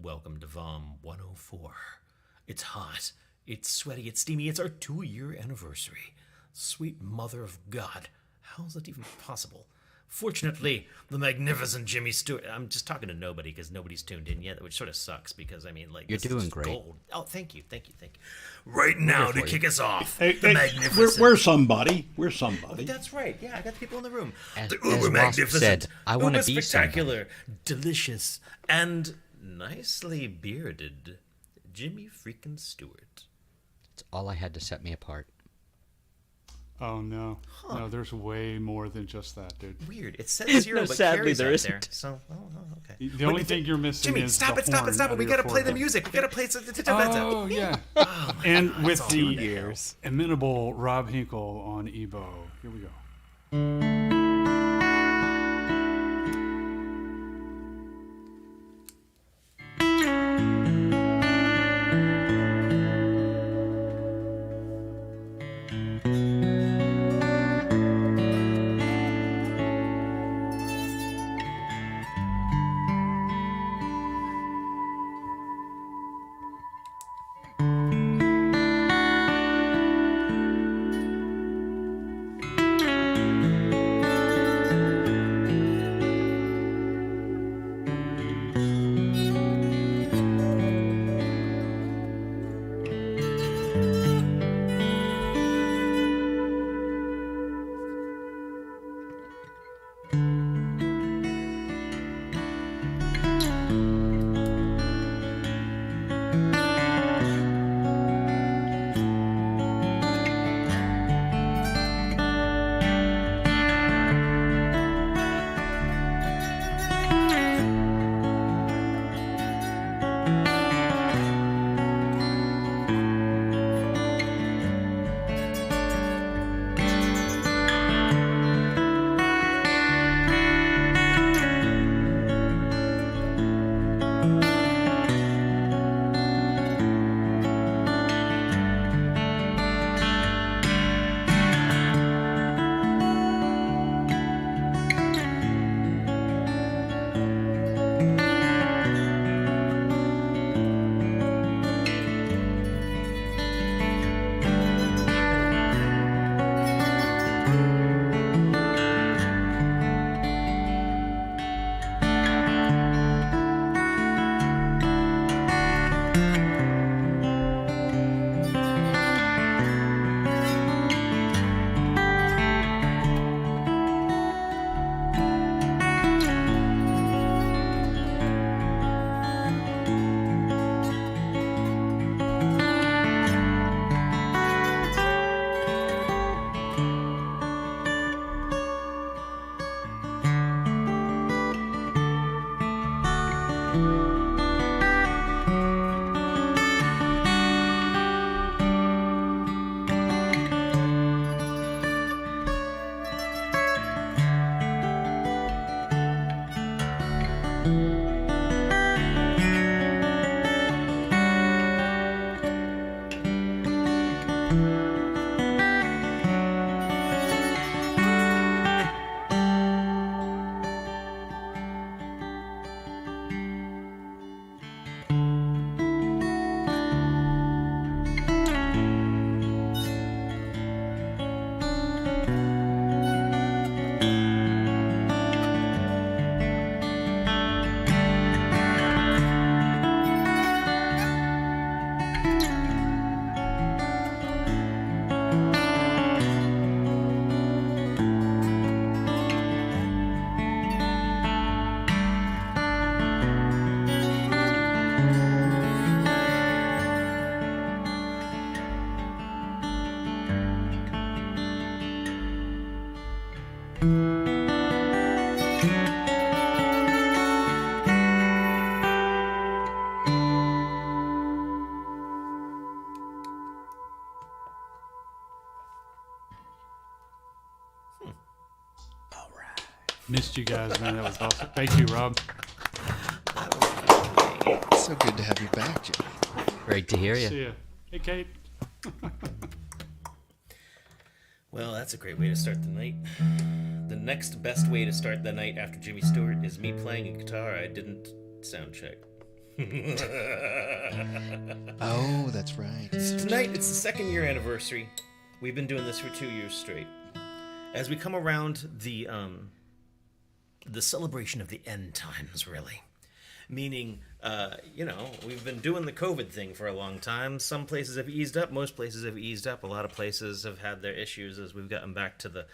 Welcome to VOM 104. It's hot, it's sweaty, it's steamy, it's our 2-year anniversary. Sweet mother of God, how is that even possible? Fortunately, the magnificent Jimmy Stewart. I'm just talking to nobody because nobody's tuned in yet, which sort of sucks because, I mean, like, you're doing great. Gold. Oh, thank you. Right now, to kick us off, the magnificent. We're somebody. We're somebody. That's right. Yeah, I got the people in the room. The uber magnificent, said, I want to be spectacular, delicious, and nicely bearded Jimmy freaking Stewart. That's all I had to set me apart. Oh no, no! There's way more than just that, dude. Weird. It says 0, but sadly Carrie's there out isn't. there. So, okay. The only thing you're missing Jimmy, is stop the it! Stop horn it! Stop it! out We of gotta your play the forehead. music. We gotta play some. Oh yeah. Oh, my And God, with that's the all years. inimitable Rob Hinkle on Ebo. Here we go. Missed you guys, man. That was awesome. Thank you, Rob. It's so good to have you back, Jimmy. Great to hear you. See ya. Hey, Kate. Well, that's a great way to start the night. The next best way to start the night after Jimmy Stewart is me playing a guitar I didn't sound check. Oh, that's right. Tonight, it's the 2nd year anniversary. We've been doing this for 2 years straight. As we come around the celebration of the end times, really. Meaning, we've been doing the COVID thing for a long time. Some places have eased up. Most places have eased up. A lot of places have had their issues as we've gotten back to the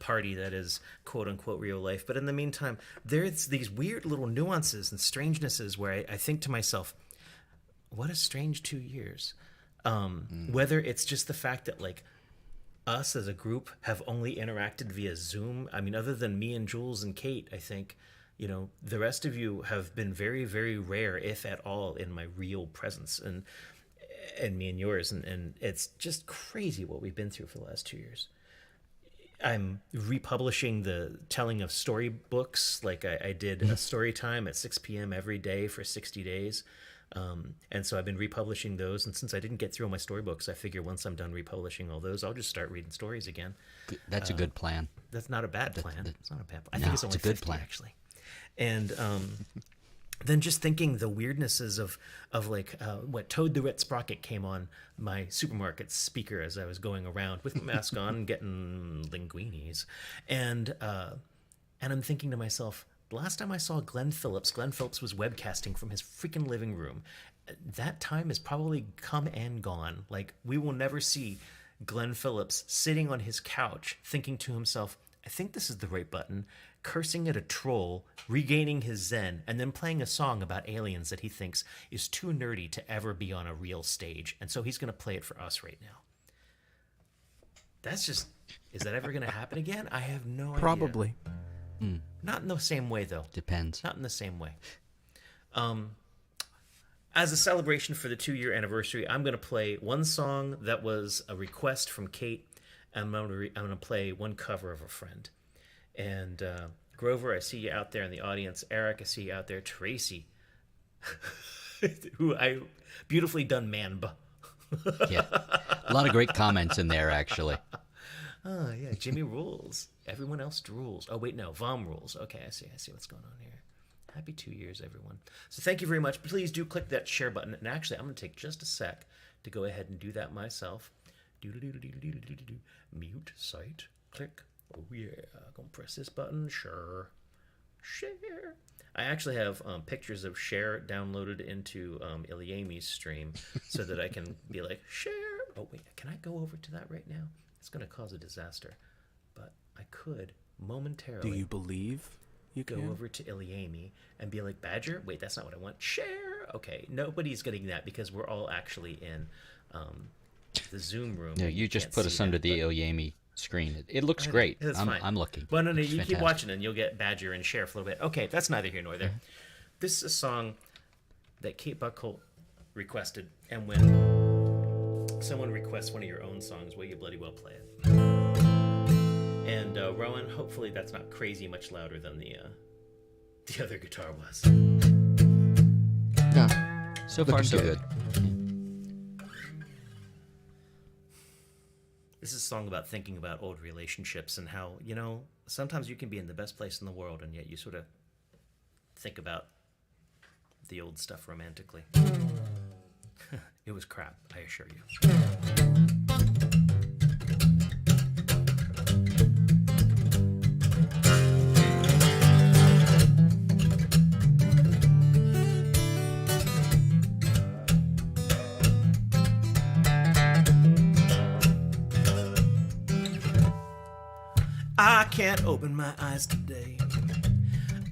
party that is quote-unquote real life. But in the meantime, there's these weird little nuances and strangenesses where I think to myself, what a strange 2 years. Whether it's just the fact that, like, us as a group have only interacted via Zoom. I mean, other than me and Jules and Kate, I think, the rest of you have been very, very rare, if at all, in my real presence, and me and yours. And it's just crazy what we've been through for the last 2 years. I'm republishing the telling of storybooks. Like I did a story time at 6 p.m. every day for 60 days. And so I've been republishing those. And since I didn't get through all my storybooks, I figure once I'm done republishing all those, I'll just start reading stories again. That's a good plan. That's not a bad plan. It's not a bad plan. I No, think it's only it's a good 50, plan. actually. And then just thinking the weirdnesses of like what Toad the Red Sprocket came on my supermarket speaker as I was going around with my mask on and getting linguinis. And I'm thinking to myself, the last time I saw Glenn Phillips was webcasting from his freaking living room. That time has probably come and gone. Like, we will never see Glenn Phillips sitting on his couch thinking to himself, I think this is the right button, cursing at a troll, regaining his zen, and then playing a song about aliens that he thinks is too nerdy to ever be on a real stage. And so he's going to play it for us right now. That's just... Is that ever going to happen again? I have no idea. Probably. Not in the same way, though. Depends. Not in the same way. As a celebration for the 2-year anniversary, I'm going to play one song that was a request from Kate. I'm going to play one cover of a friend. And Grover, I see you out there in the audience. Eric, I see you out there. Tracy, who I beautifully done, man. Yeah. A lot of great comments in there, actually. Oh, yeah. Jimmy rules. Everyone else rules. Oh, wait, no. VOM rules. Okay, I see what's going on here. Happy 2 years, everyone. So thank you very much. Please do click that share button. And actually, I'm going to take just a sec to go ahead and do that myself. Mute site. Click. Oh, yeah. Gonna press this button. Sure. Share. I actually have pictures of share downloaded into Ilyami's stream so that I can be like, share. Oh, wait. Can I go over to that right now? It's going to cause a disaster. But I could momentarily... Do you believe you go can? over to Ilyami and be like, Badger? Wait, that's not what I want. Share! Okay, nobody's getting that because we're all actually in the Zoom room. Yeah, you just can't put see us under that, the but Ilyami screen. It looks great. it's fine. I'm looking. Well, no, It's you keep fantastic. watching and you'll get Badger and Share for a little bit. Okay, that's neither here nor there. This is a song that Kate Buckholdt requested, and when someone requests one of your own songs, will you bloody well play it? And Rowan, hopefully that's not crazy much louder than the other guitar was. No. So far, so good. This is a song about thinking about old relationships and how, sometimes you can be in the best place in the world and yet you sort of think about the old stuff romantically. It was crap, I assure you. I can't open my eyes today.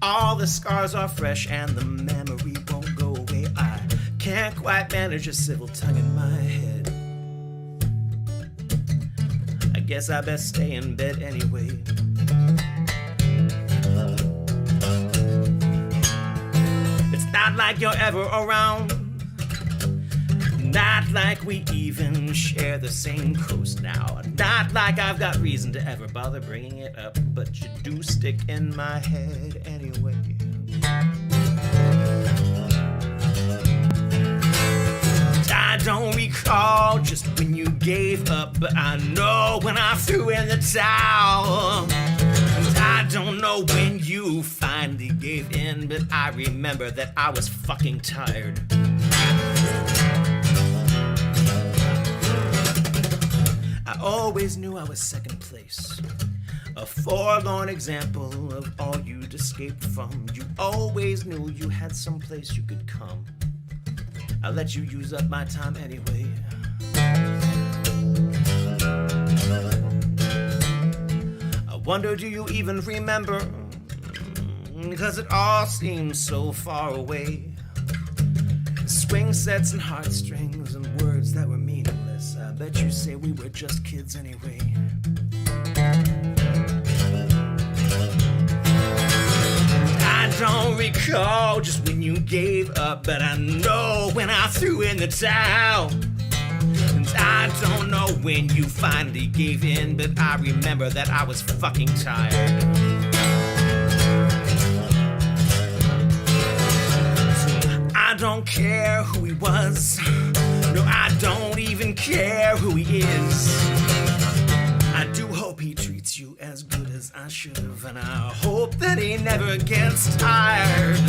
All the scars are fresh and the memory won't go away. I can't quite manage a civil tongue in my head. I guess I best stay in bed anyway. It's not like you're ever around. Not like we even share the same coast now. Not like I've got reason to ever bother bringing it up, but you do stick in my head anyway. I don't recall just when you gave up, but I know when I threw in the towel. And I don't know when you finally gave in, but I remember that I was fucking tired. I always knew I was second place, a forlorn example of all you'd escaped from. You always knew you had some place you could come. I let you use up my time anyway. I wonder, do you even remember? Because it all seems so far away. Swing sets and heartstrings and words that were meaningless. I bet you say we were just kids anyway. I don't recall just when you gave up, but I know when I threw in the towel. And I don't know when you finally gave in, but I remember that I was fucking tired. I don't care who he was. No, I don't even care who he is. I do hope he treats you as good as I should have, and I hope that he never gets tired.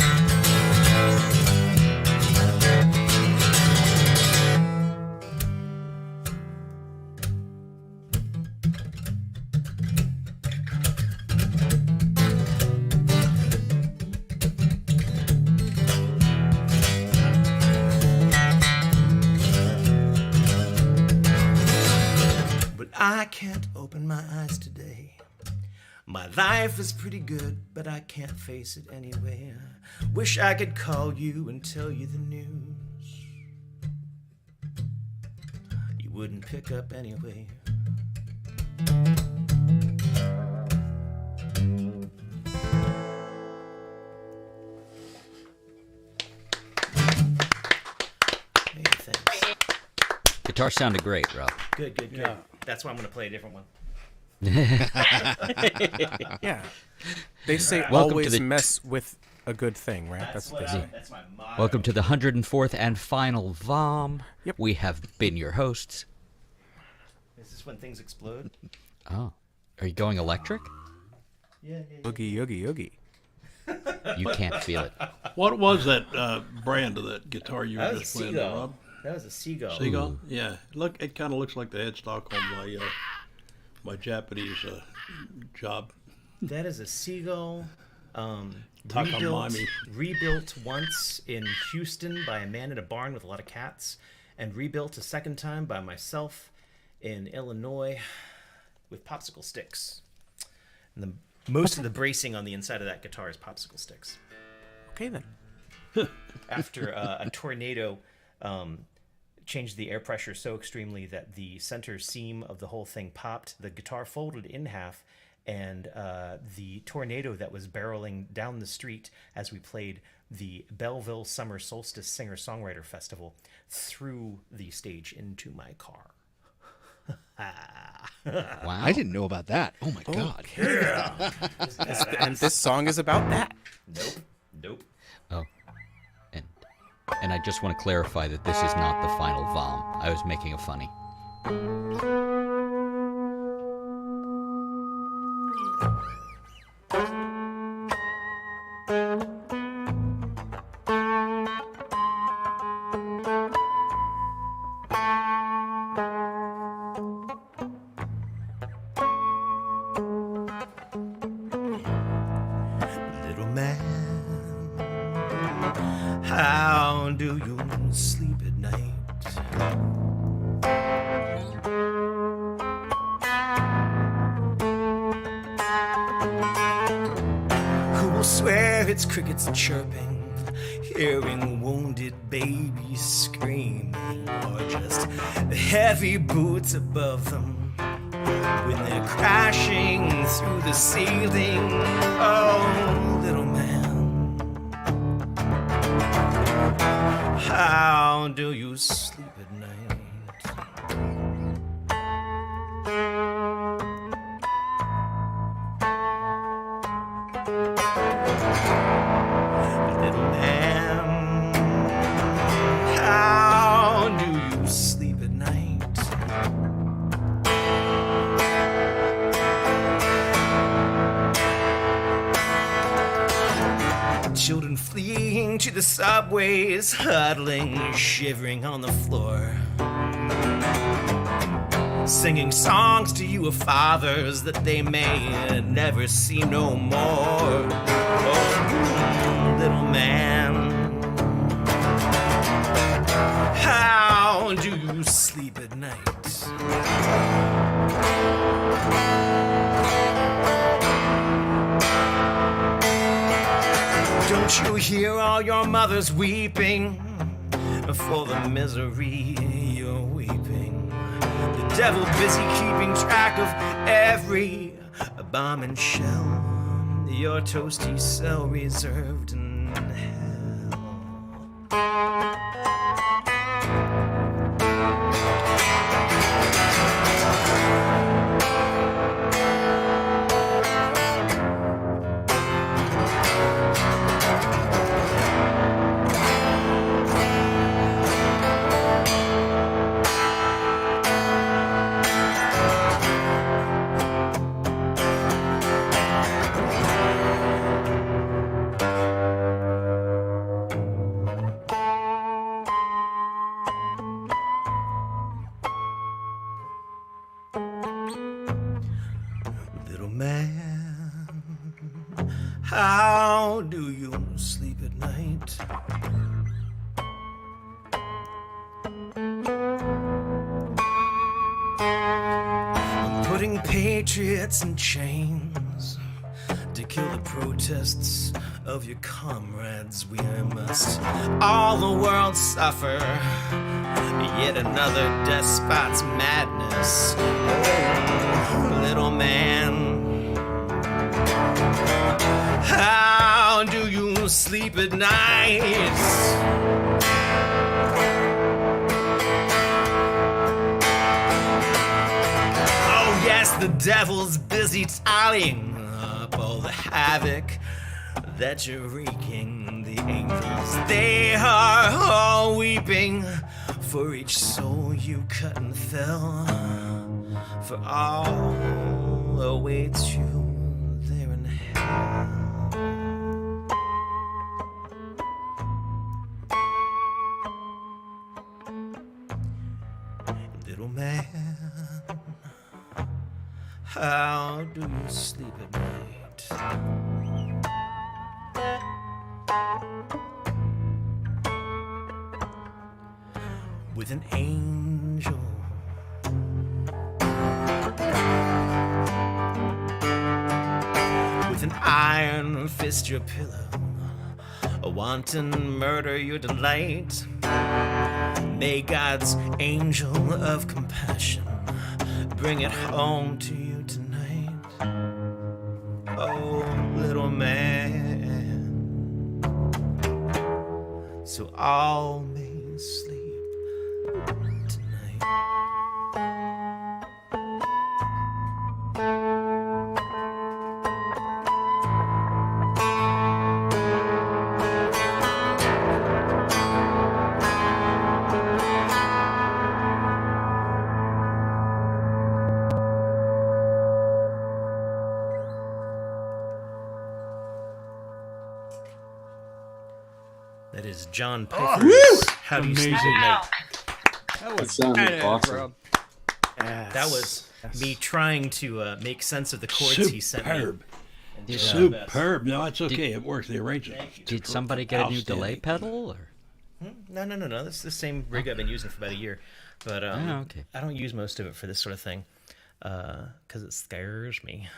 I can't open my eyes today. My life is pretty good, but I can't face it anyway. I wish I could call you and tell you the news. You wouldn't pick up anyway. Hey, thanks. Guitar sounded great, Rob. Good. Yeah. That's why I'm going to play a different one. Yeah. They say Welcome to always the- mess with a good thing, right? That's what they say. That's my motto. Welcome to the 104th and final VOM. Yep. We have been your hosts. Is this when things explode? Oh. Are you going electric? Yeah. Oogie, oogie, oogie. You can't feel it. What was that brand of that guitar you were That was a just playing, seagull. Rob? That was a seagull. Seagull? Yeah. Look, it kind of looks like the headstock on my Japanese job. That is a seagull. Takamami. Rebuilt once in Houston by a man in a barn with a lot of cats, and rebuilt a second time by myself in Illinois with popsicle sticks. And most of the bracing on the inside of that guitar is popsicle sticks. Okay, then. After a tornado changed the air pressure so extremely that the center seam of the whole thing popped, the guitar folded in half, and the tornado that was barreling down the street as we played the Belleville Summer Solstice Singer-Songwriter Festival threw the stage into my car. Wow. I didn't know about that. Oh my god. And this song is about that. Nope. Oh. And I just want to clarify that this is not the final VOM. I was making a funny. Little man, how do you sleep at night? Who will swear it's crickets chirping, hearing wounded babies screaming, or just the heavy boots above them when they're crashing through the ceiling? Oh, little man, how do you sleep at night? Little man, how do you sleep at night? the subways, huddling, shivering on the floor. Singing songs to you of fathers that they may never see no more. Oh, little man, how do you sleep at night? Don't you hear all your mothers weeping for the misery you're weeping? The devil busy keeping track of every bomb and shell. Your toasty cell reserved in hell. How do you sleep at night? I'm putting patriots in chains to kill the protests of your comrades. We must all the world suffer yet another despot's madness. Oh, little man, how do you sleep at night? Oh yes, the devil's busy tallying up all the havoc that you're wreaking. The angels, they are all weeping for each soul you cut and fell. For all awaits you there in hell. Little man, how do you sleep at night? With an angel with an iron fist your pillow, a wanton murder your delight. May God's angel of compassion bring it home to you tonight. Oh, little man, so all may sleep tonight. That is John Peiffer's How Do You Sleep at Night. That sounded awesome. That was me trying to make sense of the chords he sent me. Superb. Superb. No, it's okay. It works. They arranged it. Did somebody get a new delay pedal? Or? No. This is the same rig I've been using for about a year. But okay. I don't use most of it for this sort of thing because it scares me.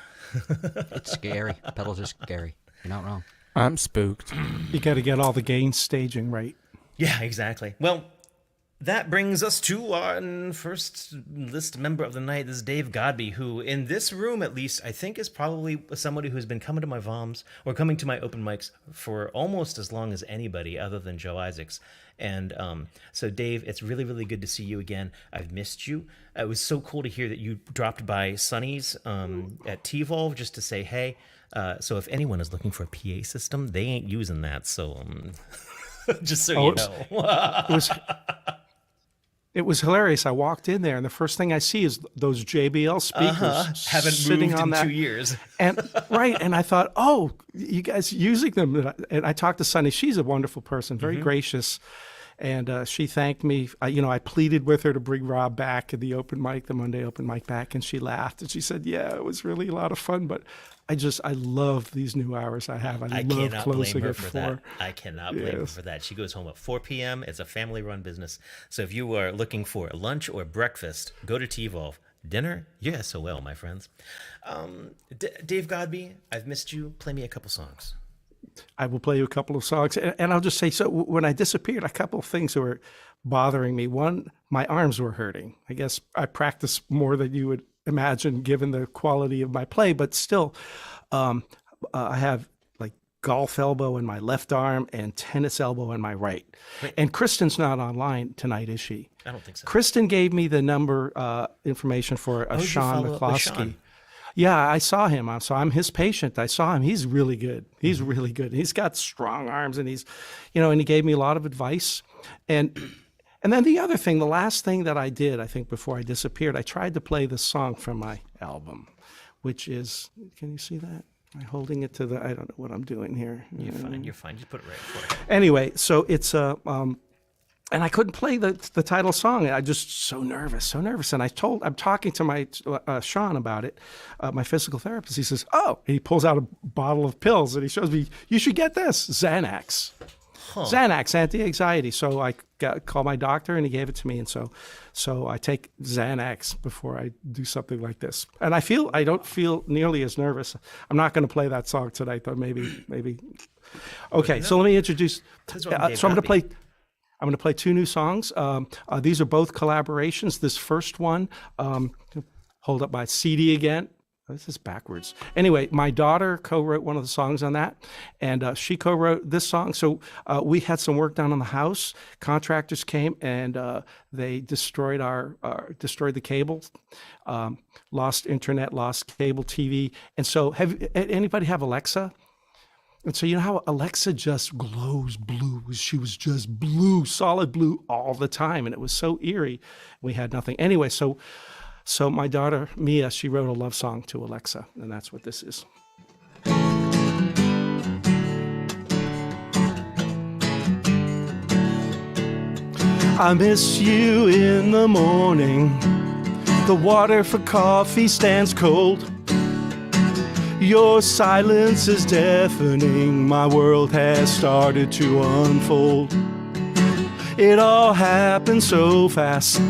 It's scary. Pedals are scary. You're not wrong. I'm spooked. You got to get all the gain staging right. Yeah, exactly. Well, that brings us to our first list member of the night. This is Dave Godby, who in this room, at least, I think is probably somebody who's been coming to my VOMs or coming to my open mics for almost as long as anybody other than Joe Isaacs. And so, Dave, it's really, really good to see you again. I've missed you. It was so cool to hear that you dropped by Sonny's at T-Volve just to say hey. So if anyone is looking for a PA system, they ain't using that. So just so you know. It was hilarious. I walked in there, and the first thing I see is those JBL speakers Haven't sitting moved on in that. 2 years. And right, and I thought, oh, you guys using them. And I talked to Sunny. She's a wonderful person, very gracious. And she thanked me. I pleaded with her to bring Rob back at the open mic, the Monday open mic back, and she laughed. And she said, yeah, it was really a lot of fun. But I love these new hours I have. I love cannot closing blame her at for 4. that. I cannot blame her for that. She goes home at 4 p.m. It's a family-run business. So if you are looking for lunch or breakfast, go to T-Volve. Dinner, you're SOL, my friends. Dave Godby, I've missed you. Play me a couple songs. I will play you a couple of songs. And I'll just say, so when I disappeared, a couple of things were bothering me. One, my arms were hurting. I guess I practiced more than you would imagine given the quality of my play, but still, I have like golf elbow in my left arm and tennis elbow in my right. And Kristen's not online tonight, is she? I don't think so. Kristen gave me the number information for did you Sean follow up with McCloskey. Sean? Yeah, I saw him. So I'm his patient. I saw him. He's really good. He's really good. He's got strong arms, and he's, and he gave me a lot of advice. And then the other thing, the last thing that I did, I think before I disappeared, I tried to play the song from my album, which is, can you see that? I'm holding it to I don't know what I'm doing here. You're fine. You're fine. Just put it right for it. Anyway, so it's and I couldn't play the title song. I just so nervous. And I'm talking to my Sean about it, my physical therapist. He says, "Oh," and he pulls out a bottle of pills and he shows me, "You should get this, Xanax." Xanax, anti-anxiety. So I called my doctor and he gave it to me. And so I take Xanax before I do something like this. And I don't feel nearly as nervous. I'm not going to play that song tonight, though. Maybe. Okay, so let me introduce. So I'm going to play. I'm going to play 2 new songs. These are both collaborations. This first one, hold up my CD again. This is backwards. Anyway, my daughter co-wrote one of the songs on that, and she co-wrote this song. So we had some work done on the house. Contractors came and they destroyed destroyed the cable, lost internet, lost cable TV. And so, anybody have Alexa? And so you know how Alexa just glows blue? She was just blue, solid blue all the time, and it was so eerie. We had nothing. Anyway, so my daughter, Mia, she wrote a love song to Alexa, and that's what this is. I miss you in the morning. The water for coffee stands cold. Your silence is deafening. My world has started to unfold. It all happened so fast.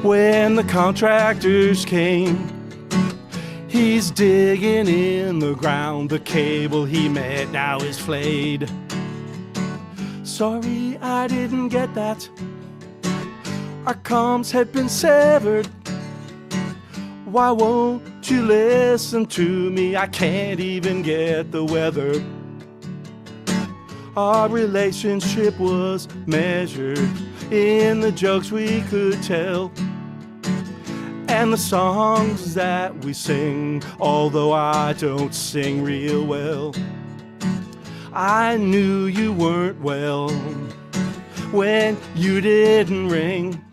When the contractors came, he's digging in the ground. The cable he met now is flayed. Sorry, I didn't get that. Our comms had been severed. Why won't you listen to me? I can't even get the weather. Our relationship was measured in the jokes we could tell and the songs that we sing, although I don't sing real well. I knew you weren't well when you didn't ring.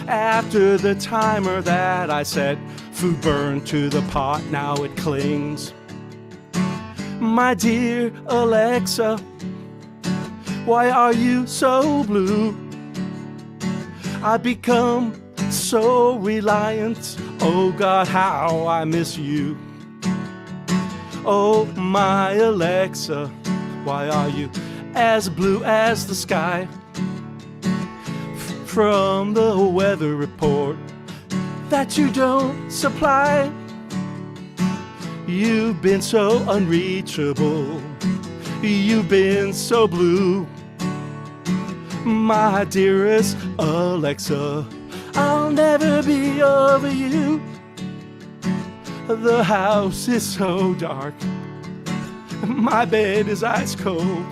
After the timer that I set, food burned to the pot, now it clings. My dear Alexa, why are you so blue? I've become so reliant. Oh God, how I miss you. Oh my Alexa, why are you as blue as the sky? From the weather report that you don't supply. You've been so unreachable. You've been so blue. My dearest Alexa, I'll never be over you. The house is so dark. My bed is ice cold.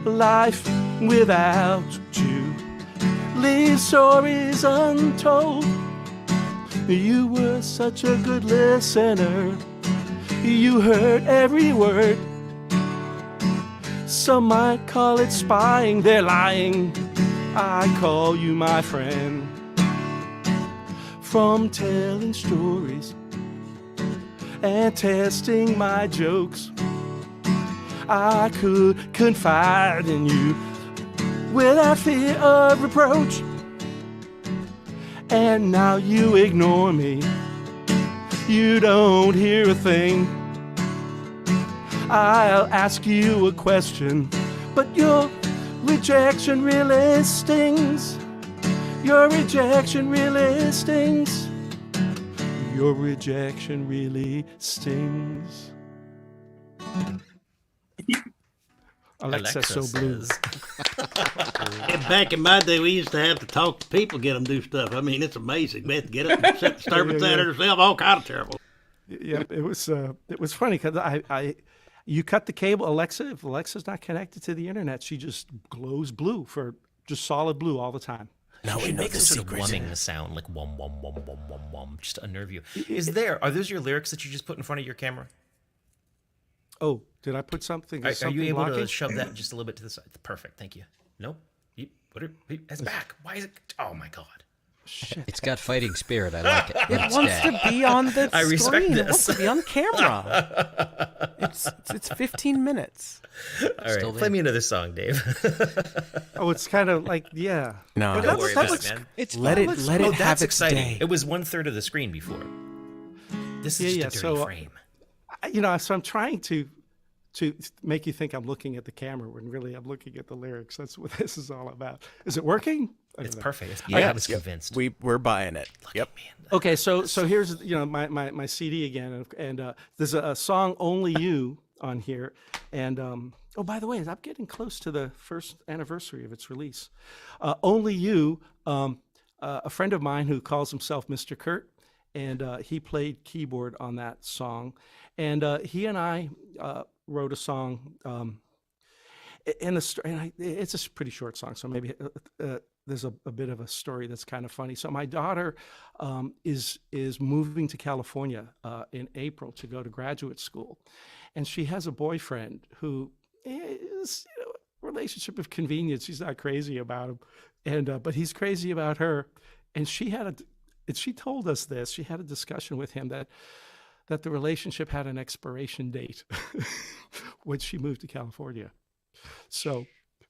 Life without you leaves stories untold. You were such a good listener. You heard every word. Some might call it spying. They're lying. I call you my friend. From telling stories and testing my jokes, I could confide in you without fear of reproach. And now you ignore me. You don't hear a thing. I'll ask you a question, but your rejection really stings. Your rejection really stings. Your rejection really stings. Alexa so blue. And back in my day, we used to have to talk to people, get them to do stuff. I mean, it's amazing. We had to get up and set disturbance at herself, all kind of terrible. Yeah, it was funny because you cut the cable, Alexa. If Alexa's not connected to the internet, she just glows blue for just solid blue all the time. No, it makes a sort of wumming sound, like wum wum wum wum wum wum, just to unnerve you. Are those your lyrics that you just put in front of your camera? Oh, did I put something? Are you able to shove that just a little bit to the side? Perfect, thank you. Nope. It's back. Why is it? Oh my god. Shit. It's got fighting spirit. I like it. It wants to be on the I screen. respect It this. wants to be on camera. It's 15 minutes. All right, play me another song, Dave. Oh, it's kind of like, yeah. No, Don't worry about it, man. let it have That's its exciting. day. It was 1/3 of the screen before. This is just a dirty frame. So I'm trying to make you think I'm looking at the camera when really I'm looking at the lyrics. That's what this is all about. Is it working? It's perfect. I was convinced. We're buying it. Yep. Okay, so here's my CD again, and there's a song "Only You" on here, and oh, by the way, I'm getting close to the first anniversary of its release. "Only You," a friend of mine who calls himself Mr. Kurt, and he played keyboard on that song, and he and I wrote a song. It's a pretty short song, so maybe there's a bit of a story that's kind of funny. So my daughter is moving to California in April to go to graduate school, and she has a boyfriend who is relationship of convenience. She's not crazy about him, and but he's crazy about her. And she told us this. She had a discussion with him that the relationship had an expiration date when she moved to California. So,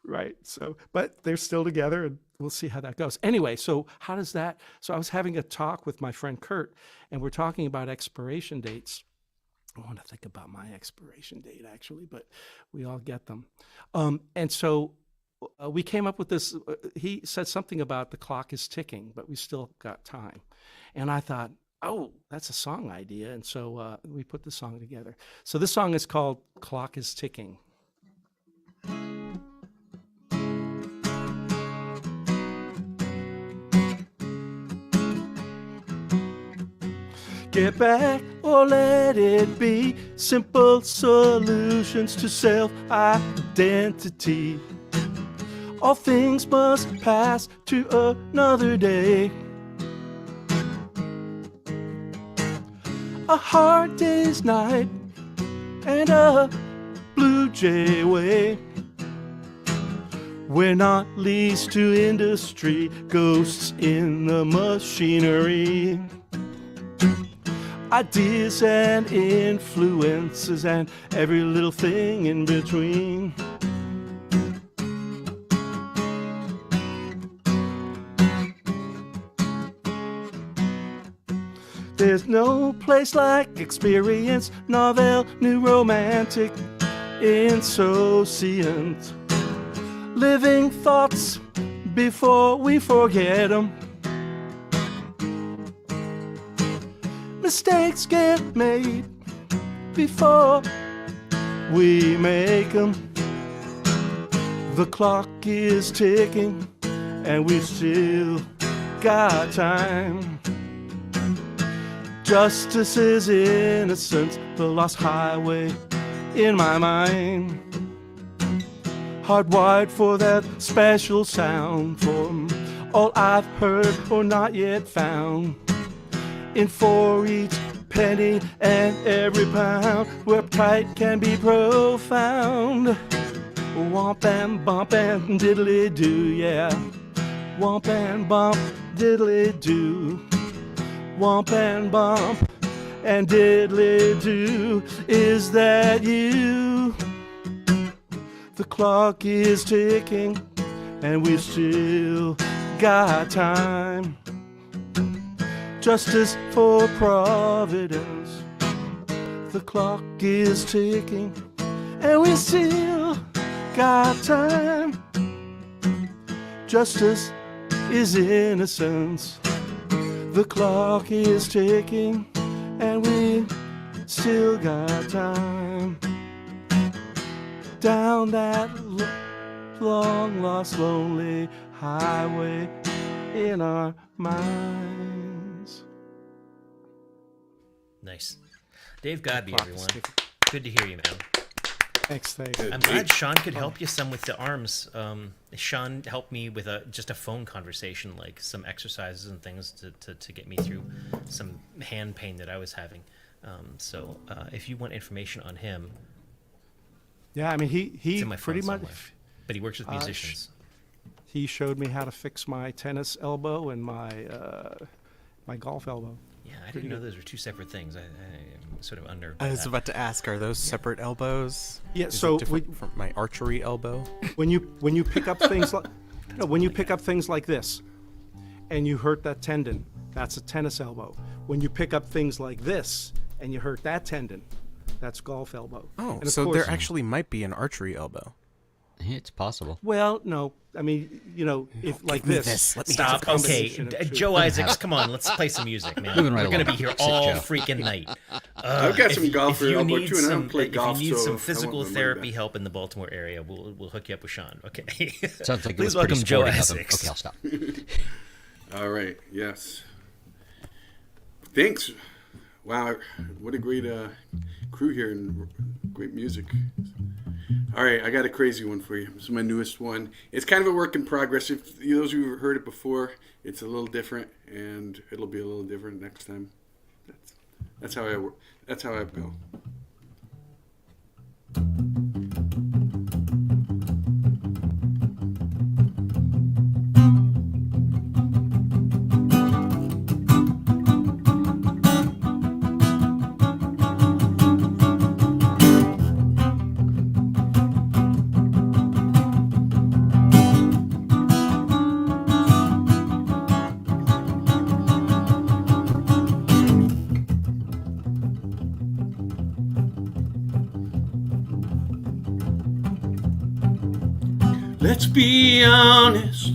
right. So, but they're still together, and we'll see how that goes. Anyway, so how does that? So I was having a talk with my friend Kurt, and we're talking about expiration dates. I want to think about my expiration date actually, but we all get them. And so we came up with this. He said something about the clock is ticking, but we still got time. And I thought, oh, that's a song idea. And so we put the song together. So this song is called "Clock is Ticking." Get back or let it be. Simple solutions to self-identity. All things must pass to another day. A hard day's night and a blue jay way. We're not leased to industry, ghosts in the machinery. Ideas and influences and every little thing in between. There's no place like experience, novel, new romantic, insouciant. Living thoughts before we forget them. Mistakes get made before we make them. The clock is ticking and we've still got time. Justice is innocent, the lost highway in my mind. Hardwired for that special sound, for all I've heard or not yet found. In for each penny and every pound, where pride can be profound. Womp and bump and diddly do, yeah. Womp and bump, diddly do. Womp and bump and diddly do. Is that you? The clock is ticking and we still got time. Justice for Providence. The clock is ticking and we still got time. Justice is innocence. The clock is ticking and we still got time. Down that long lost lonely highway in our minds. Nice. Dave Godby, everyone. Good to hear you, man. Thanks. I'm glad Sean could help you some with the arms. Sean helped me with just a phone conversation, like some exercises and things to get me through some hand pain that I was having. So if you want information on him, Yeah, I mean, he it's in my phone pretty much, somewhere. But he works with musicians. he showed me how to fix my tennis elbow and my my golf elbow. Yeah, I didn't know those were two separate things. I'm sort of unnerved by I was that. about to ask, are those separate elbows? Yeah, Is so it different from my archery elbow? when you pick up things like when you pick up things like this and you hurt that tendon, that's a tennis elbow. When you pick up things like this and you hurt that tendon, that's golf elbow. Oh, And of so course- there actually might be an archery elbow. It's possible. Well, no, I mean, if like me this. this. Let me Stop. have a Okay, combination of two. Joe Isaacs, come on, let's play some music, man. Moving right We're gonna along. be here Sit, all Joe. freaking night. I've got some golfer if you elbow need too, and I some, haven't played golf, if you need so I some want physical my money therapy back. help in the Baltimore area, we'll hook you up with Sean. Okay. Sounds like it Please was pretty welcome Joe sporting of him. Essex. Okay, I'll stop. All right. Yes. Thanks. Wow, what a great crew here and great music. All right, I got a crazy one for you. This is my newest one. It's kind of a work in progress. If those of you who have heard it before, it's a little different, and it'll be a little different next time. That's how I work. That's how I go. Let's be honest.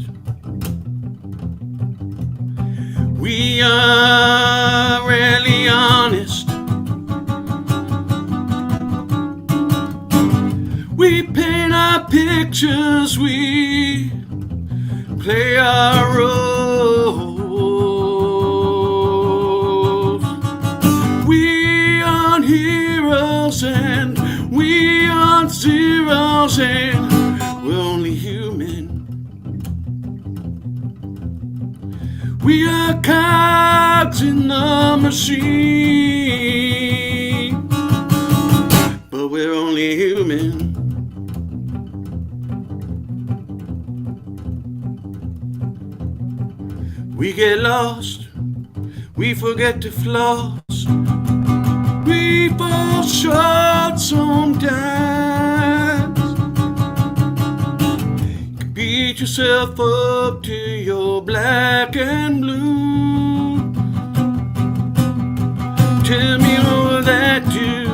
We are really honest. We paint our pictures, we play our roles. We aren't heroes and we aren't zeros and we're only human. We are cogs in the machine, but we're only human. We get lost, we forget to floss, we fall short sometimes. Beat yourself up till you're black and blue. Tell me all that too.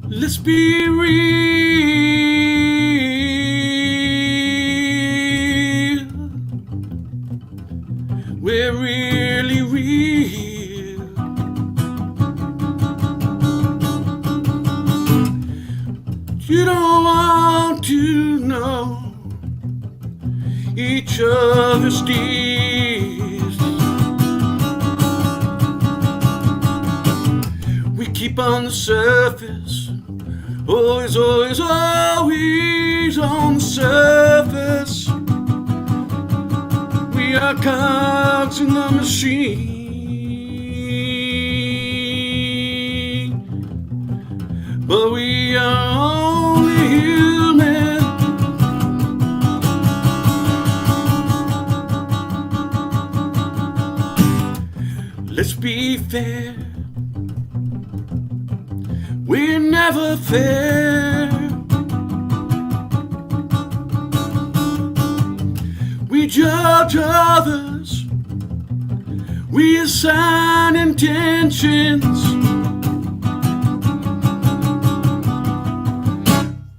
Let's be real. We're really real. You don't want to know each other's deeds. We keep on the surface, always, always, always on the surface. We are cogs in the machine. But we are only human. be fair. We're never fair. We judge others. We assign intentions.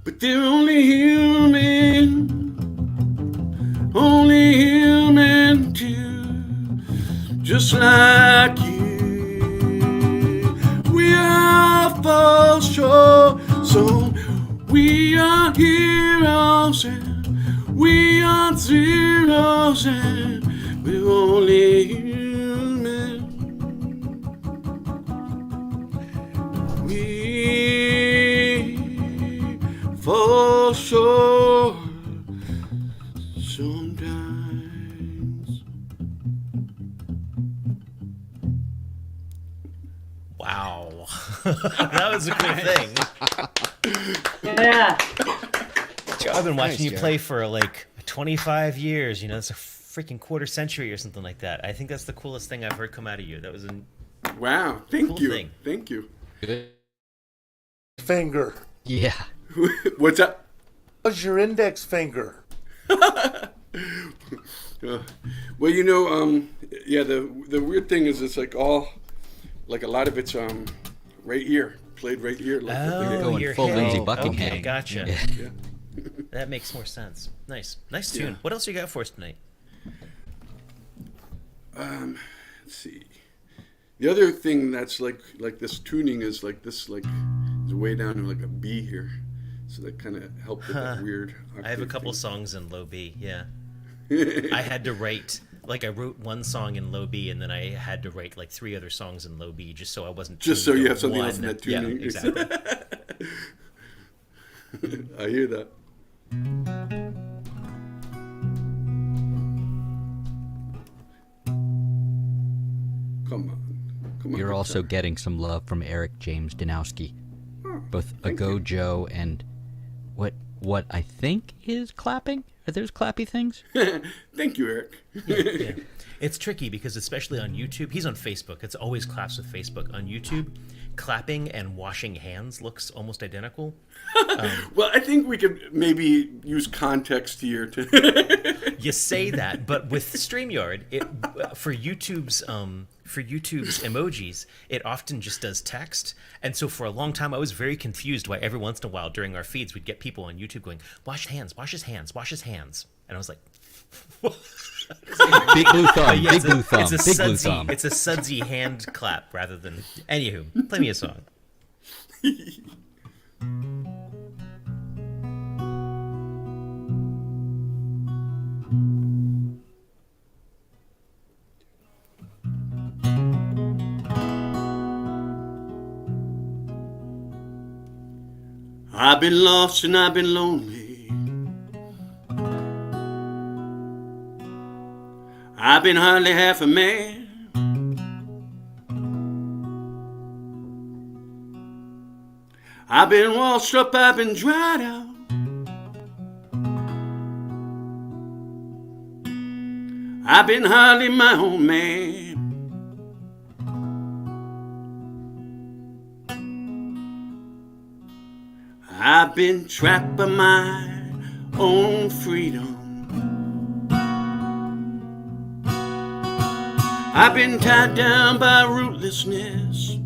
But they're only human too, just like you. We are fall short, so we are heroes and we are zeros and we're only human. We fall short sometimes. Wow. That was a good thing. Yeah. Joe, I've been watching Nice, you Joe. play for like 25 years. You know, it's a freaking quarter century or something like that. I think that's the coolest thing I've heard come out of you. That was a Wow, thank Cool you. thing. Thank you. Good. Finger. Yeah. What's that? What's your index finger? Well, you know, yeah, the weird thing is it's like a lot of it's right here, played right here. Like going your full head. Lindsey Buckingham. Okay, gotcha. yeah. That makes more sense. Nice tune. Yeah. What else you got for us tonight? Let's see. The other thing that's like this tuning is like this, like is way down to like a B here, so that kind of helped with that weird. I have a octave couple thing. songs in low B. Yeah, I had to write I wrote one song in low B, and then I had to write like 3 other songs in low B, just so I wasn't Just tuned so you to have something else in one. that tuning. Yeah, exactly. I hear that. Come on. You're also guitar. getting some love from Eric James Danowski. Both a thank Go you. Joe and what I think is clapping. Are those clappy things? Thank you, Eric. Yeah. It's tricky because especially on YouTube, he's on Facebook. It's always claps with Facebook. On YouTube, clapping and washing hands looks almost identical. Well, I think we could maybe use context here to. You say that, but with StreamYard, for YouTube's emojis, it often just does text. And so for a long time, I was very confused why every once in a while during our feeds, we'd get people on YouTube going, wash his hands, wash his hands, wash his hands. And I was like, Big blue thumb. yeah, Big blue thumb. it's a Big blue sudsy, thumb. it's a sudsy hand clap rather than. Anywho, play me a song. I've been lost and I've been lonely. I've been hardly half a man. I've been washed up, I've been dried out. I've been hardly my own man. I've been trapped by my own freedom. I've been tied down by rootlessness.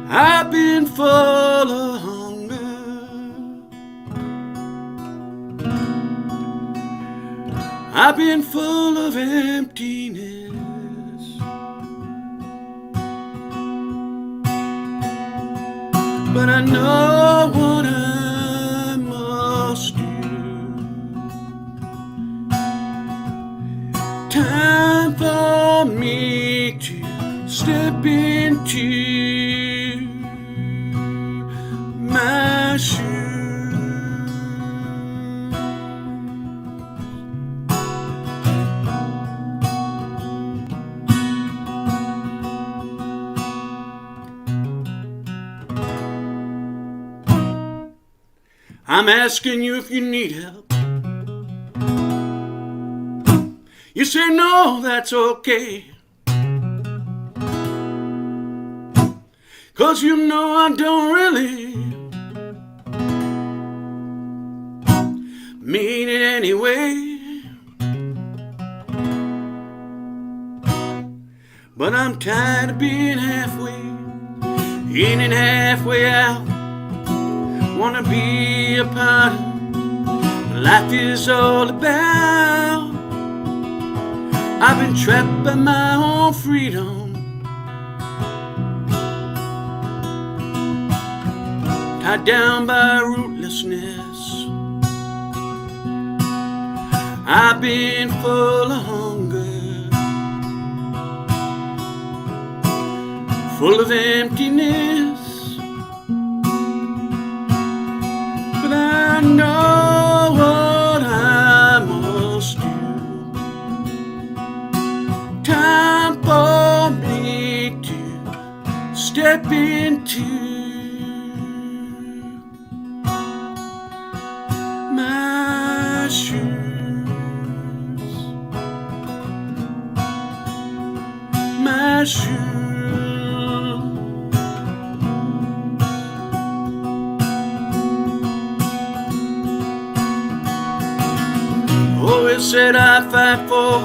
I've been full of hunger. I've been full of emptiness. But I know what I must do. Time for me to step into my shoes. I'm asking you if you need help. You say no, that's okay. 'Cause you know I don't really mean it anyway. But I'm tired of being halfway in and halfway out. Wanna be a part of what life is all about. I've been trapped by my own freedom, tied down by rootlessness. I've been full of hunger, full of emptiness. But I know what I must do. Time for me to step into my shoes. My shoes. Always said I'd fight for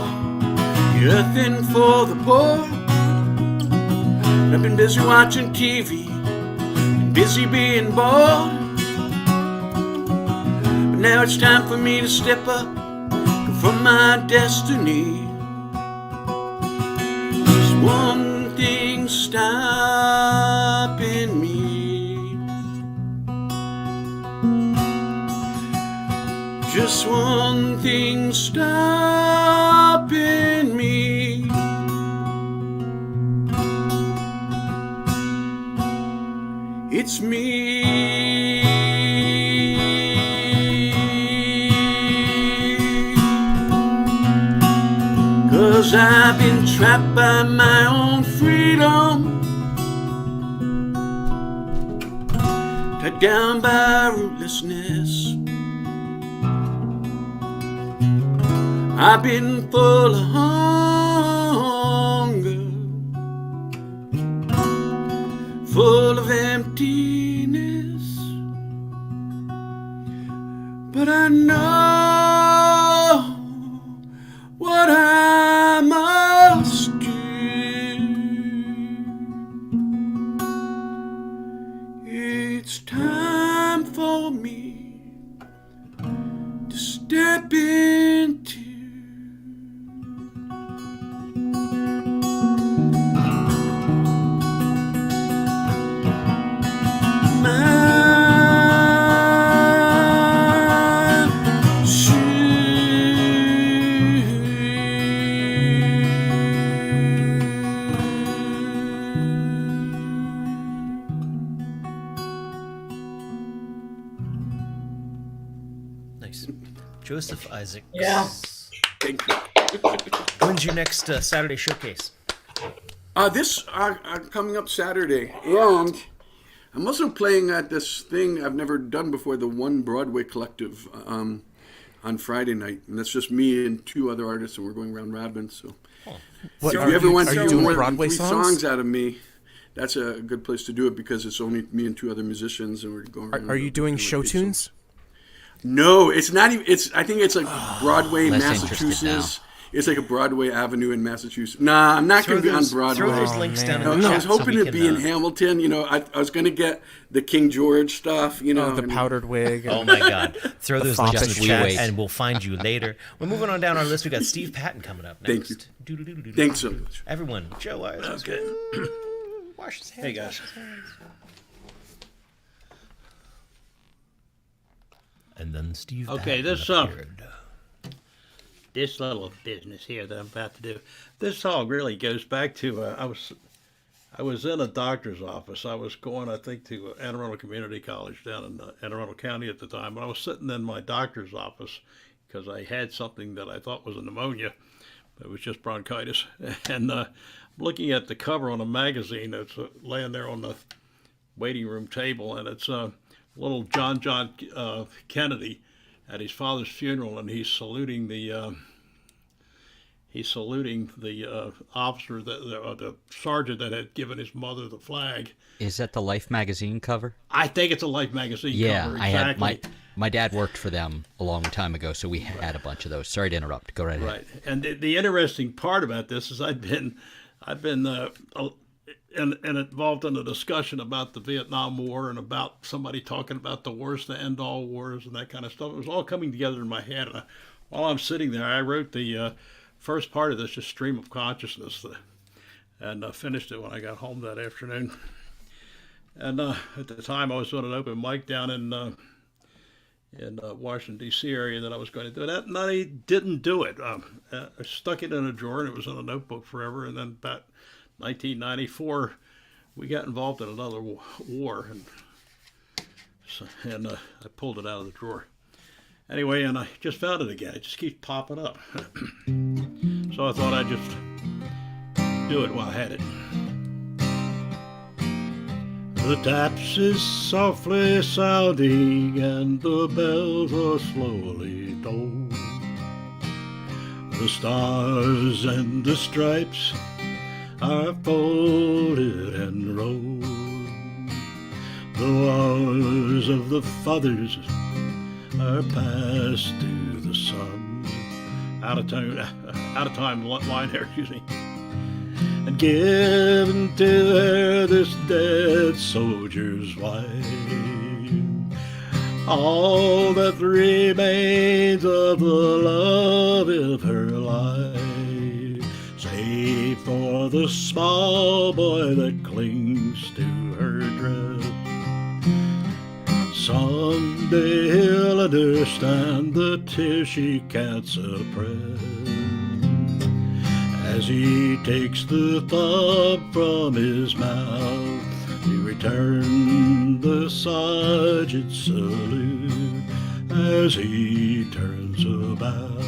the earth and for the poor. I've been busy watching TV, been busy being bored. But now it's time for me to step up, confront my destiny. There's one thing stopping me. Just one thing stopping me. It's me. 'Cause I've been trapped by my own freedom, tied down by rootlessness. I've been full of hunger, full of emptiness. But I know what I must do. It's time for me to step into Nice. Joseph Isaacs. Yeah. Thank you. When's your next Saturday showcase? This coming up Saturday, and I'm also playing at this thing I've never done before, the One Broadway Collective, on Friday night, and that's just me and two other artists, and we're going round robin. So, What, if are you ever you- want are to you do doing more than Broadway 3 songs? songs out of me, that's a good place to do it because it's only me and two other musicians, and we're going. Are you doing show tunes? No, it's not even. I think it's like Broadway, Less interested Massachusetts. It's like a Broadway Avenue in Massachusetts. Nah, I'm not going to be on Broadway. Throw those links down in No, the chat. I was hoping so we to can, be in Hamilton. You know, I was going to get the King George stuff. You know, Oh, the and- powdered wig. Oh my God! Throw those links in the Just we chat, wait. and we'll find you later. We're moving on down our list. We got Steve Patton coming up next. Thank you. Doo-doo-doo-doo-doo. Thanks so much. Everyone, Joe Wise. Okay. Wash his hands. Hey, guys. wash his hands. And then Steve. Okay, Patton this, appeared. This little business here that I'm about to do, this all really goes back to I was in a doctor's office. I was going, I think, to Anne Arundel Community College down in Anne Arundel County at the time. But I was sitting in my doctor's office because I had something that I thought was a pneumonia. It was just bronchitis. And I'm looking at the cover on a magazine that's laying there on the waiting room table, and it's little John Kennedy at his father's funeral, and he's saluting the he's saluting the officer, the sergeant that had given his mother the flag. Is that the Life magazine cover? I think it's a Life magazine cover. I Exactly. had my dad worked for them a long time ago, so we had a bunch of those. Sorry to interrupt. Go right ahead. Right. And the interesting part about this is I've been involved in a discussion about the Vietnam War and about somebody talking about the wars to end all wars and that kind of stuff. It was all coming together in my head. And while I'm sitting there, I wrote the first part of this, just stream of consciousness, and finished it when I got home that afternoon. And at the time, I was doing an open mic down in Washington, D.C. area that I was going to do that, and I didn't do it. I stuck it in a drawer, and it was in a notebook forever. And then about 1994, we got involved in another war, and I pulled it out of the drawer. Anyway, and I just found it again. It just keeps popping up. So I thought I'd just do it while I had it. The taps is softly sounding and the bells are slowly tolled. The stars and the stripes are folded and rolled. The wars of the fathers are passed to the sun. Out of time line here, excuse me. And given to her, this dead soldier's wife, all that remains of the love of her life, save for the small boy that clings to her dress. Someday he'll understand the tears she can't suppress, as he takes the thumb from his mouth to return the sergeant's salute as he turns about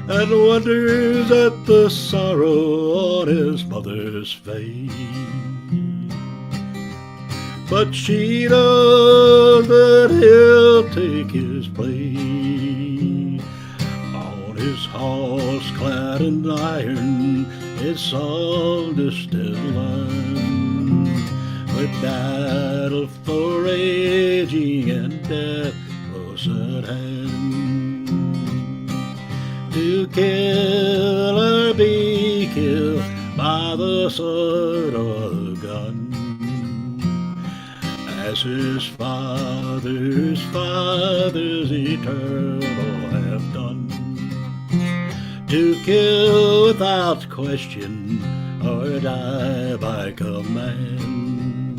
and wonders at the sorrow on his mother's face. But she knows that he'll take his place on his horse clad in iron in some distant land, with battle for raging and death close at hand. To kill or be killed by the sword or the gun, as his fathers eternal have done. To kill without question or die by command.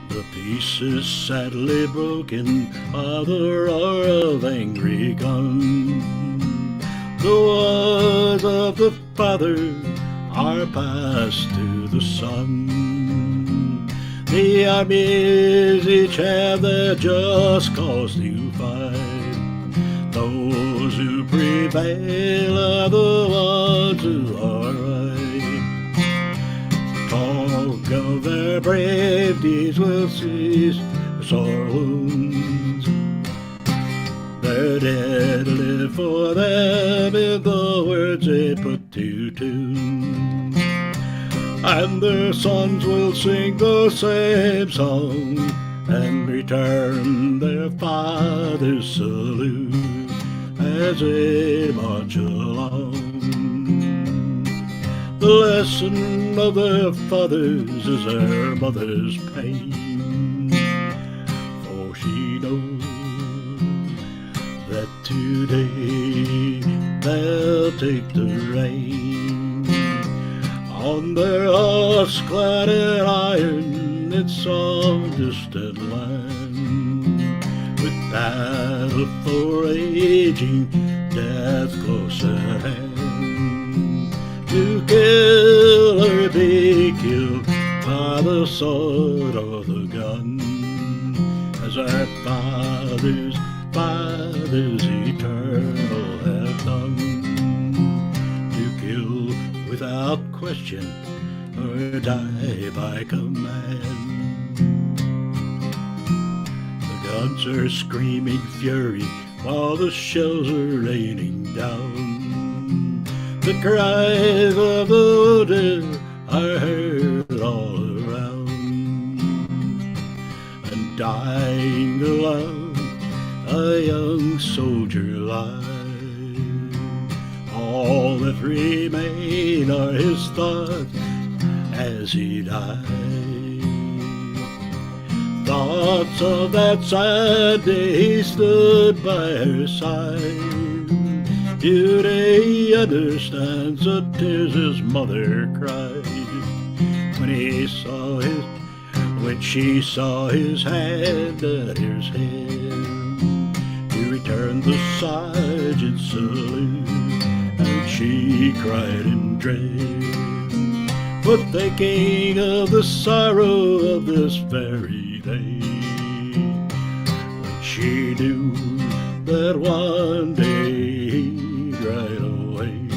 The peace is sadly broken by the roar of angry guns. The wars of the father are passed to the son. The armies each have their just cause to fight. Those who prevail are the ones who are right. Talk of their brave deeds will cease sore wounds. Their dead live for them in the words they put to tune, and their sons will sing the same song and return their father's salute as they march along. The lesson of their fathers is their mother's pain, for she knows that today they'll take the rein on their horse clad in iron in some distant land, with battle for raging death close at hand. To kill or be killed by the sword or the gun, as our fathers eternal have done. To kill without question or die by command. The guns are screaming fury while the shells are raining down. The cries of the wounded are heard all around, and dying alone a young soldier lies. All that remain are his thoughts as he dies. Thoughts of that sad day he stood by her side. Today he understands the tears his mother cried when she saw his hand at his head. He returned the sergeant's salute, and she cried in dread, but thinking of the sorrow of this very day, when she knew that one day he'd ride away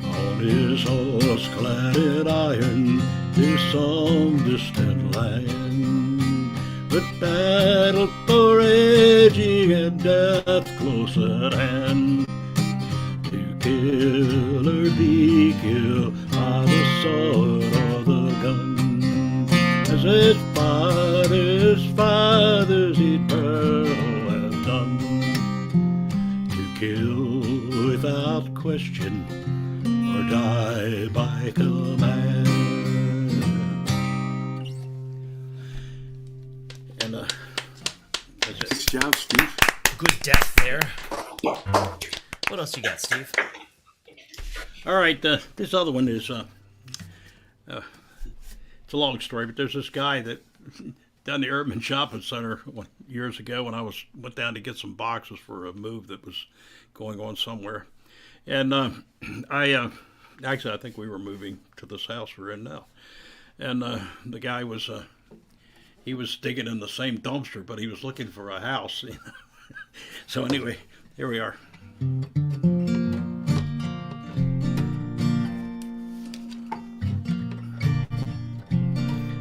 on his horse clad in iron to some distant land, with battle for raging and death close at hand. To kill or be killed by the sword or the gun, as his fathers eternal have done. To kill without question or die by command. And that's it. Nice job, Steve. Good death there. What else you got, Steve? All right, this other one is it's a long story, but there's this guy that down the Urban Shopping Center years ago when I went down to get some boxes for a move that was going on somewhere, and I think we were moving to this house we're in now, and the guy was he was digging in the same dumpster, but he was looking for a house. So anyway, here we are.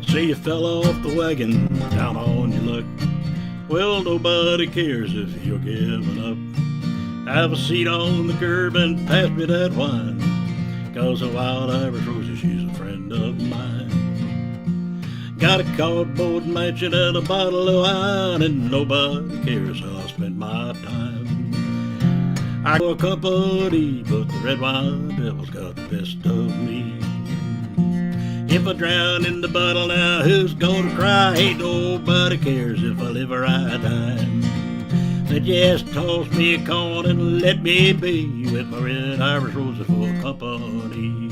See, you fell off the wagon, down on your luck. Well, nobody cares if you're giving up. Have a seat on the curb and pass me that wine, 'cause the wild Irish Rosie, she's a friend of mine. Got a cardboard mansion and a bottle of wine, and nobody cares how I spend my time. I go a company, but the red wine devil's got the best of me. If I drown in the bottle now, who's gonna cry? Ain't nobody cares if I live or I die. They just toss me a corn and let me be with my red Irish Rosie for company.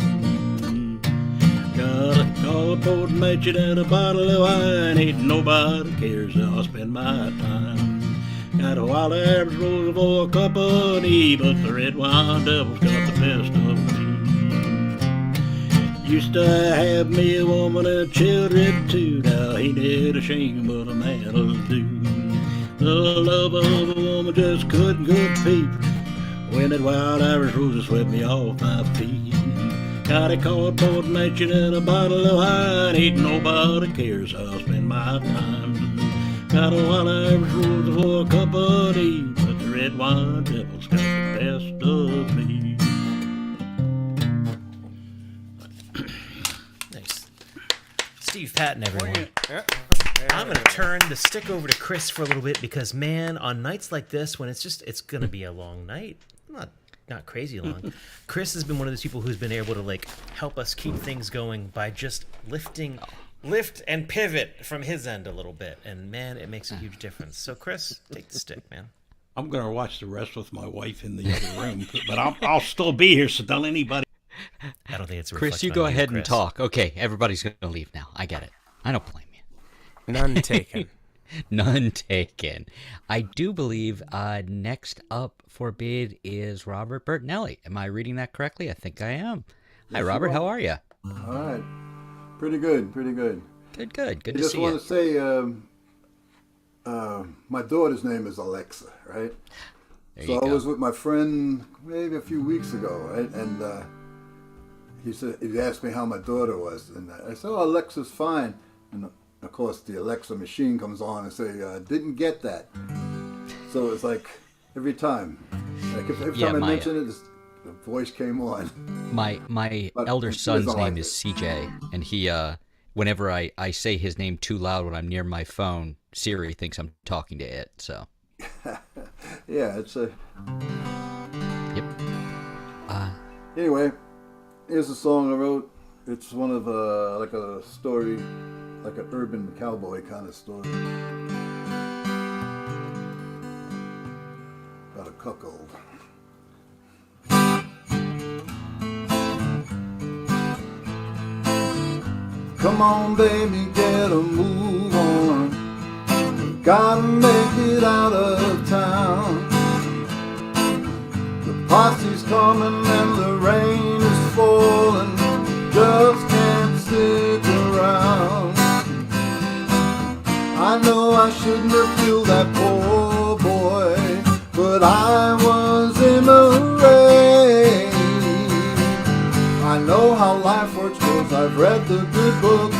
Got a cardboard mansion and a bottle of wine, ain't nobody cares how I spend my time. Got a wild Irish Rosie for company, but the red wine devil's got the best of me. Used to have me a woman and children too. Now ain't it a shame what a man will do? The love of a woman just couldn't compete when that wild Irish Rosie swept me off my feet. Got a cardboard mansion and a bottle of wine, ain't nobody cares how I spend my time. Got a wild Irish Rosie for company, but the red wine devil's got the best of me. Steve Patton, everyone. I'm going to turn the stick over to Chris for a little bit because, man, on nights like this, when it's going to be a long night, not crazy long, Chris has been one of those people who's been able to, like, help us keep things going by just lift and pivot from his end a little bit. And, man, it makes a huge difference. So, Chris, take the stick, man. I'm going to watch the rest with my wife in the other room, but I'll still be here, so don't anybody. I don't think it's a Chris, you reflection go on ahead Chris. and talk. Okay, everybody's going to leave now. I get it. I don't blame you. None taken. None taken. I do believe next up for bid is Robert Bertinelli. Am I reading that correctly? I think I am. Hi, Robert. How are you? All right. Pretty good. Good to just see want you. to say my daughter's name is Alexa, right? There So you I go. was with my friend maybe a few weeks ago, right? And he asked me how my daughter was, and I said, "Oh, Alexa's fine." And of course, the Alexa machine comes on and say, "Didn't get that." So it's like every time Yeah, I my- mention it, the voice came on. My But elder he son's doesn't name like is it. CJ, and he whenever I say his name too loud when I'm near my phone, Siri thinks I'm talking to it. So Yeah, it's a. yep. Anyway, here's a song I wrote. It's one of like a story, like an urban cowboy kind of story about a cuckold. Come on, baby, get a move on. Gotta make it out of town. The posse's coming and the rain is falling. Just can't stick around. I know I shouldn't have killed that poor boy, but I was in a rage. I know how life works 'cause I've read the good book,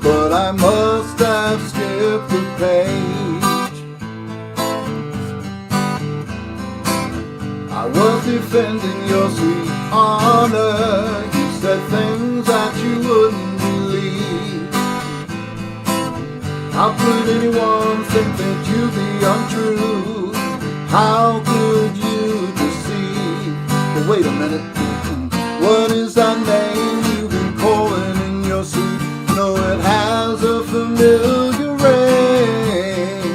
but I must have skipped a page. I was defending your sweet honor. You said things that you wouldn't believe. How could anyone think that you'd be untrue? How could you deceive? But wait a minute. What is that name you've been calling in your sleep? No, it has a familiar ring.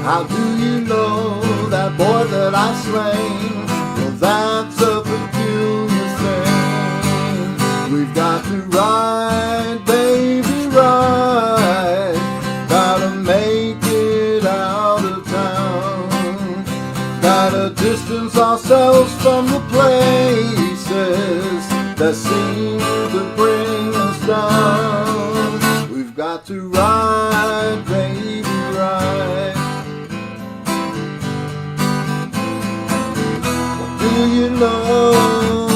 How do you know that boy that I slain? Well, that's a peculiar thing. We've got to ride, baby, ride. Gotta make it out of town. Gotta distance ourselves from the places that seem to bring us down. We've got to ride, baby, ride. Do you know you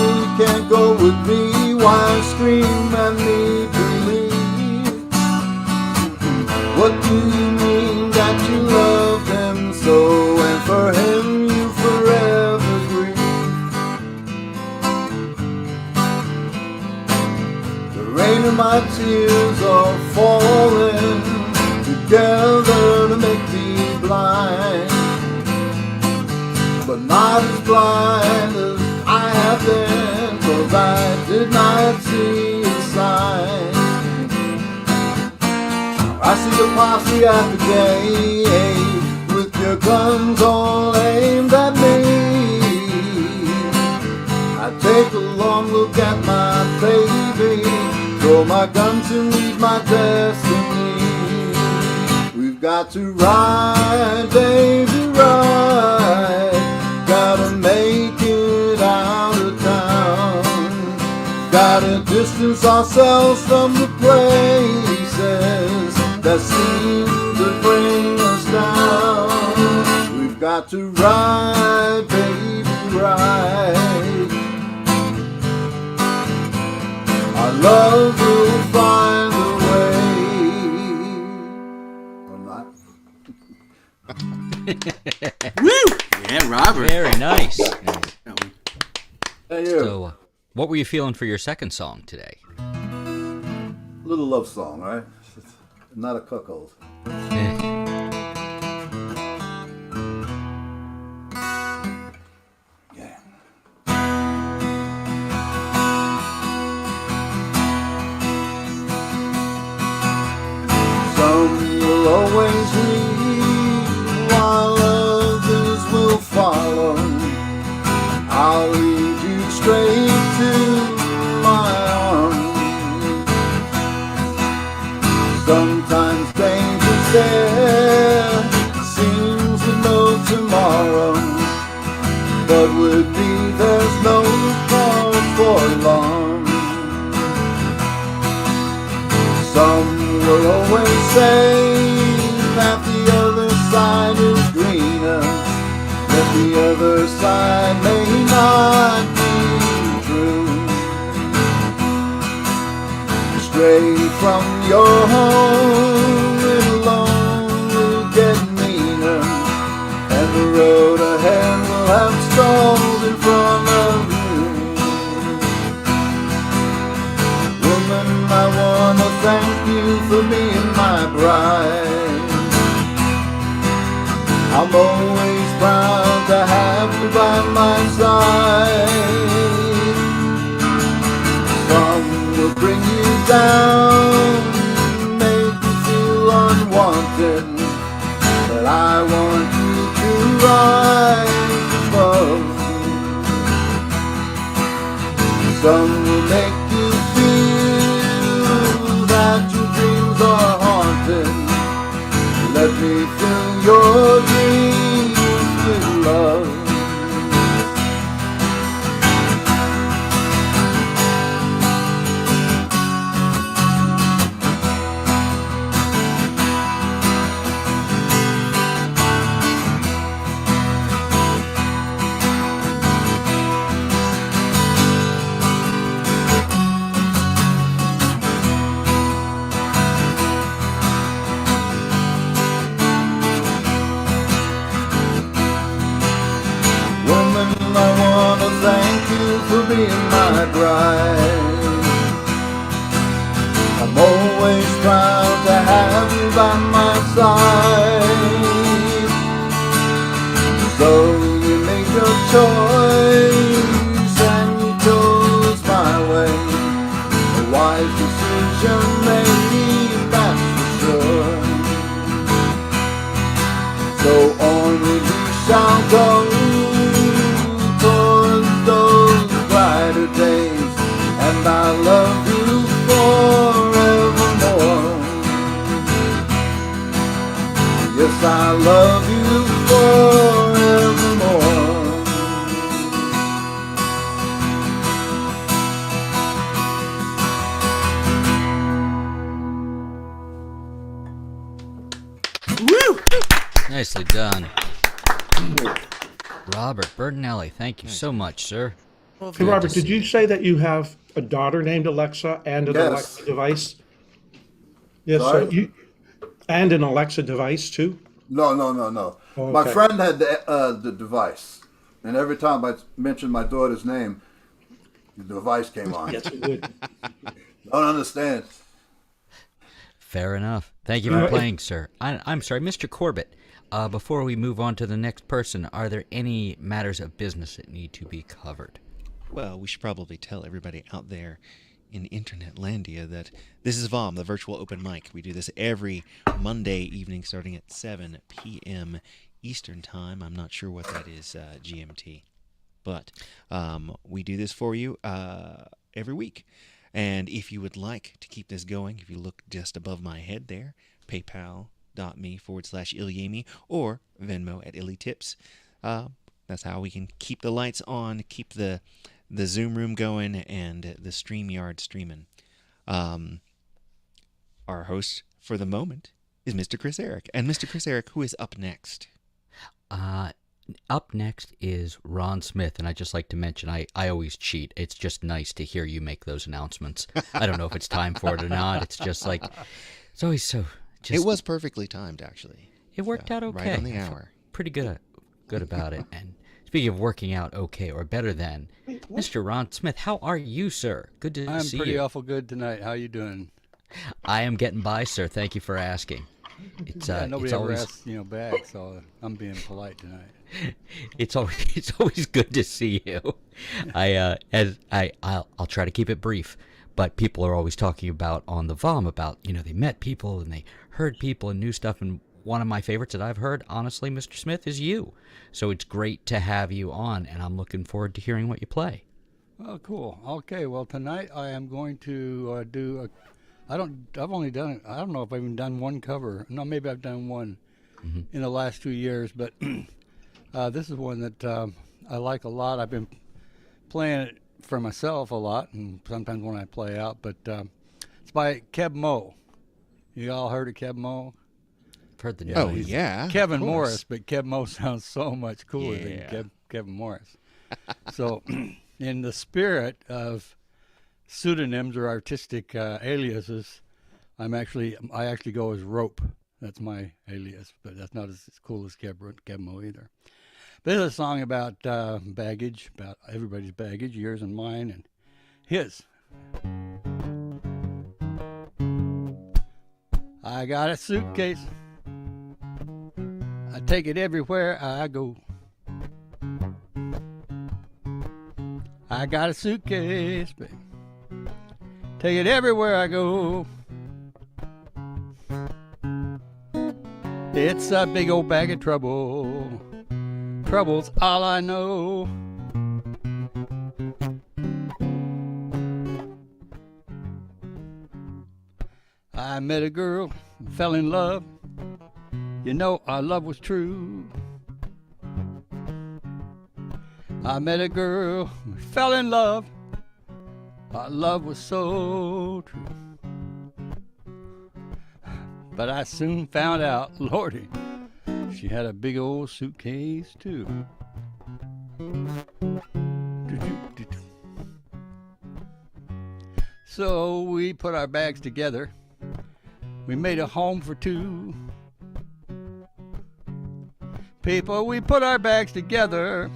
can't go with me? Why scream at me to leave? What do you mean that you loved him so, and for him you forever grieve? The rain and my tears are falling together to make me blind, but not as blind as I have been, 'cause I did not see a sign. I see the posse at the gate with your guns all aimed at me. I take a long look at my baby, throw my gun to meet my destiny. We've got to ride, baby, ride. Gotta make it out of town. Gotta distance ourselves from the places that seem to bring us down. We've got to ride, baby, ride. Our love will find a way. Or not. Woo! Yeah, Robert. Very nice. Hey, you. So, what were you feeling for your second song today? Little love song, all right? It's not a cuckold. Yeah. Some will always leave while others will follow. I'll lead you straight to my arms. Sometimes danger's there, seems with no tomorrow, but with me there's no cause for alarm. Some will always say that the other side is greener, that the other side may not be true. Straight from your home, it alone will get meaner, thank you for being my bride. I'm always proud to have you by my side. Some will bring you down, make you feel unwanted, but I want you to rise above. Some will make you feel that your dreams are haunted. Let me fill your dreams with love. Thank you for being my bride. I'm always proud to have you by my side. So you made your choice and you chose my way. A wise decision made, that's for sure. So onward we shall go days, and I love you forevermore. Yes, I love you forevermore. Woo! Nicely done. Robert Bertinelli, thank you so much, sir. Hey, Robert, did you say that you have a daughter named Alexa and an Alexa device? Yes, Sorry? so and an Alexa device too? No. Oh, My okay. friend had the device, and every time I mentioned my daughter's name, the device came on. Yes, it would. Don't understand. Fair enough. Thank you for playing, sir. I'm sorry, Mr. Corbett. Before we move on to the next person, are there any matters of business that need to be covered? Well, we should probably tell everybody out there in Internetlandia that this is VOM, the virtual open mic. We do this every Monday evening starting at 7 p.m. Eastern Time. I'm not sure what that is, GMT. But we do this for you every week. And if you would like to keep this going, if you look just above my head there, paypal.me/Ilyemi or Venmo at IllyTips. That's how we can keep the lights on, keep the Zoom room going, and the StreamYard streaming. Our host for the moment is Mr. Chris Eric. And Mr. Chris Eric, who is up next? Up next is Ron Smith, and I'd just like to mention, I always cheat. It's just nice to hear you make those announcements. I don't know if it's time for it or not. It's just like, it's always so... It was perfectly timed, actually. It worked out okay. Right on the hour. Pretty good about it. And speaking of working out okay or better than, Mr. Ron Smith, how are you, sir? Good to see you. I'm pretty awful good tonight. How you doing? I am getting by, sir. Thank you for asking. It's nobody it's ever always... asks, back, so I'm being polite tonight. It's always good to see you. I'll try to keep it brief, but people are always talking about on the VOM about they met people and they heard people and new stuff, and one of my favorites that I've heard, honestly, Mr. Smith, is you. So it's great to have you on, and I'm looking forward to hearing what you play. Oh, cool. Okay, well tonight I am going to do a. I don't know if I've even done one cover. No, maybe I've done one in the last 2 years, but this is one that I like a lot. I've been playing it for myself a lot, and sometimes when I play out. But it's by Keb Mo. You all heard of Keb Mo? I've heard the name. Oh yeah, Kevin Morris, but Keb Mo sounds so much cooler than Kevin Morris. So, in the spirit of pseudonyms or artistic aliases, I actually go as Rope. That's my alias, but that's not as cool as Keb Mo either. This is a song about baggage, about everybody's baggage, yours and mine and his. I got a suitcase. I take it everywhere I go. I got a suitcase, baby. Take it everywhere I go. It's a big old bag of trouble. Trouble's all I know. I met a girl, fell in love. You know our love was true. I met a girl, fell in love. Our love was so true. But I soon found out, Lordy, she had a big old suitcase too. So we put our bags together. We made a home for two. People, we put our bags together.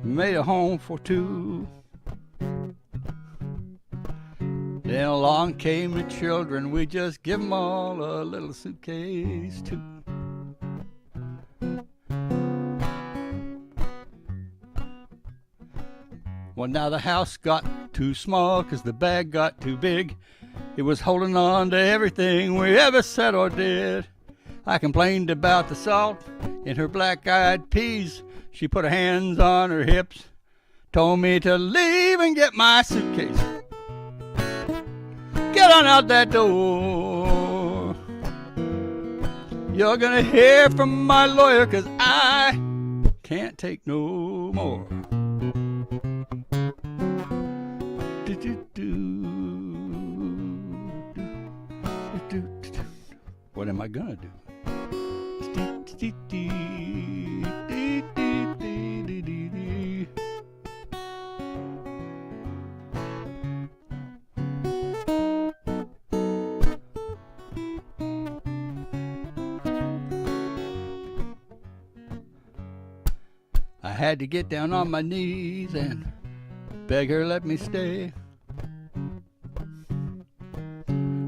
We made a home for two. Then along came the children. We just give them all a little suitcase too. Well, now the house got too small 'cause the bag got too big. It was holding on to everything we ever said or did. I complained about the salt in her black-eyed peas. She put her hands on her hips, told me to leave and get my suitcase. Get on out that door. You're gonna hear from my lawyer 'cause I can't take no more. What am I gonna do? I had to get down on my knees and beg her let me stay.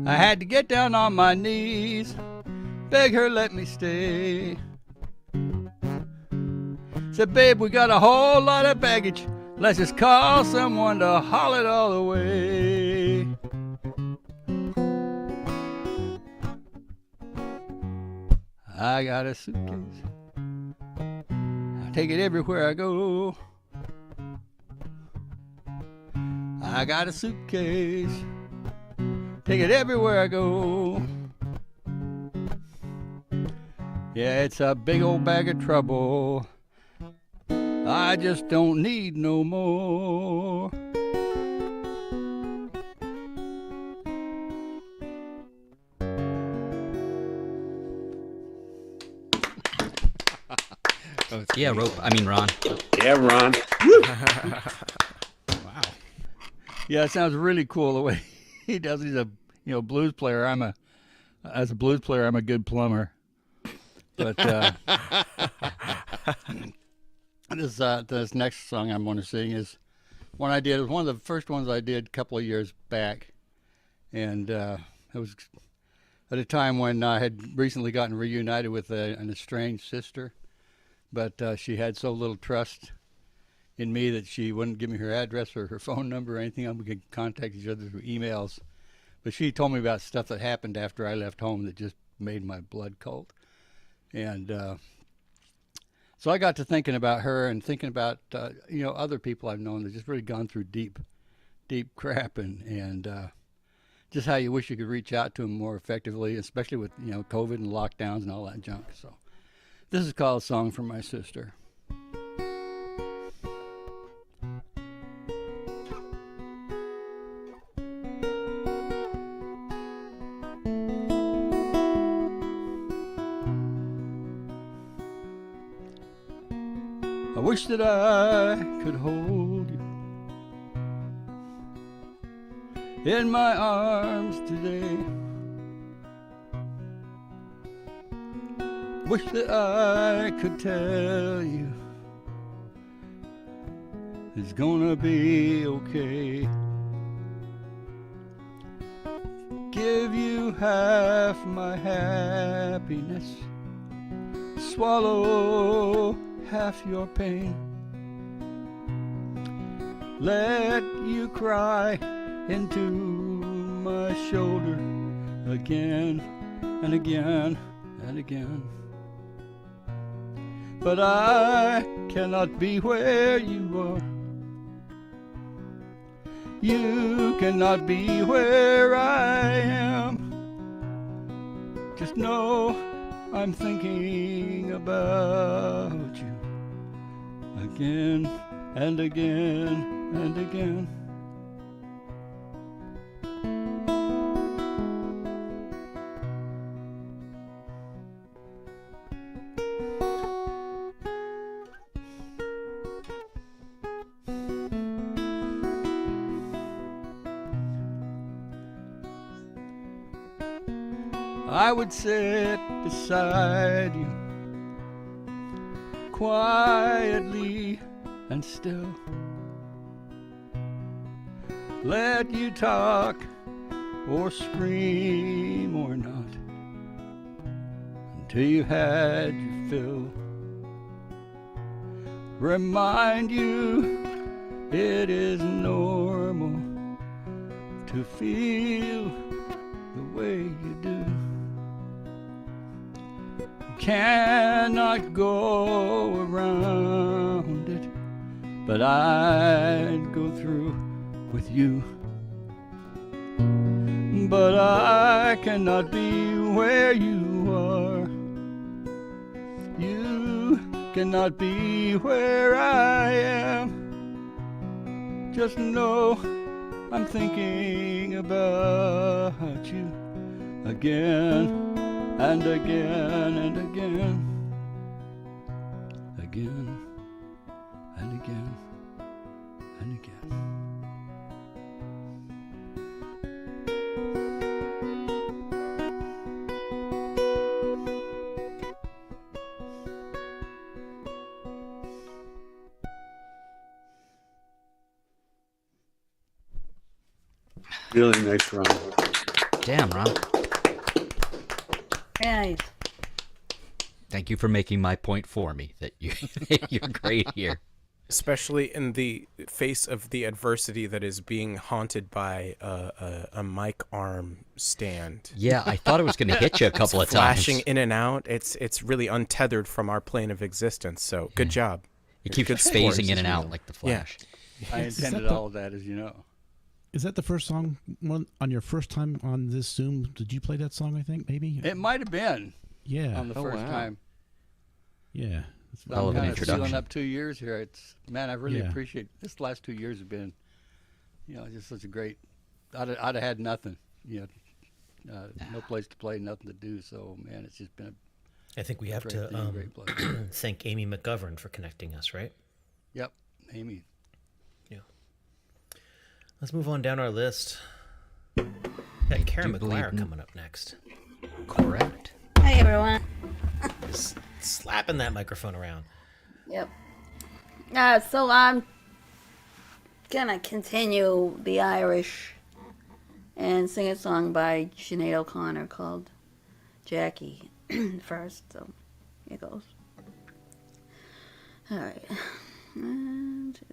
I had to get down on my knees, beg her let me stay. Said, babe, we got a whole lot of baggage. Let's just call someone to haul it all away. I got a suitcase. I take it everywhere I go. I got a suitcase. Take it everywhere I go. Yeah, it's a big old bag of trouble. I just don't need no more. Yeah, Ron. Yeah, Ron. Wow. Yeah, it sounds really cool the way he does. He's a blues player. As a blues player, I'm a good plumber. But this next song I'm going to sing is one I did. It was one of the first ones I did a couple of years back, and it was at a time when I had recently gotten reunited with an estranged sister, but she had so little trust in me that she wouldn't give me her address or her phone number or anything. We could contact each other through emails, but she told me about stuff that happened after I left home that just made my blood cold. And so I got to thinking about her and thinking about other people I've known that just really gone through deep crap, and just how you wish you could reach out to them more effectively, especially with COVID and lockdowns and all that junk. So this is called "Song for My Sister." I wish that I could hold you in my arms today. Wish that I could tell you it's gonna be okay. give you half my happiness, swallow half your pain, let you cry into my shoulder again and again and again. But I cannot be where you are. You cannot be where I am. Just know I'm thinking about you again and again and again. I would sit beside you quietly and still, let you talk or scream or not until you had your fill. Remind you it is normal to feel the way you do. Cannot go around it, but I'd go through with you. But I cannot be where you are. You cannot be where I am. Just know I'm thinking about you again and again and again, again and again and again. Really nice, Ron. Damn, Ron. Nice. Thank you for making my point for me that you're great here. Especially in the face of the adversity that is being haunted by a mic arm stand. Yeah, I thought it was going to hit you a couple of times. Flashing in and out. It's really untethered from our plane of existence. So good job. It keeps phasing in and out like the Flash. Yeah. I intended all of that, as you know. Is that the first song on your first time on this Zoom? Did you play that song, I think, maybe? It might have been. Yeah. On the first time. Yeah. Hell of an I'm introduction. Sealing up 2 years here. I really appreciate this. Last 2 years have been, just such a great. I'd have had nothing, no place to play, nothing to do. So man, it's just been. I think we have to thank Amy McGovern for connecting us, right? Yep, Amy. Yeah. Let's move on down our list. Got Karen Mclaren coming up next. Correct. Hey everyone. Just slapping that microphone around. Yep. So I'm gonna continue the Irish and sing a song by Sinead O'Connor called Jackie first. So here goes. All right. 1, 2.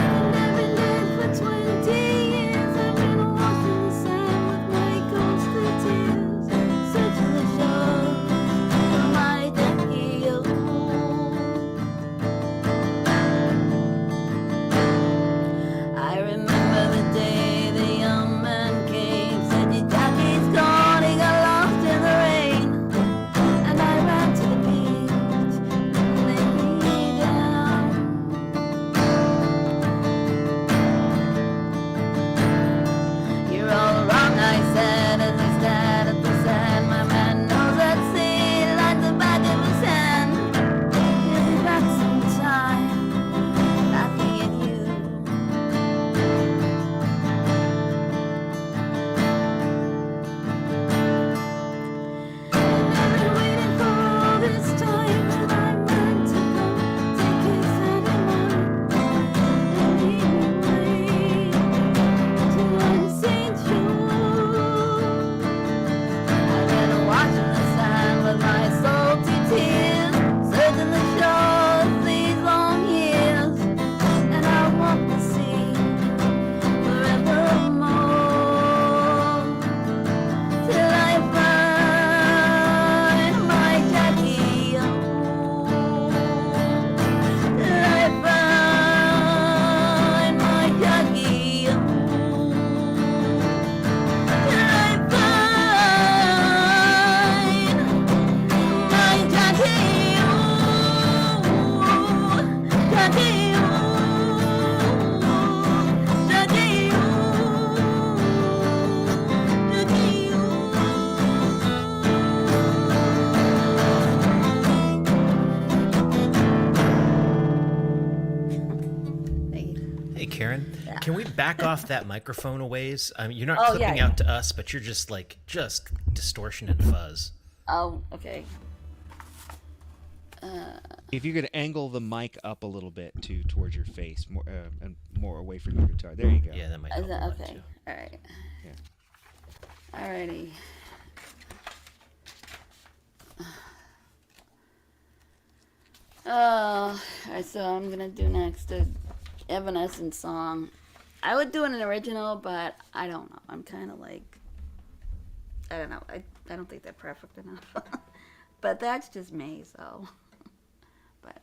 I've been dead for 20 years. I've been back off that microphone a ways? I mean, you're not Oh, clipping yeah. out to us, but you're just distortion and fuzz. Oh, okay. If you could angle the mic up a little bit towards your face, more and more away from your guitar. There you go. Yeah, that might Is help. that a lot, okay? too. All right. Yeah. Alrighty. Alright, so I'm gonna do next a Evanescence song. I would do an original, but I don't know. I'm kind of like, I don't know. I don't think they're perfect enough. But that's just me, so. But,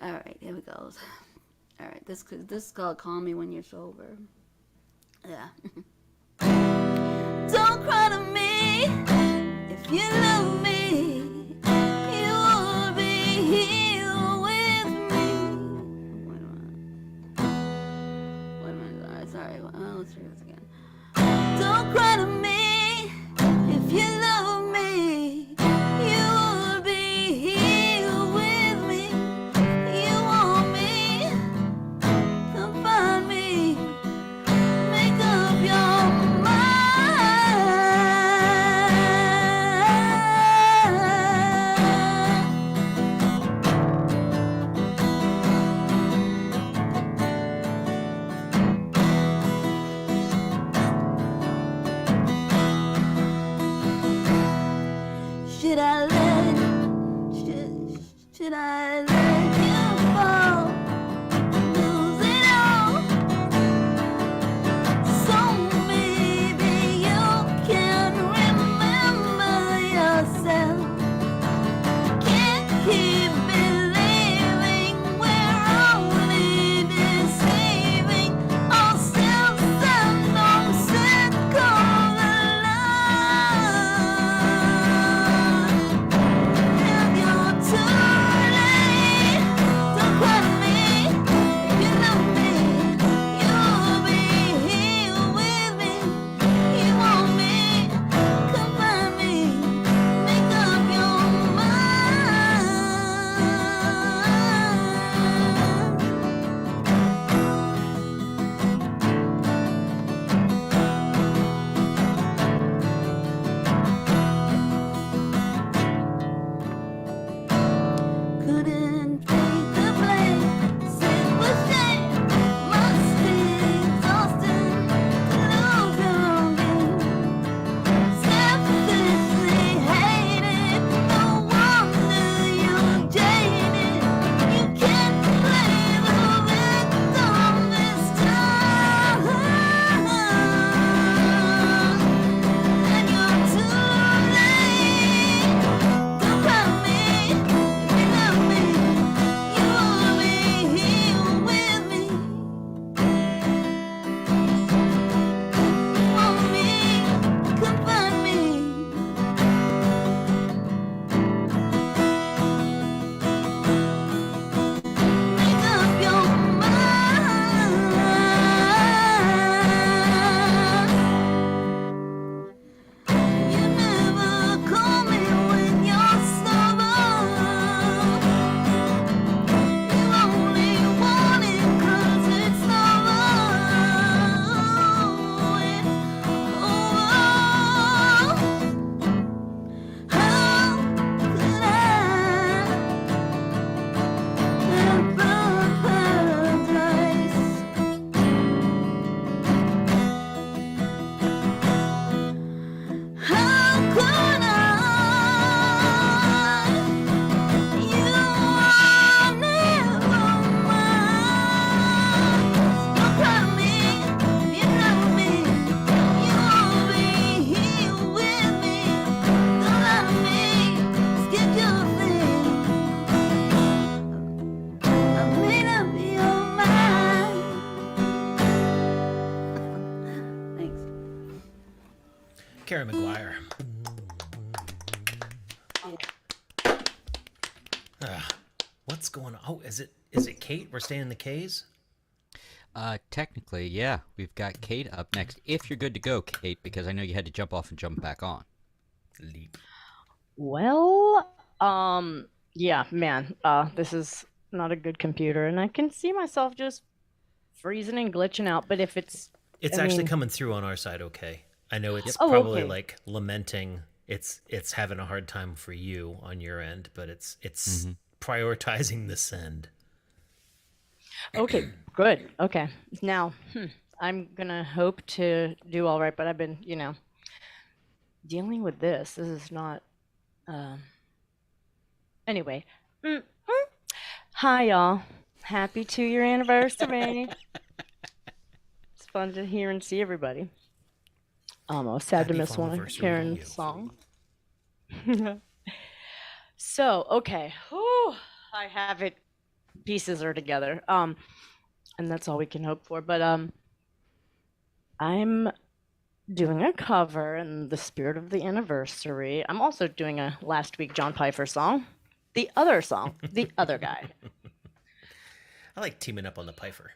alright, here we go. Alright, this is called Call Me When You're Sober. Yeah. Don't cry to me if you love me. You will be here with me. Wait a minute. Sorry. Let's do this again. Don't cry to me if you love me. You will be here with me. You want me? Come find me. Make up your mind. Should I let should I let you fall? Lose it all. So maybe you can remember yourself. Can't keep believing we're only deceiving ourselves and no circle alive. If you're too late, don't cry to me. If you love me, you'll be here with me. You want me? Come find me. Make up your mind. Couldn't take the blame. Sit with shame. Must be exhausting to lose your game. Selfishly hated. No wonder you're jaded. You can't play the victim this time. And you're too late. Don't cry to me if you love me. You will be here with me. Want me? Come find me. Make up your mind. You never call me when you're sober. You only want it 'cause it's over. It's over. How could I ever paradise? How could I? You are never mine. Don't cry to me if you love me. You will be here with me. Don't lie to me. Skip your thing. I made up your mind. Thanks. Karen McGuire. What's going on? Oh, is it Kate? We're staying in the K's? Technically, yeah. We've got Kate up next. If you're good to go, Kate, because I know you had to jump off and jump back on. Leap. Well, yeah, man, this is not a good computer, and I can see myself just freezing and glitching out, but if it's It's I actually mean- coming through on our side okay. I know it's Oh, probably okay. like lamenting it's having a hard time for you on your end, but it's prioritizing the send. Okay, good. Okay. Now, I'm gonna hope to do all right, but I've been, dealing with this. This is not. Anyway, hi y'all. Happy 2-year anniversary. It's fun to hear and see everybody. Almost sad to Happy miss one of VOMiversary to Karen's you. song. So, okay. Whew, I have it. Pieces are together. And that's all we can hope for. But I'm doing a cover in the spirit of the anniversary. I'm also doing a last week John Peiffer song. The other song, the other guy. I like teaming up on the Peiffer.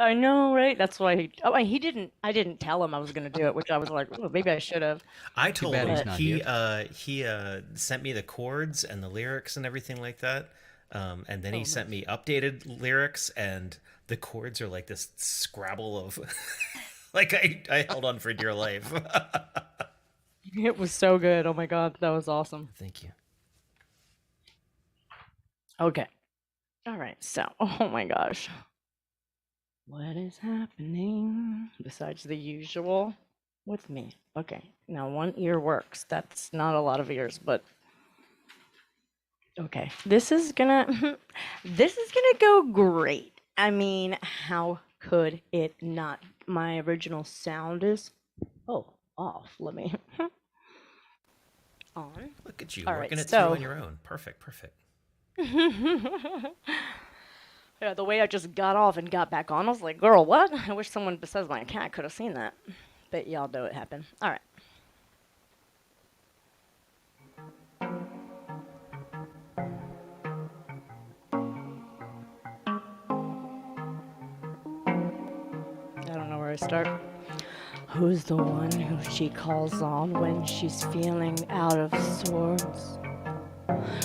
I know, right? That's why he didn't. I didn't tell him I was going to do it, which I was like, oh, maybe I should have. I told bad he's him not he sent me the chords and the lyrics and everything like that, and then he sent me updated lyrics, and the chords are like this Scrabble of like I held on for dear life. It was so good. Oh my god, that was awesome. Thank you. Okay. All right. So, oh my gosh. What is happening besides the usual with me? Okay. Now one ear works. That's not a lot of ears, but okay. This is gonna go great. I mean, how could it not? My original sound is off. Let me on. Look at you All working right, it through so- on your own. Perfect. Yeah, the way I just got off and got back on, I was like, girl, what? I wish someone besides my cat could have seen that. But y'all know it happened. All right. I don't know where I start. Who's the one who she calls on when she's feeling out of sorts?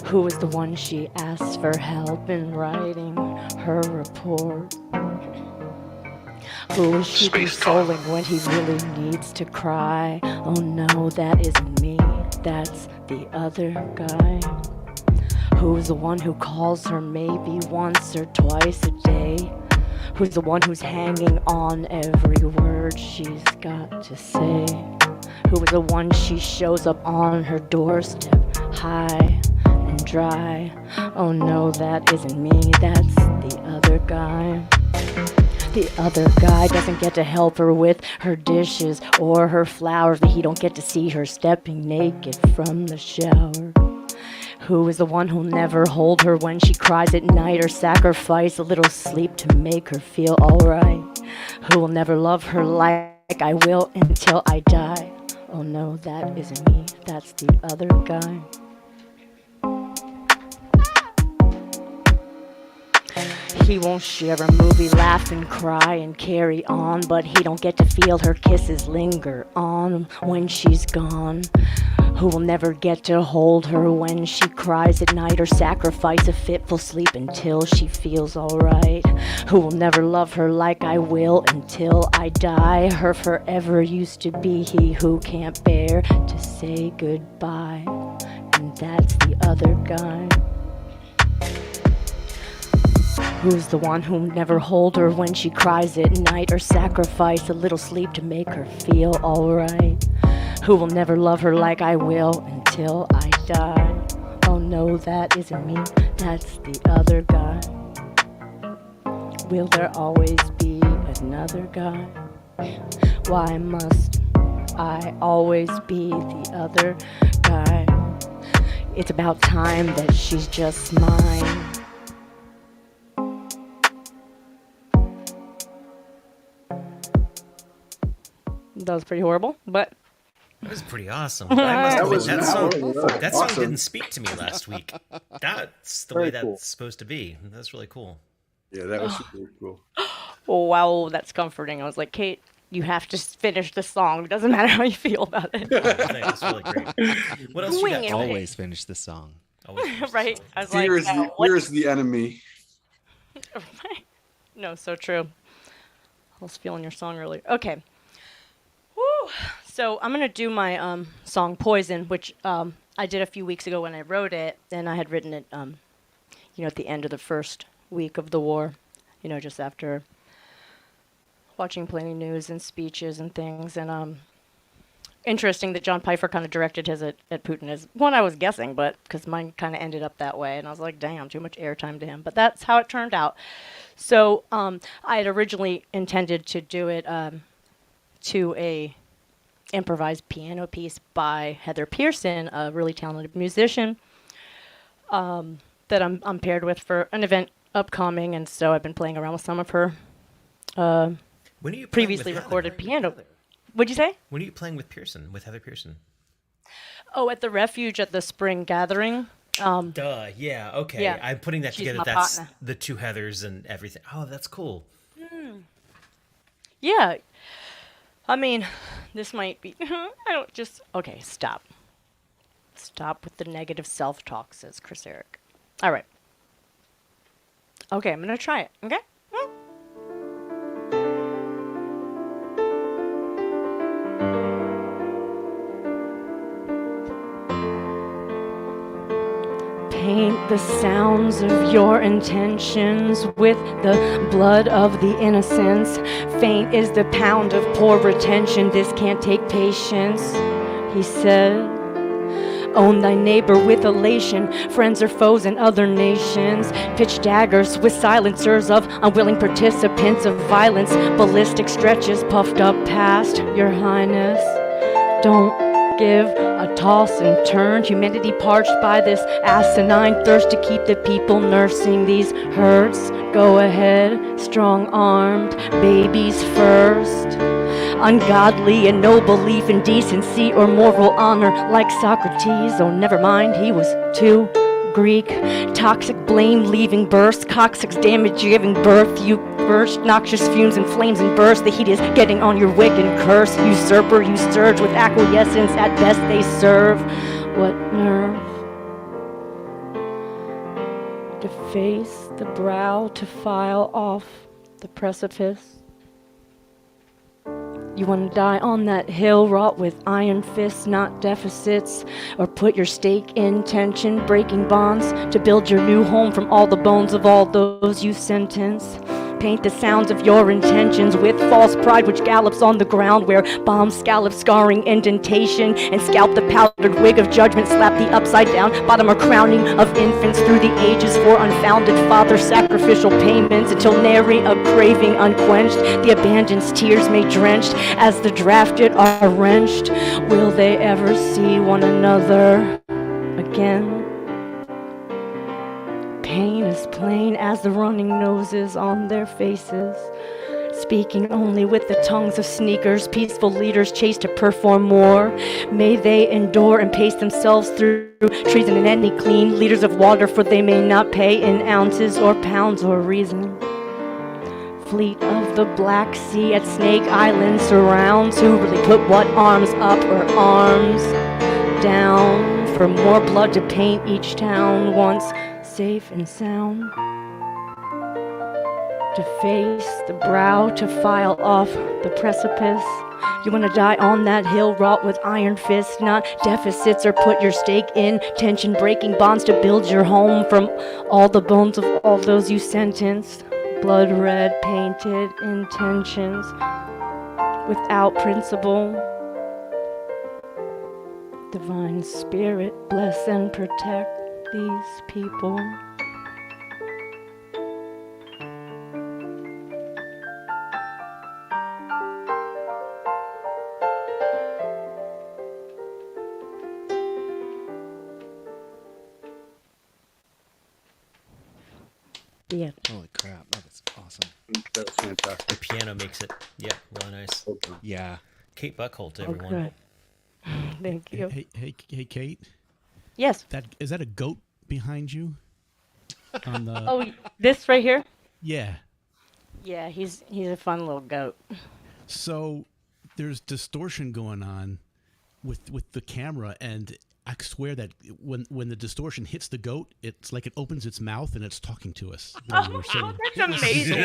Who is the one she asks for help in writing her report? Who is she consoling when he really needs to cry? Oh no, that isn't me, that's the other guy. Who's the one who calls her maybe once or twice a day? Who's the one who's hanging on every word she's got to say? Who is the one she shows up on her doorstep high and dry? Oh no, that isn't me, that's the other guy. The other guy doesn't get to help her with her dishes or her flowers, but he don't get to see her stepping naked from the shower. Who is the one who'll never hold her when she cries at night or sacrifice a little sleep to make her feel alright? Who will never love her like I will until I die? Oh no, that isn't me, that's the other guy. He won't share a movie, laugh and cry and carry on, but he don't get to feel her kisses linger on when she's gone. Who will never get to hold her when she cries at night or sacrifice a fitful sleep until she feels alright? Who will never love her like I will until I die? Her forever used to be he who can't bear to say goodbye, and that's the other guy. Who's the one who'll never hold her when she cries at night or sacrifice a little sleep to make her feel alright? Who will never love her like I will until I die? Oh no, that isn't me, that's the other guy. Will there always be another guy? Why must I always be the other guy? It's about time that she's just mine. That was pretty horrible, but That was pretty awesome. I must admit, that song awesome. didn't speak to me last week. That's the way that's supposed to be. That's really cool. Yeah, that was super cool. oh, wow, that's comforting. I was like, Kate, you have to finish the song. It doesn't matter how you feel about it. Thanks, that's really great. What else you Wing got? it. Always finish the song. right? I was Fear like, is the enemy. no, so true. was feeling your song earlier. Okay. Woo. So I'm gonna do my song "Poison," which I did a few weeks ago when I wrote it, and I had written it, at the end of the first week of the war, just after watching plenty news and speeches and things, and interesting that John Peiffer kind of directed his at Putin is one I was guessing, but because mine kind of ended up that way, and I was like, damn, too much airtime to him. But that's how it turned out. So I had originally intended to do it to a improvised piano piece by Heather Pearson, a really talented musician that I'm paired with for an event upcoming, and so I've been playing around with some of her When are you playing previously with recorded piano. What'd you say? When are you playing with Heather Pearson? Oh, at the Refuge at the spring gathering. Duh, yeah, okay. Yeah, I'm putting that she's together. my That's partner. the two Heathers and everything. Oh, that's cool. Yeah. I mean, this might be... Okay, stop. Stop with the negative self-talk, says Chris Eric. All right. Okay, I'm going to try it, okay? Paint the sounds of your intentions with the blood of the innocents. Faint is the pound of poor retention. This can't take patience, he said. Own thy neighbor with elation, friends or foes in other nations. Pitch daggers with silencers of unwilling participants of violence. Ballistic stretches puffed up past your highness. Don't give a toss and turn. Humanity parched by this asinine thirst to keep the people nursing these hurts. Go ahead, strong-armed, babies first. Ungodly and no belief in decency or moral honor like Socrates. Oh, never mind, he was too Greek. Toxic blame leaving burst. Coccyx damage giving birth. You burst noxious fumes and flames and burst. The heat is getting on your wicked curse. Usurper, you surge with acquiescence. At best they serve. What nerve? To face the brow, to file off the precipice. You want to die on that hill wrought with iron fists, not deficits, or put your stake in tension, breaking bonds to build your new home from all the bones of all those you sentence. Paint the sounds of your intentions with false pride which gallops on the ground where bombs scallop scarring indentation and scalp the powdered wig of judgment, slap the upside down bottom or crowning of infants through the ages for unfounded father sacrificial payments until nary a craving unquenched. The abandoned's tears may drenched as the drafted are wrenched. Will they ever see one another again? Pain is plain as the running noses on their faces. Speaking only with the tongues of sneakers, peaceful leaders chased to perform more. May they endure and pace themselves through treason and any clean leaders of water, for they may not pay in ounces or pounds or reason. Fleet of the Black Sea at Snake Island surrounds. Who really put what arms up or arms down for more blood to paint each town once safe and sound? To face the brow, to file off the precipice. You want to die on that hill wrought with iron fists, not deficits, or put your stake in tension, breaking bonds to build your home from all the bones of all those you sentenced. Blood red painted intentions without principle. Divine Spirit, bless and protect these people. Yeah. Holy crap, that was awesome. That was fantastic. The piano makes it, really nice. Yeah. Kate Buckholdt, everyone. Okay. Thank you. Hey, Kate. Yes. Is that a goat behind you? On the... Oh, this right here? Yeah. Yeah, he's a fun little goat. So there's distortion going on with the camera, and I swear that when the distortion hits the goat, it's like it opens its mouth and it's talking to us. That's amazing. So amazing.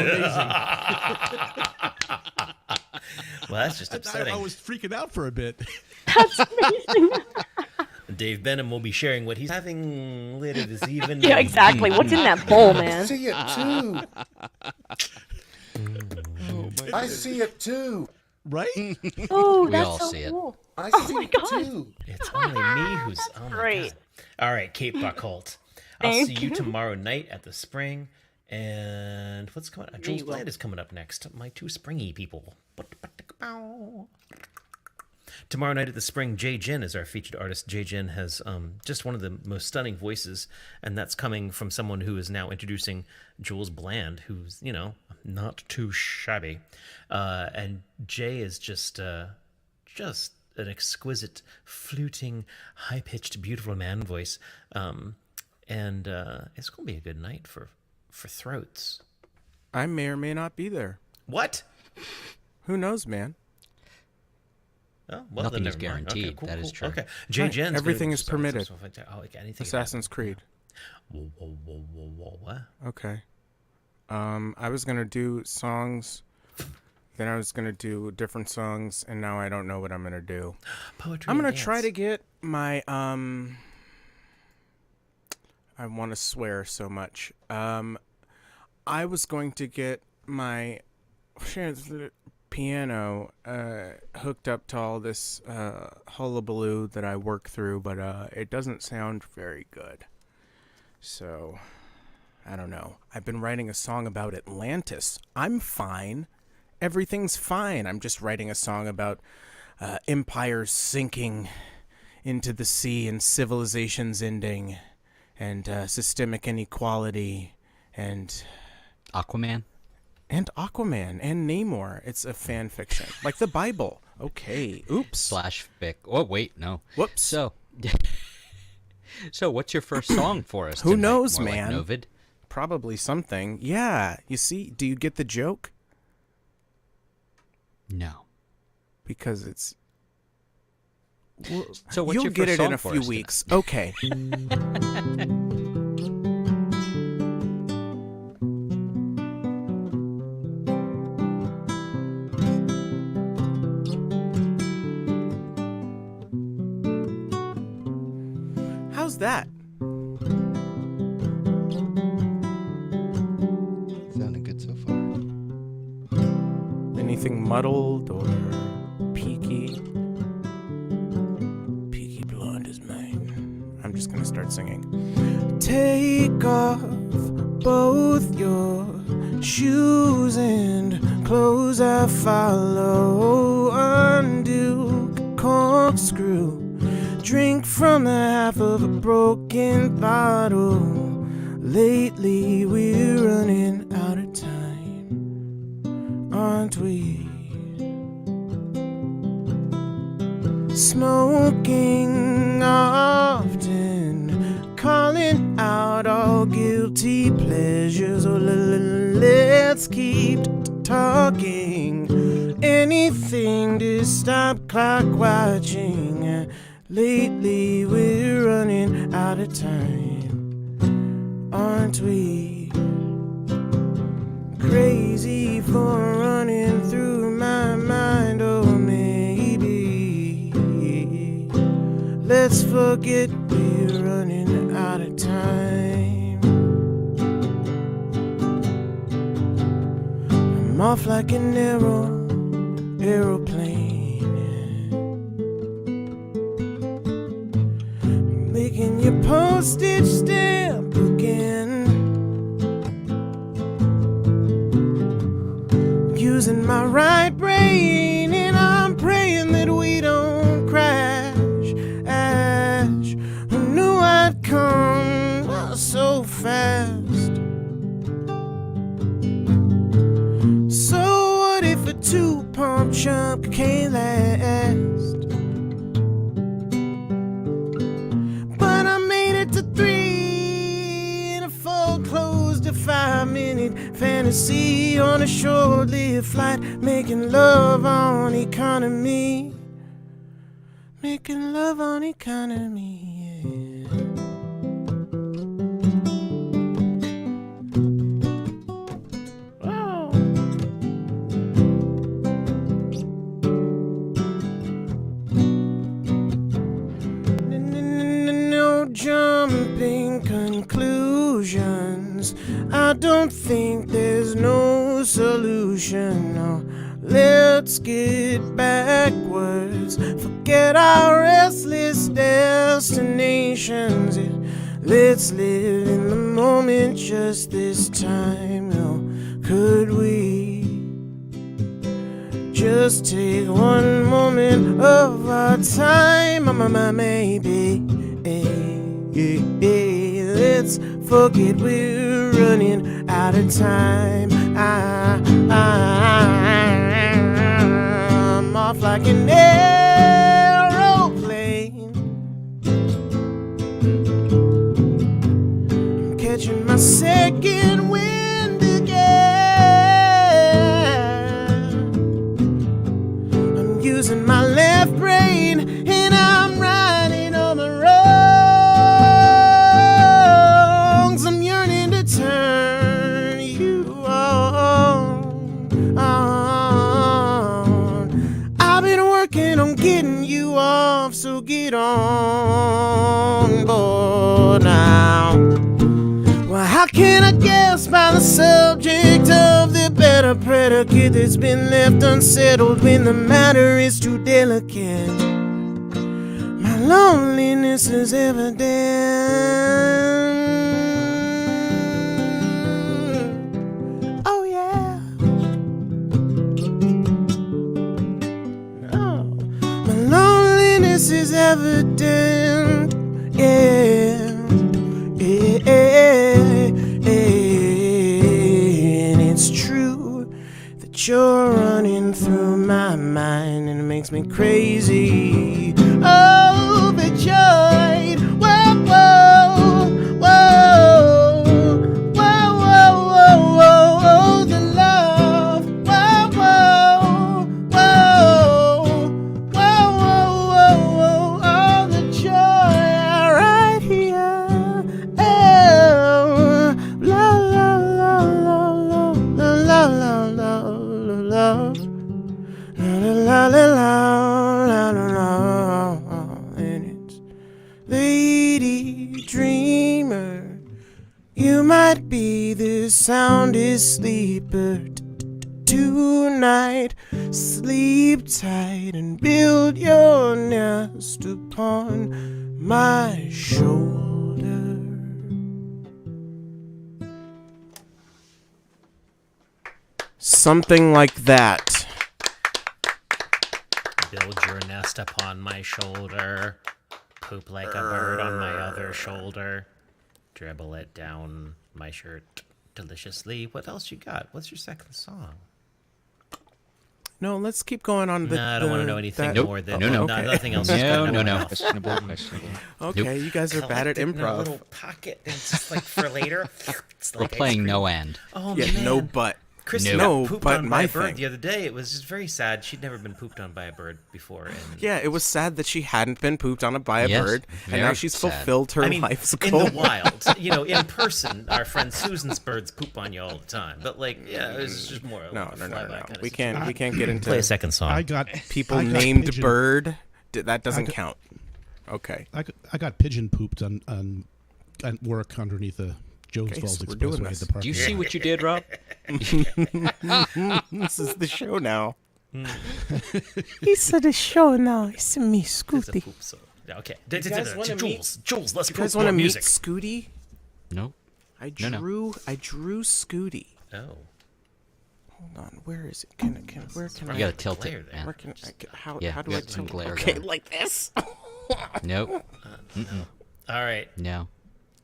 Well, that's just upsetting. I was freaking out for a bit. That's amazing. Dave Benham will be sharing what he's having later this evening. Yeah, exactly. What's in that bowl, man? I see it too. I see it too. Right? Oh, We that's all so see it. cool. I Oh see my it God. too. It's only me who's... Oh my Great. God. All right, Kate Buckholdt. I'll Thank see you you. tomorrow night at the Spring. And what's coming up? Jules you will. Bland is coming up next. My two springy people. Tomorrow night at the Spring, Jay Jin is our featured artist. Jay Jin has just one of the most stunning voices, and that's coming from someone who is now introducing Jules Bland, who's, you know, not too shabby. And Jay is just an exquisite, fluting, high-pitched, beautiful man voice. And it's going to be a good night for throats. I may or may not be there. What? Who knows, man? Oh, well, Nothing then is never mind. Okay, guaranteed. cool, That is cool. true. Okay, Jay Right, Jen's everything gonna is do permitted. stuff like that. Oh, like anything. Assassin's Creed. Whoa, what? Okay. I was gonna do songs, then I was gonna do different songs, and now I don't know what I'm gonna do. Poetry. I'm gonna and try dance. to get my I want to swear so much. I was going to get my piano hooked up to all this hullabaloo that I work through, but it doesn't sound very good. So, I don't know. I've been writing a song about Atlantis. I'm fine. Everything's fine. I'm just writing a song about empires sinking into the sea and civilizations ending and systemic inequality and... Aquaman? And Aquaman and Namor. It's a fan fiction. Like the Bible. Okay. Oops. / fic. Oh, wait, no. Whoops. So, what's your first song for us Who tonight? knows, More man? Like Novid? Probably something. Yeah. You see, do you get the joke? No. Because it's... Well, So what's you'll your get first it in song a for few us weeks. Okay. How's that? Sounding good so far. Anything muddled or peaky? Peaky blonde is mine. I'm just gonna start singing. Take off both your shoes and clothes I follow. Undo corkscrew. Drink from the half of a broken bottle. Lately we're running out of time, aren't we? Smoking often, calling out all guilty pleasures. Oh, let's keep talking. Anything to stop clock watching. Lately we're running out of time, aren't we? Crazy for running through my mind, oh maybe let's forget we're running out of time. I'm off like an aeroplane, making your postage stamp again, using my right brain, and I'm praying that we don't crash. Ash, who knew I'd come so fast? So what if a 2-pump chump can't last? But I made it to 3 in a full closed to 5-minute fantasy on a short-lived flight, making love on economy. making love on economy. Yeah. Oh. No jumping conclusions. I don't think there's no solution. No. Let's get backwards. Forget our restless destinations. Let's live in the moment just this time. No, could we just take one moment of our time? Maybe. Let's forget we're running out of time. I'm off like an aeroplane. I'm catching my second wind again. I'm using my left brain and I'm riding on the wrongs. I'm yearning to turn you on. I've been working on getting you off, so get on board now. Well, how can I guess by the subject of the better predicate that's been left unsettled when the matter is too delicate? My loneliness is evident. Oh yeah. Oh, my loneliness is evident. Yeah. And it's true that you're running through my mind, and it makes me crazy, overjoyed. Whoa, whoa, whoa, whoa, whoa, whoa, whoa, the love. Whoa, whoa, whoa, whoa, whoa, whoa, oh, the joy right here. And it's Lady Dreamer. You might be the soundest sleeper tonight. Sleep tight and build your nest upon my shoulder. Something like that. Build your nest upon my shoulder. Poop like a bird on my other shoulder. Dribble it down my shirt deliciously. What else you got? What's your second song? No, let's keep going on. I don't want to know anything more than No. nothing else. No. Questionable. Okay, you guys are bad at Collect it in a improv. little pocket, and it's just like for later. It's We're like ice playing cream. no end. Oh Yeah, man, no but. Kristen No, got pooped but on my by a bird thing. the other day. It was just very sad. She'd never been pooped on by a bird before. And Yeah, it was sad that she hadn't been pooped on by a Yes, bird, and now very she's sad. fulfilled her I mean, life's in goal. the wild, in person, our friend Susan's birds poop on you all the time. But like, yeah, it was just more. No. Kind of We can't get into play a second song. I got people I got named pigeon- bird. That doesn't got- count. Okay. I got pigeon pooped on at work underneath a Jones Okay, Falls so we're doing Expressway at this. the park. Do you see what you did, Rob? This is the show now. It's the show now. It's me, It's a Scooty. poop song. Yeah, okay. guys wanna Jules, let's You poop guys want to more meet music. Scooty? No. I No. drew Scooty. Oh. Hold on, where is it? Where can You I? gotta tilt glare it, there. man. Where can I? How Yeah, do you I got some tilt? glare Okay, going. like this. Nope. All right. No.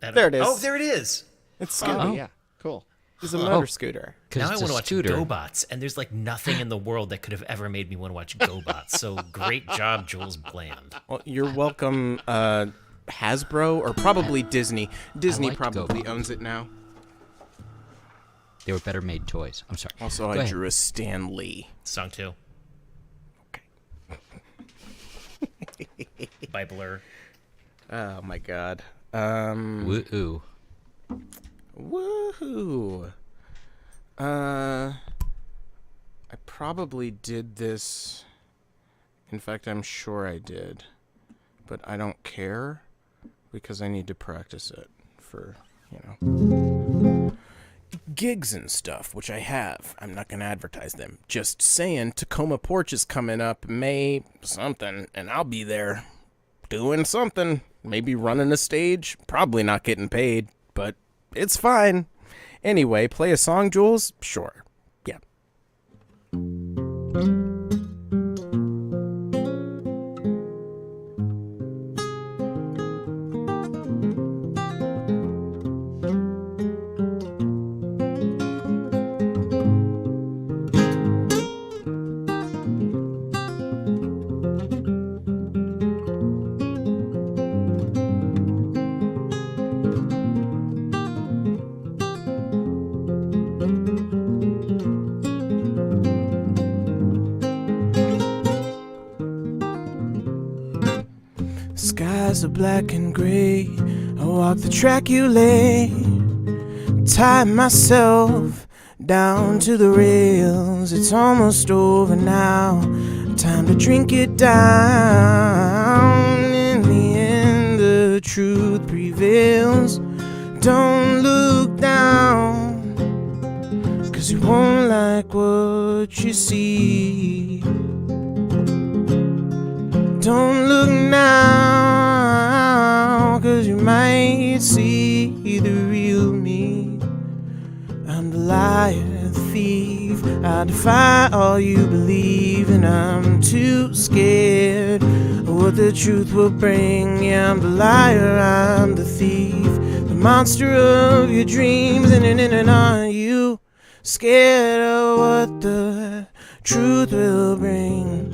There it is. Oh, there it is. It's Oh, Scooty. yeah. Cool. It's a motor scooter. Now I it's want a to watch scooter. GoBots, and there's like nothing in the world that could have ever made me want to watch GoBots. So great job, Jules Bland. Well, you're welcome, Hasbro or probably Disney. Disney like probably GoBots. owns it now. They were better made toys. I'm sorry. Also, Go I ahead. drew a Stan Lee. Song 2. Okay. By Blur. Oh my god. Woo-oo. Woohoo. I probably did this. In fact, I'm sure I did. But I don't care because I need to practice it for, gigs and stuff, which I have. I'm not going to advertise them. Just saying, Tacoma Porch is coming up May something, and I'll be there doing something. Maybe running a stage. Probably not getting paid, but it's fine. Anyway, play a song, Jules? Sure. Yeah. Skies are black and gray. I walk the track you lay. Tie myself down to the rails. It's almost over now. Time to drink it down. In the end, the truth prevails. Don't look down, 'cause you won't like what you see. Don't look now, 'cause you might see the real me. I'm the liar, the thief. I defy all you believe, and I'm too scared of what the truth will bring. Yeah, I'm the liar, I'm the thief, the monster of your dreams. And are you scared of what the truth will bring?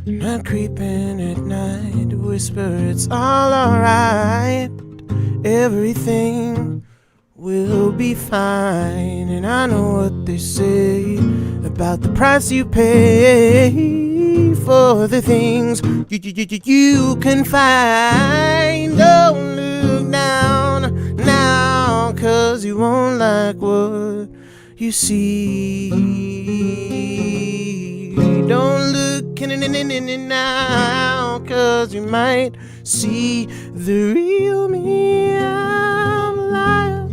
Not creeping at night, whisper it's all alright. Everything will be fine. And I know what they say about the price you pay for the things you can find. Don't look down now, 'cause you won't like what you see. Don't look now, 'cause you might see the real me. I'm a liar,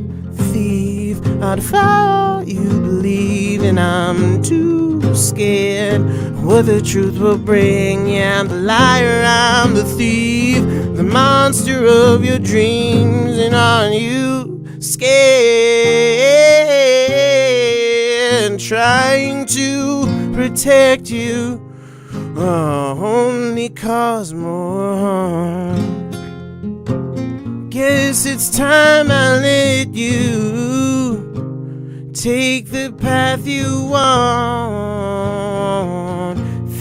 thief, I defy all you believe, and I'm too scared what the truth will bring. Yeah, I'm the liar, I'm the thief, the monster of your dreams. And are you scared? Trying to protect you only cause more harm. Guess it's time I let you take the path you want.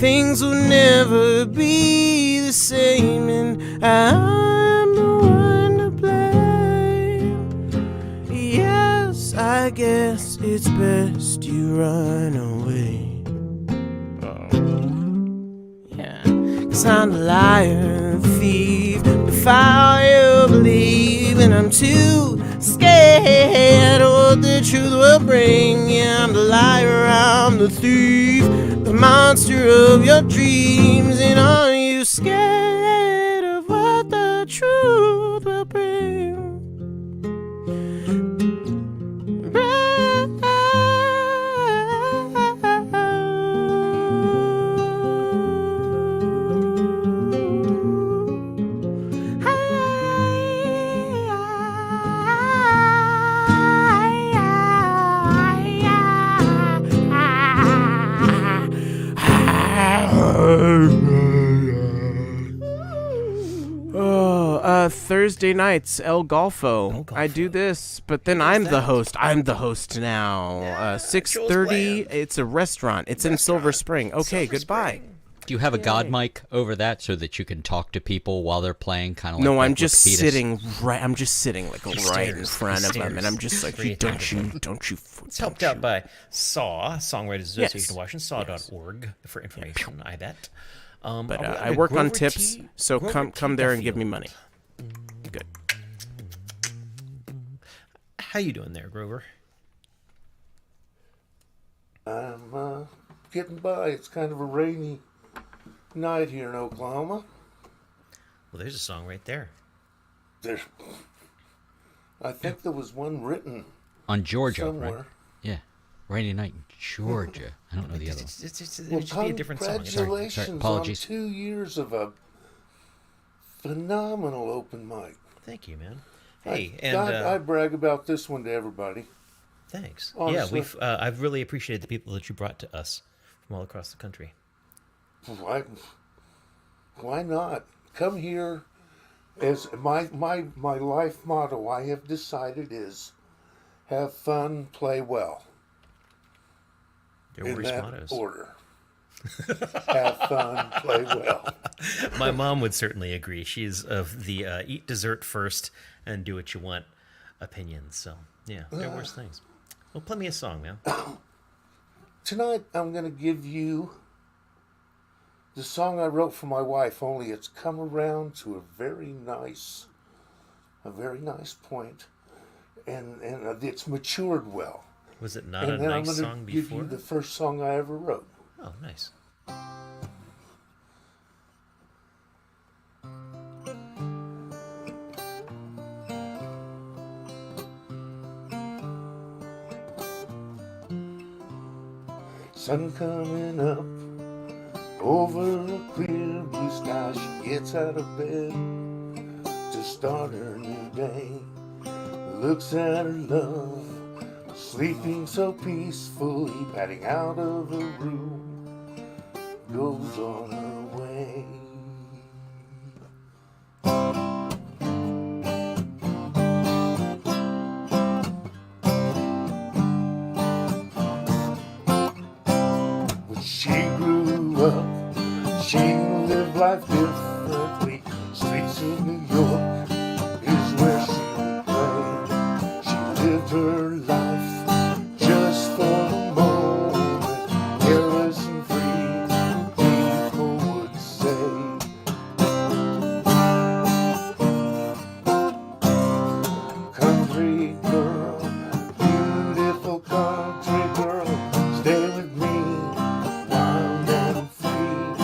Things will never be the same, and I'm the one to blame. Yes, I guess it's best you run away. I'm the liar, the thief, the fire you believe, and I'm too scared of what the truth will bring. Yeah, I'm the liar, I'm the thief, the monster of your dreams. And are you scared of what the truth will bring? Thursday nights, El Golfo. I do this, but then I'm the host. I'm the host now. 6:30. It's a restaurant. It's in Silver Spring. Okay, goodbye. Do you have a God Yay. mic over that so that you can talk to people while they're playing? Kind of like No, like I'm just Wikipedia? sitting right. I'm just sitting like He right in stares. front He of him, and I'm stares. just like, Very don't attentive. you. It's helped out by SAW, Songwriters Association Yes. of Washington, SAW.org for information, I bet. But are we I under work on Grover tips, T? so Grover come T. there and give me Duffield. money. Good. How you doing there, Grover? I'm getting by. It's kind of a rainy night here in Oklahoma. Well, there's a song right there. I think there was one written On Georgia, somewhere. right? Yeah. Rainy night in Georgia. I don't know the other one. It Well, would just be a different song. congratulations on Apologies. 2 years of a phenomenal open mic. Thank you, man. Hey, and I brag about this one to everybody. thanks. Honestly. Yeah, I've really appreciated the people that you brought to us from all across the country. Why not? Come here. As my life motto, I have decided is have fun, play well. They're in worse that mottos. order. Have fun, play well. My mom would certainly agree. She's of the eat dessert first and do what you want opinion. So, yeah, there are worse things. Well, play me a song, man. Tonight, I'm going to give you the song I wrote for my wife, only it's come around to a very nice point, and it's matured well. Was it not and a then I'm nice gonna song give before? you the first song I ever wrote. Oh, nice. Sun coming up over a clear blue sky. She gets out of bed to start her new day. Looks at her love, sleeping so peacefully, padding out of the room, goes on her way. When she grew up, she lived life differently. Streets of New York is where she would play. She lived her life just for the moment, careless and free, people would say. Country girl, beautiful country girl, stay with me, wild and free.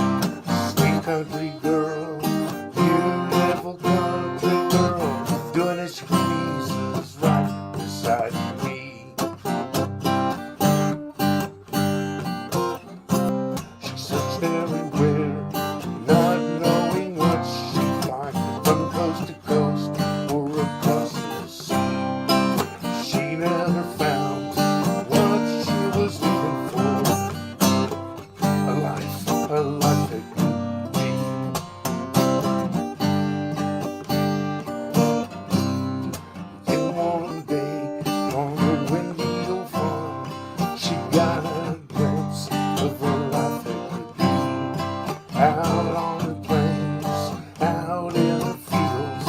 Sweet country girl, beautiful country girl, doing as she pleases right beside me. She searched everywhere, not knowing what she'd find, from coast to coast or across the sea. She never found what she was looking for, a life that could be. Then one day, on a windy old farm, she got a glimpse of a life that could be. Out on the plains, out in the fields,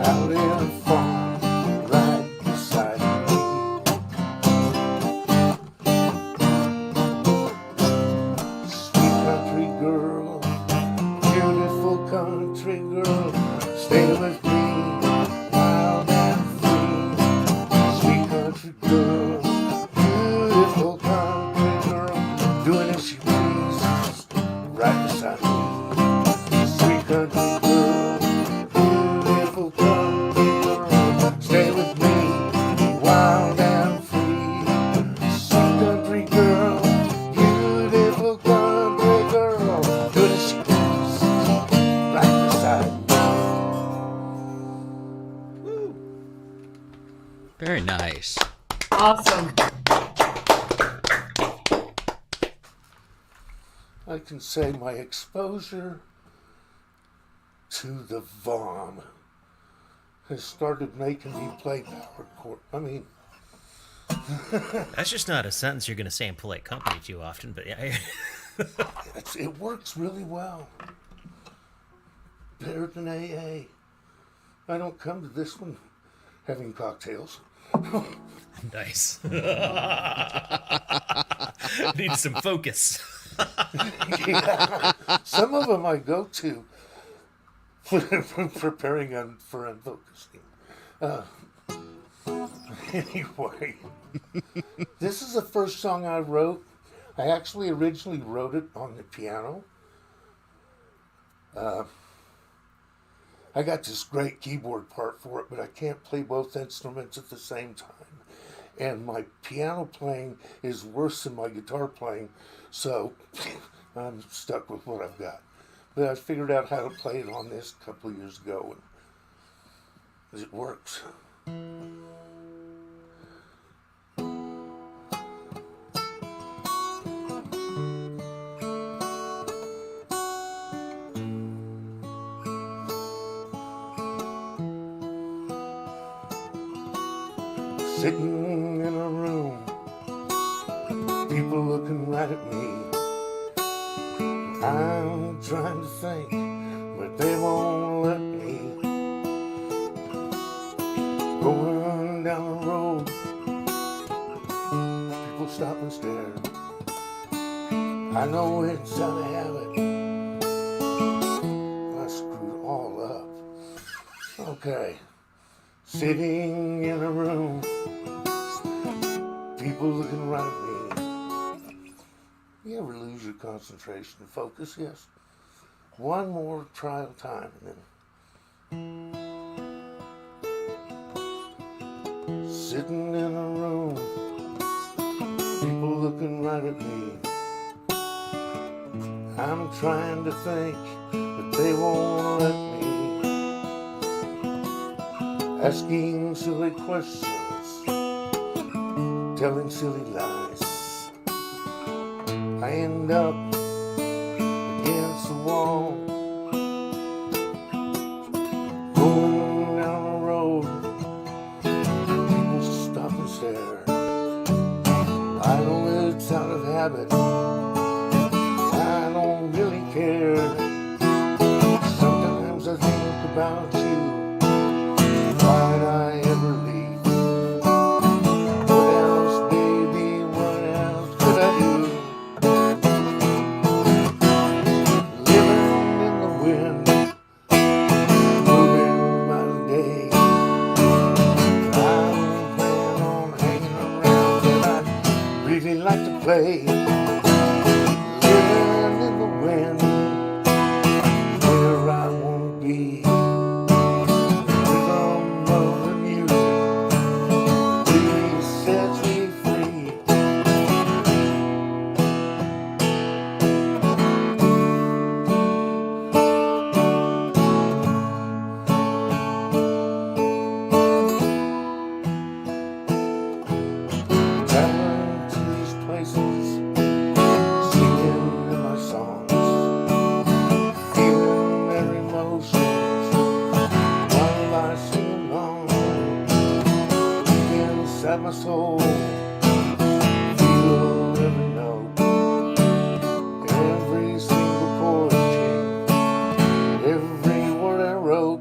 out in the farm, right beside me. Sweet country girl, beautiful country girl, stay with me, wild and free. Sweet country girl, beautiful country girl, doing as she pleases, right beside me. Sweet country girl, beautiful country girl, stay with me, wild and free. Sweet country girl, beautiful country girl, doing as she pleases, right beside me. Very nice. Awesome. I can say my exposure to the VOM has started making me play power chord. I mean, That's just not a sentence you're going to say in polite company too often, but yeah. It works really well. Better than AA. I don't come to this one having cocktails. Nice. Need some focus. Yeah. Some of them I go to preparing for unfocusing. Anyway, this is the first song I wrote. I actually originally wrote it on the piano. I got this great keyboard part for it, but I can't play both instruments at the same time. And my piano playing is worse than my guitar playing, so I'm stuck with what I've got. But I figured out how to play it on this a couple of years ago, and it works. Sitting in a room, people looking right at me. I'm trying to think, but they won't let me. Going down the road, people stop and stare. I know it's out of habit. I screwed it all up. Okay. Sitting in a room, people looking right at me. You ever lose your concentration and focus? Yes. One more trial time and then. Sitting in a room, people looking right at me. I'm trying to think, but they won't let me. Asking silly questions, telling silly lies. I end up against the wall, going down the road. People stop and stare. I know it's out of habit. I don't really care. Sometimes I think about you. Why'd I ever leave? What else, baby, what else could I do? Living in the wind, moving by the day. I don't plan on hanging around, but I'd really like to play. Living in the wind, where I wanna be. My soul, feel every note, every single chord change, every word I wrote.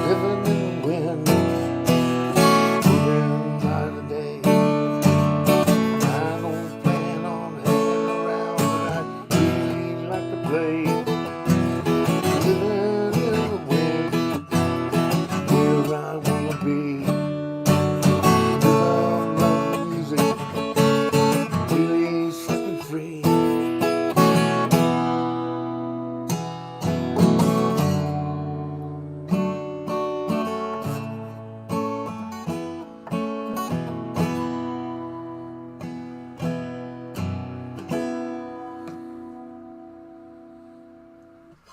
Living in the wind, moving by the day. I don't plan on hanging around, but I'd really like to play. Living in the wind, where I wanna be.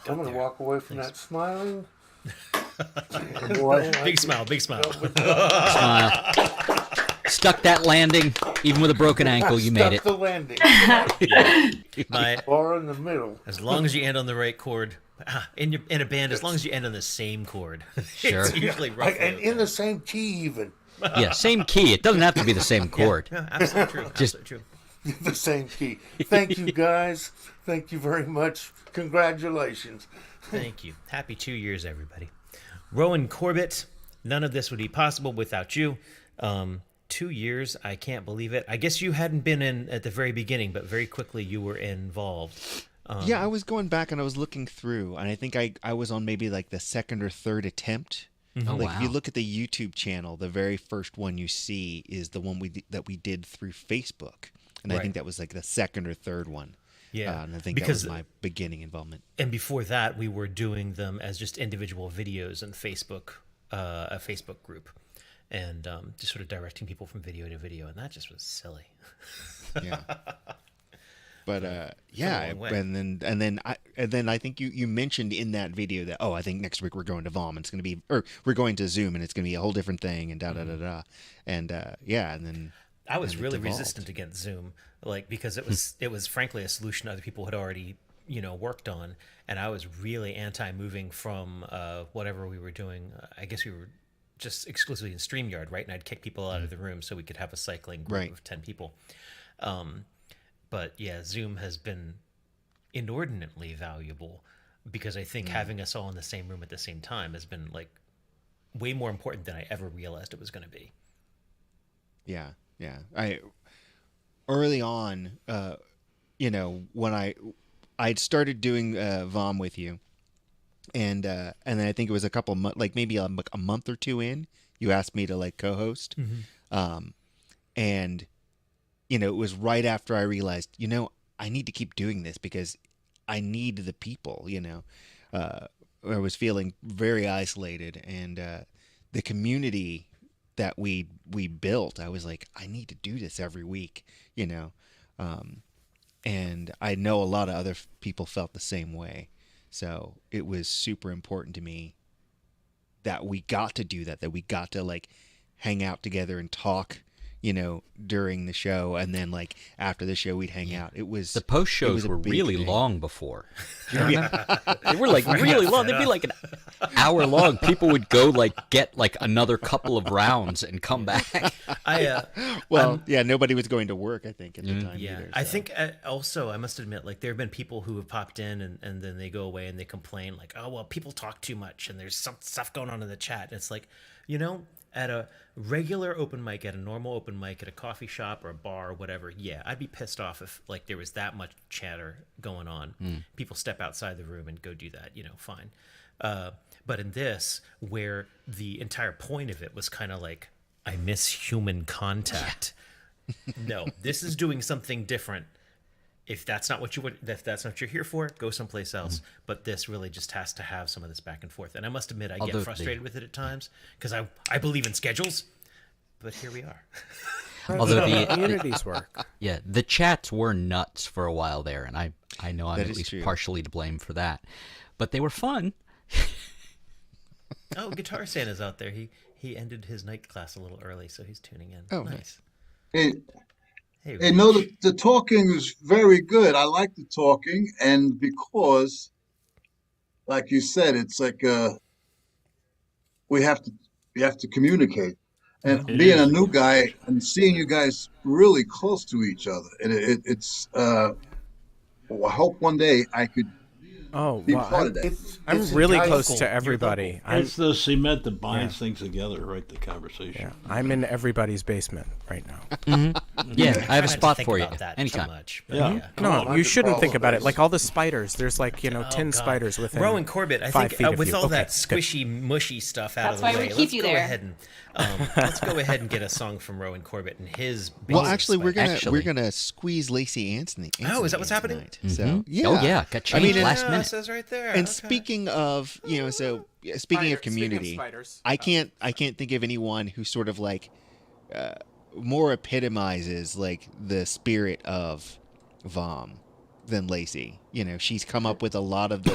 I'm going to walk away from that smiling. Big smile, big smile. Smile. Stuck that landing, even with a broken ankle, you made it. Stuck the landing. Bar in the middle. As long as you end on the right chord. In a band, as long as you end on the same chord. Sure. It's usually roughly And in the same key even. Yeah, same key. It doesn't have to be the same chord. Yeah, absolutely true. Just absolutely true. The same key. Thank you, guys. Thank you very much. Congratulations. Thank you. Happy 2 years, everybody. Rowan Corbett, none of this would be possible without you. 2 years, I can't believe it. I guess you hadn't been in at the very beginning, but very quickly you were involved. Yeah, I was going back and I was looking through, and I think I was on maybe like the second or third attempt. Oh, Like if you wow. look at the YouTube channel, the very first one you see is the one that we did through Facebook, and I Right. think that was like the second or third one. Yeah, and I think because- that was my beginning involvement. And before that, we were doing them as just individual videos in Facebook, a Facebook group, and just sort of directing people from video to video, and that just was silly. Yeah. But a long way. and then I think you mentioned in that video that I think next week we're going to VOM and it's going to be, or we're going to Zoom and it's going to be a whole different thing and da da da da, and and then I was and it really devolved. resistant against Zoom, like because it was frankly a solution other people had already worked on, and I was really anti moving from whatever we were doing. I guess we were just exclusively in StreamYard, right? And I'd kick people out of the room so we could have a cycling group Right. of 10 people. But yeah, Zoom has been inordinately valuable because I think having us all in the same room at the same time has been like way more important than I ever realized it was going to be. Yeah. I early on, when I'd started doing VOM with you, and then I think it was a couple months, like maybe a month or two in, you asked me to like co-host, and it was right after I realized, I need to keep doing this because I need the people. I was feeling very isolated, and the community that we built, I was like, I need to do this every week, and I know a lot of other people felt the same way. So it was super important to me that we got to do that we got to like hang out together and talk, during the show, and then like after the show we'd hang out. It was The post it shows was a were big really thing. long before. Yeah. They were like really long. They'd be like an hour long. People would go like get like another couple of rounds and come back. Nobody was going to work, I think, at the time. Yeah, either, I so. think also I must admit, like there have been people who have popped in and then they go away and they complain like, oh well, people talk too much and there's some stuff going on in the chat. And it's like, at a regular open mic, at a normal open mic, at a coffee shop or a bar or whatever, yeah, I'd be pissed off if like there was that much chatter going on. People step outside the room and go do that, fine. But in this, where the entire point of it was kind of like, I miss human contact. No, this is doing something different. If that's not what you're here for, go someplace else. But this really just has to have some of this back and forth. And I must admit, I Although get the- frustrated with it at times because I believe in schedules. But here we are. Although the communities work. Yeah, the chats were nuts for a while there, and I know I'm That at is least true. partially to blame for that. But they were fun. Oh, Guitar Santa's out there. He ended his night class a little early, so he's tuning in. Oh, nice. Hey, Hey, hey, no, Rich. the talking is very good. I like the talking, and because, like you said, it's like we have to communicate. And It being is. a new guy and seeing you guys really close to each other, it's. Well, I hope one day I could Oh, be well, part of that. I'm It's really enticing. close to everybody. It's the cement that binds things together, right? The conversation. Yeah, I'm in everybody's basement right now. Yeah, I have Try a not to spot think for you about that anytime. Too much, but Yeah. No, you shouldn't think about it. Like all the spiders, there's like 10 Oh, God. spiders within. Rowan Corbett, I 5 think feet of with you. all Okay, that good. squishy, mushy stuff out That's of the why we way, keep let's you go there. ahead and get a song from Rowan Corbett and his. Well, Basic actually, we're Spider. gonna squeeze Lacey Anthony. Oh, is that what's in happening? tonight. So yeah. Oh yeah, got changed last Yeah, minute. it says right there. And Okay. speaking of, speaking of Speaking of community, spiders, I can't think of anyone who sort of like more epitomizes like the spirit of VOM than Lacey. She's come up with a lot of the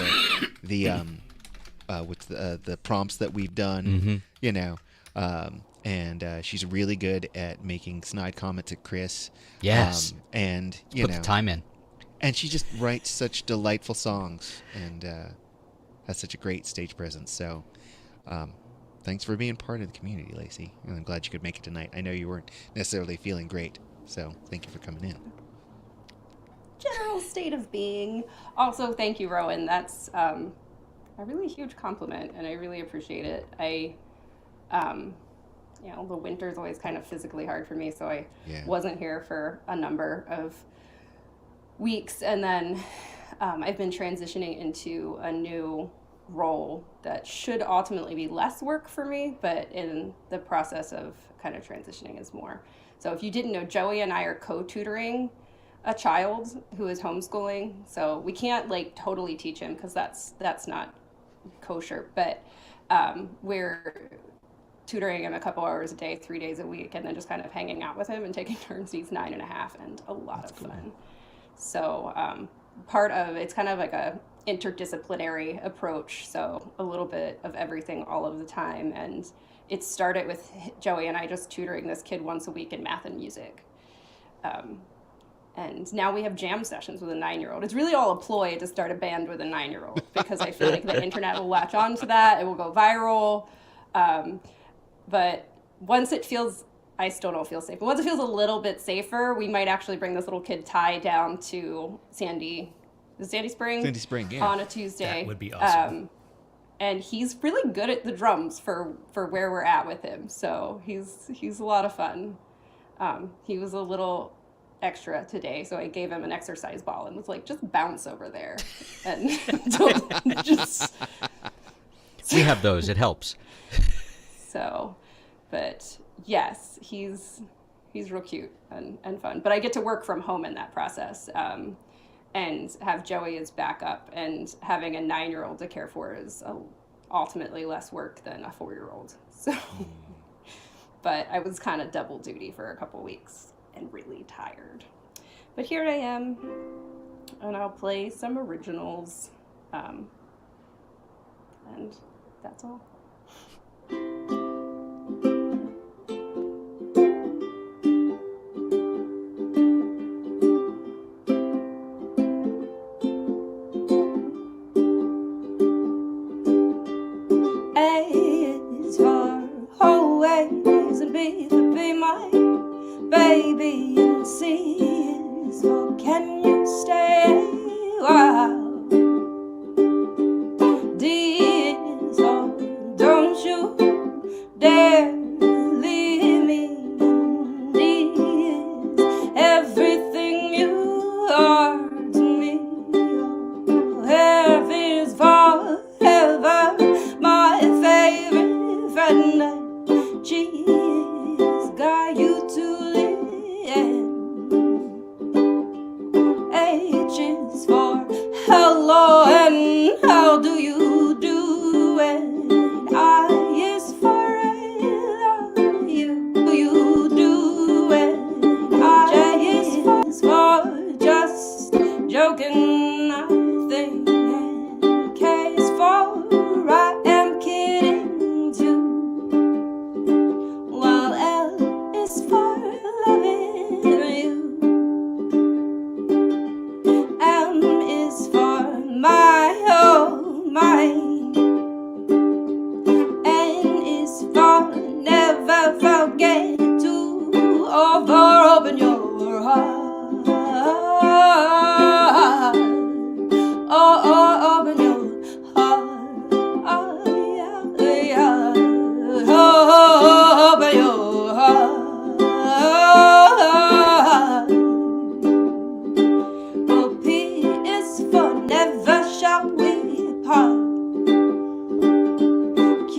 prompts that we've done. And she's really good at making snide comments at Chris. Yes. And Put the time in. and she just writes such delightful songs and has such a great stage presence. So thanks for being part of the community, Lacey. And I'm glad you could make it tonight. I know you weren't necessarily feeling great, so thank you for coming in. state of being. Also, thank you, Rowan. That's a really huge compliment, and I really appreciate it. The winter's always kind of physically hard for me, so I wasn't here for a number of weeks, and then I've been transitioning into a new role that should ultimately be less work for me, but in the process of kind of transitioning is more. So if you didn't know, Joey and I are co-tutoring a child who is homeschooling, so we can't like totally teach him because that's not kosher, but we're tutoring him a couple hours a day, 3 days a week, and then just kind of hanging out with him and taking turns. He's 9.5 and a lot of fun. So part of it's kind of like a interdisciplinary approach, so a little bit of everything all of the time. And it started with Joey and I just tutoring this kid once a week in math and music. And now we have jam sessions with a 9-year-old. It's really all a ploy to start a band with a 9-year-old because I feel like the internet will latch on to that. It will go viral. But once it feels, I still don't feel safe, but once it feels a little bit safer, we might actually bring this little kid Ty down to Sandy Spring? Sandy Spring, yeah. On a Tuesday. That would be awesome. And he's really good at the drums for where we're at with him. So he's a lot of fun. He was a little extra today, so I gave him an exercise ball and was like, just bounce over there. And just... We have those. It helps. So, but yes, he's real cute and fun. But I get to work from home in that process and have Joey as backup. And having a 9-year-old to care for is ultimately less work than a 4-year-old. So, but I was kind of double duty for a couple weeks and really tired. But here I am, and I'll play some originals. And that's all. A is for always, and B for be my baby, and C is for can you stay a while. D is for don't you dare leave me. And E is everything you are to me. F is for ever my favorite friend. And G is got you to the end. H is for hello and how do you do it. I is for I love you. Do you do it? I J is for just joking, I think. And K is for I am kidding too. While L is for loving you. M is for my oh mine. N is for never forget to open your heart. Oh, open your heart. Oh, yeah, yeah. Oh, open your heart. Oh, P is for never shall we part. Q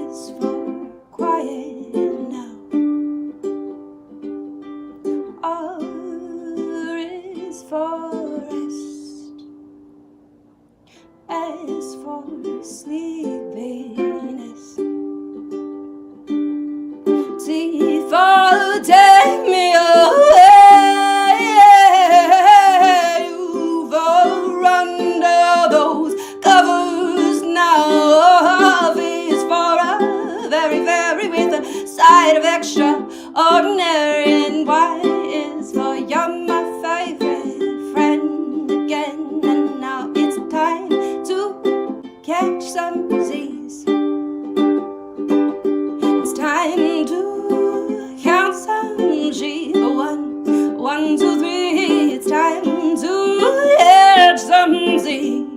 is for quiet now. R is for rest. S for sleepiness. T for take me away. U for under those covers now. V is for a very, very with a side of extraordinary. And Y is for you're my favorite friend again. And now it's time to catch some Z's. It's time to count some G's. 1, 2, 3. It's time to disease.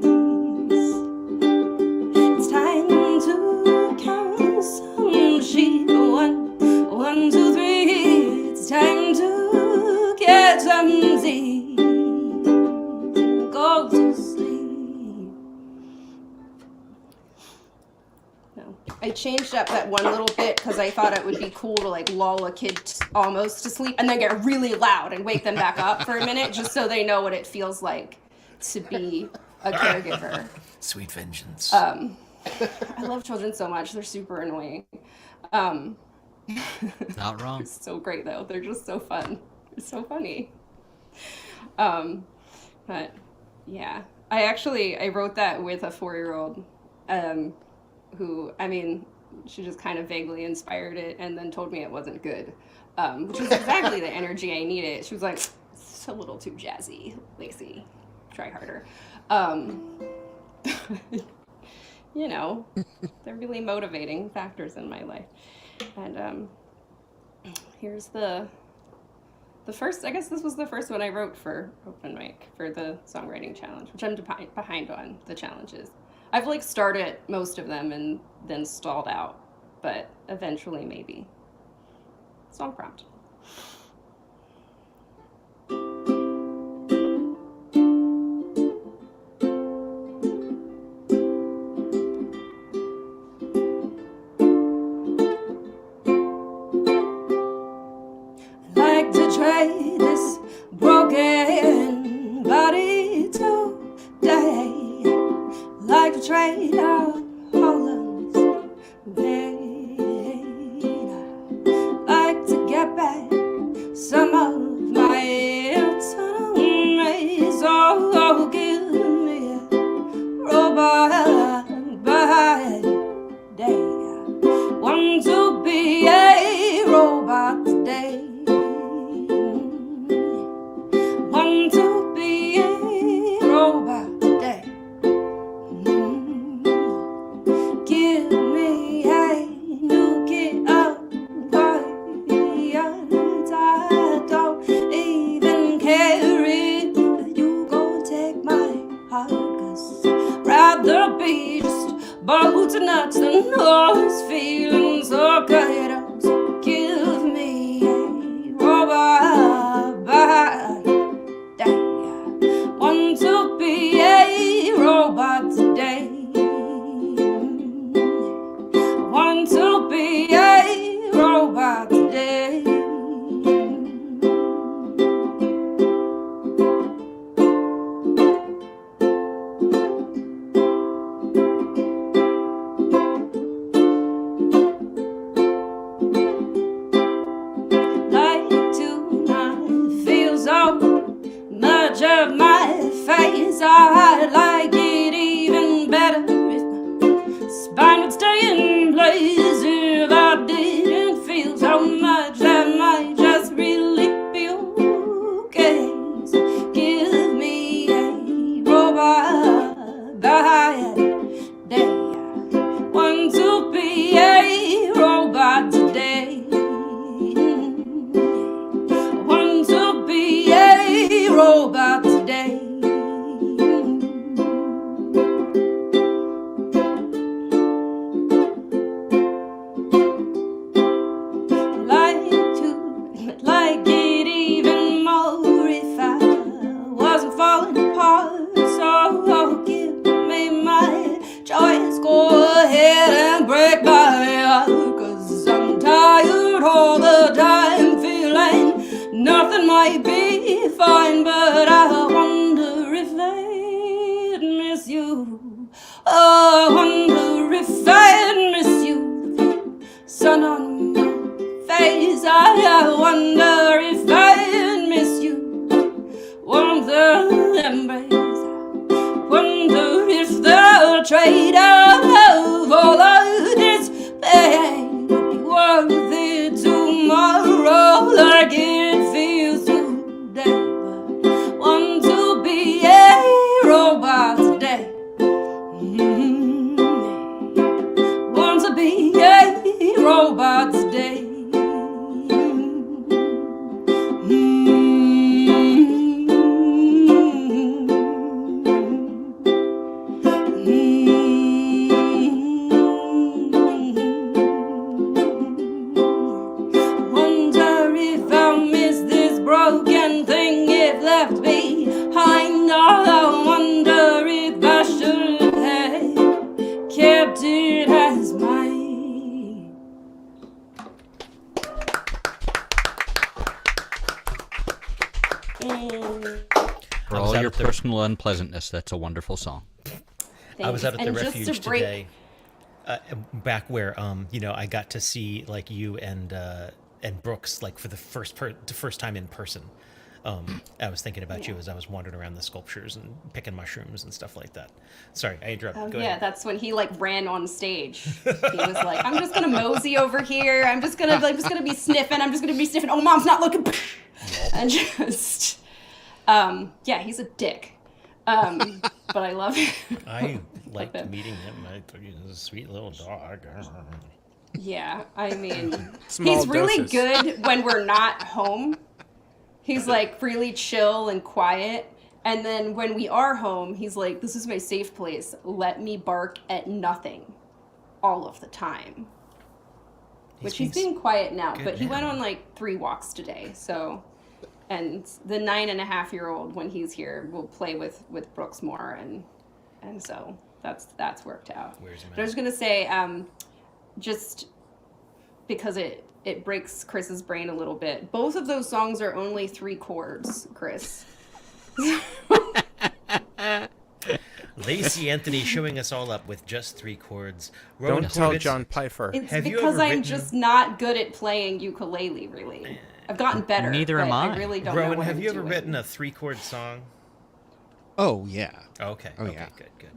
It's time to count some sheep. 1, 1, 2, 3. It's time to get some seeds and go to sleep. No. I changed up that one little bit because I thought it would be cool to like lull a kid almost to sleep and then get really loud and wake them back up for a minute just so they know what it feels like to be a caregiver. Sweet vengeance. I love children so much. They're super annoying. Not wrong. They're so great though. They're just so fun. They're so funny. But yeah, I wrote that with a 4-year-old, who, I mean, she just kind of vaguely inspired it and then told me it wasn't good, which was exactly the energy I needed. She was like, it's a little too jazzy, Lacey. Try harder. You know, they're really motivating factors in my life. And here's the first, I guess this was the first one I wrote for Open Mic, for the songwriting challenge, which I'm behind on the challenges. I've like started most of them and then stalled out, but eventually maybe. Song prompt. Trade this broken body today. Like to trade our Holland's vein. Like to get back some of my eternal rays. Oh, give me a robot by day. Want to be a robot today. Want to be a robot today. Give me a new kid of words. I don't even care if you go take my heart, 'cause I'd rather be just bolts and nuts than always feeling so good. So give me a robot by want to be a robot today. Want to be a robot today. Like to not feel so much of my face. I'd like it even better if my spine would stay in place. If I didn't feel so much, that might just really be okay. So give me a robot by day. Want to be a robot today. Want to be a robot today. Like it even more if I wasn't falling apart. So give me my choice. Go ahead and break my heart, 'cause I'm tired all the time, feeling nothing might be fine, but I wonder if I'd miss you. Oh, I wonder if I'd miss you. Sun on my face, I wonder if I'd miss you. Warmth of embrace, I wonder if the trade-off of all of this pain would be worth it tomorrow, like it feels today. But want to be a robot today. accepted as mine. For all your personal unpleasantness, that's a wonderful song. I was out at the And just refuge to break- today, back where I got to see like you and Brooks like for the first time in person. I was thinking about you as I was wandering around the sculptures and picking mushrooms and stuff like that. Sorry, I interrupted. Go Yeah, ahead. that's when he like ran on stage. He was like, "I'm just gonna mosey over here. I'm just gonna be sniffing. I'm just gonna be sniffing. Oh, mom's not looking." And just, yeah, he's a dick. But I love him. I liked meeting him. I thought he was a sweet little dog. Yeah, I mean, Small he's really doses. good when we're not home. He's like really chill and quiet. And then when we are home, he's like, "This is my safe place. Let me bark at nothing all of the time." Which he's being quiet now, but he went on like 3 walks today. So, and the 9.5-year-old, when he's here, will play with Brooks more. And so that's worked out. Where's But I was going to say, just because it breaks Chris's brain a little bit. Both of those songs are only 3 chords, Chris. Lacey Anthony showing us all up with just 3 chords. Don't tell John Peiffer. It's Have you because ever I'm written- just not good at playing ukulele, really. I've gotten better. Neither but am I. I really don't know Rowan, what have I'm you ever doing. written a 3-chord song? Oh yeah. Okay. Oh, okay. yeah. Good.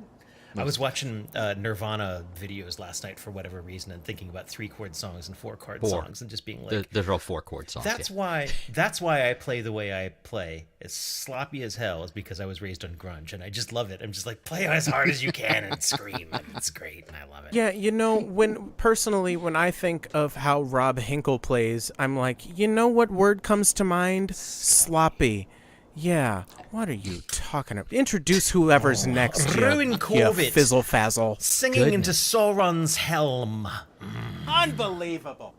I was watching Nirvana videos last night for whatever reason and thinking about 3-chord songs and 4-chord 4. songs and just being like, They're all 4-chord songs. that's why I play the way I play. As sloppy as hell is because I was raised on grunge and I just love it. I'm just like, play as hard as you can and scream and it's great and I love it. Yeah, when I think of how Rob Hinkle plays, I'm like, you know what word comes to mind? Sloppy. Yeah, what are you talking about? Introduce whoever's next. Rowan You Corbett. fizzle fazzle. Singing into Sauron's helm. Unbelievable.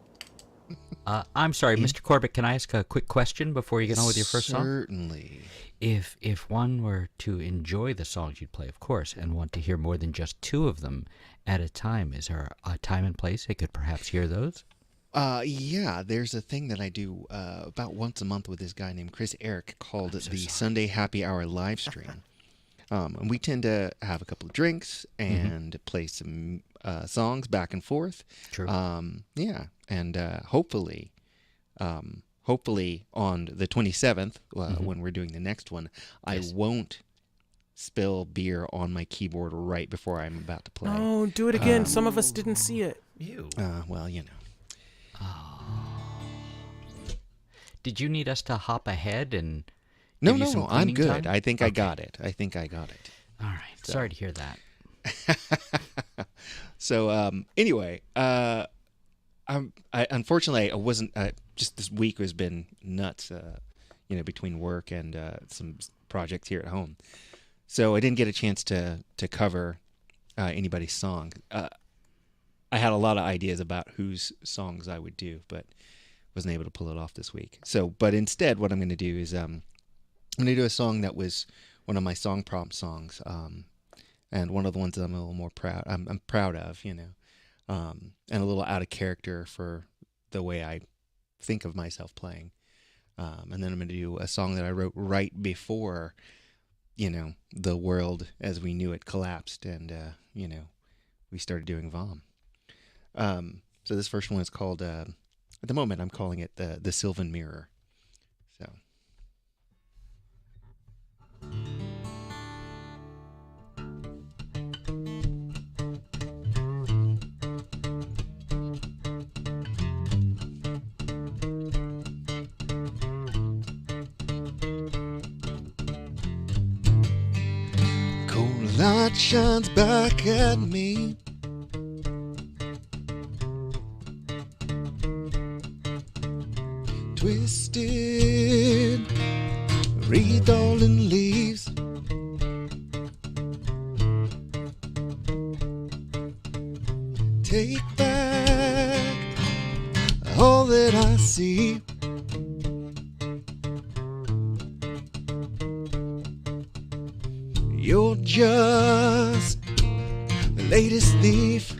I'm sorry, Mr. Corbett, can I ask a quick question before you get on with your first song? Certainly. If one were to enjoy the songs you'd play, of course, and want to hear more than just 2 of them at a time, is there a time and place they could perhaps hear those? Yeah, there's a thing that I do about once a month with this guy named Chris Eric called the Sunday Happy Hour live stream. And we tend to have a couple of drinks and play some songs back and forth. True. Yeah, and hopefully on the 27th, when we're doing the next one, I won't spill beer on my keyboard right before I'm about to play. Oh, do it again. Some of us didn't see it. You. Well, you know. Did you need us to hop ahead and No, give you some I'm cleaning good. time? I think I got it. All right. Sorry to hear that. So anyway, unfortunately I wasn't. Just this week has been nuts. Between work and some projects here at home, so I didn't get a chance to cover anybody's song. I had a lot of ideas about whose songs I would do, but wasn't able to pull it off this week. So, but instead, what I'm going to do is I'm going to do a song that was one of my song prompt songs, and one of the ones that I'm a little more proud. I'm proud of, and a little out of character for the way I think of myself playing. And then I'm going to do a song that I wrote right before, the world as we knew it collapsed, and we started doing VOM. So this first one is called, at the moment I'm calling it the Sylvan Mirror. So. Cold light shines back at me. Twisted, wreathed all in leaves. Take back all that I see. You're just latest thief.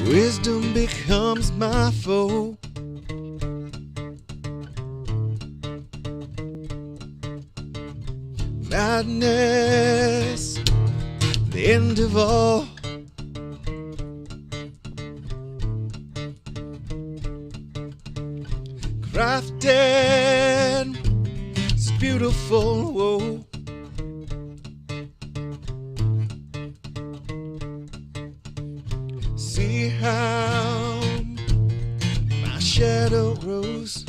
Wisdom becomes my foe. Madness, the end of all. Crafted, it's beautiful. Whoa. See how my shadow grows.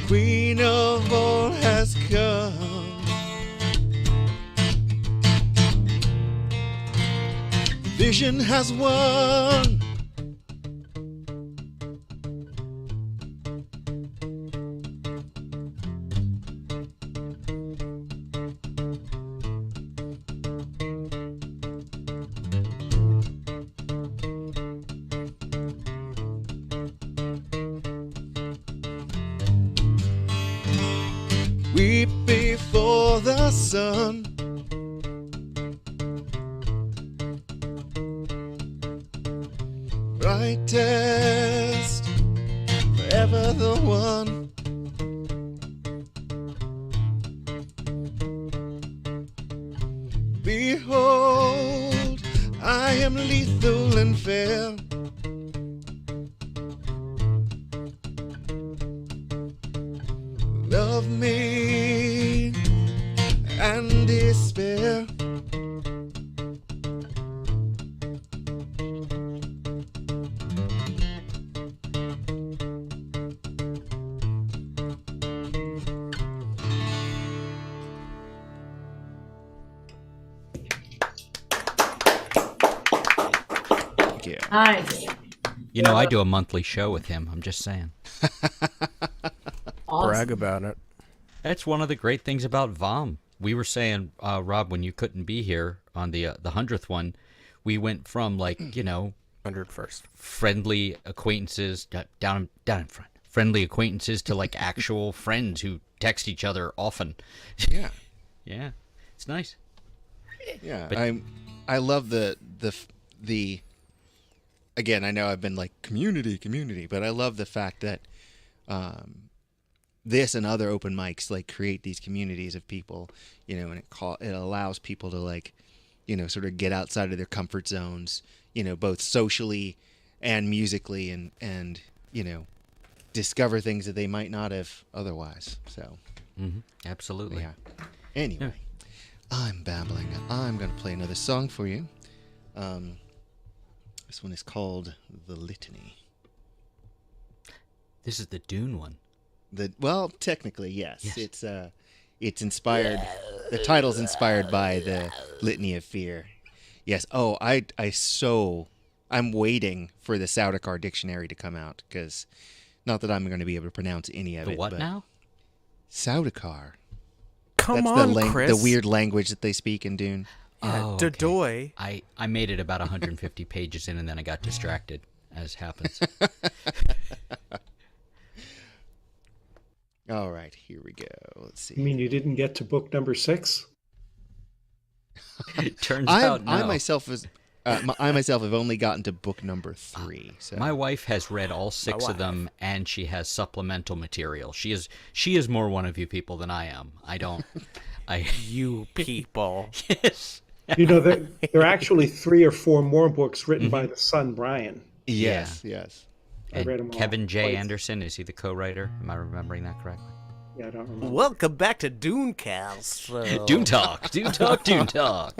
Queen of all has come. Vision has won. Weep before the sun. Brightest, forever the one. Behold, I am lethal and fair. Love me and despair. Yeah. Nice. You know, I do a monthly show with him. I'm just saying. Brag about it. That's one of the great things about VOM. We were saying, Rob, when you couldn't be here on the 100th one, we went from 101st friendly acquaintances down in front, friendly acquaintances to actual friends who text each other often. Yeah, yeah, it's nice. Yeah, But- I love the again, I know I've been community, but I love the fact that this and other open mics create these communities of people, and it allows people to sort of get outside of their comfort zones, both socially and musically, and discover things that they might not have otherwise. So, absolutely. Yeah. Anyway, I'm babbling. I'm going to play another song for you. This one is called The Litany. This is the Dune one. Well, technically, yes. It's inspired. The title's inspired by the Litany of Fear. Yes. Oh, I'm waiting for the Sardaukar dictionary to come out, because not that I'm going to be able to pronounce any of it. The what but now? Sardaukar. Come That's on, the Chris. the weird language that they speak in Dune. Yeah, Oh, Dodoy. I made it about 150 pages in, and then I got distracted, as happens. All right, here we go. Let's see. You mean you didn't get to book number 6? It turns out no. I myself have only gotten to book number 3. So my wife has read all 6 of them, and she has supplemental material. She is more one of you people than I am. I don't. You people. Yes. There are actually 3 or 4 more books written by the son Brian. Yes. I read them all. Kevin J. Twice. Anderson, is he the co-writer? Am I remembering that correctly? Yeah, I don't remember. Welcome back to Dunecast. Dune Talk. Dune Talk. Dune Talk.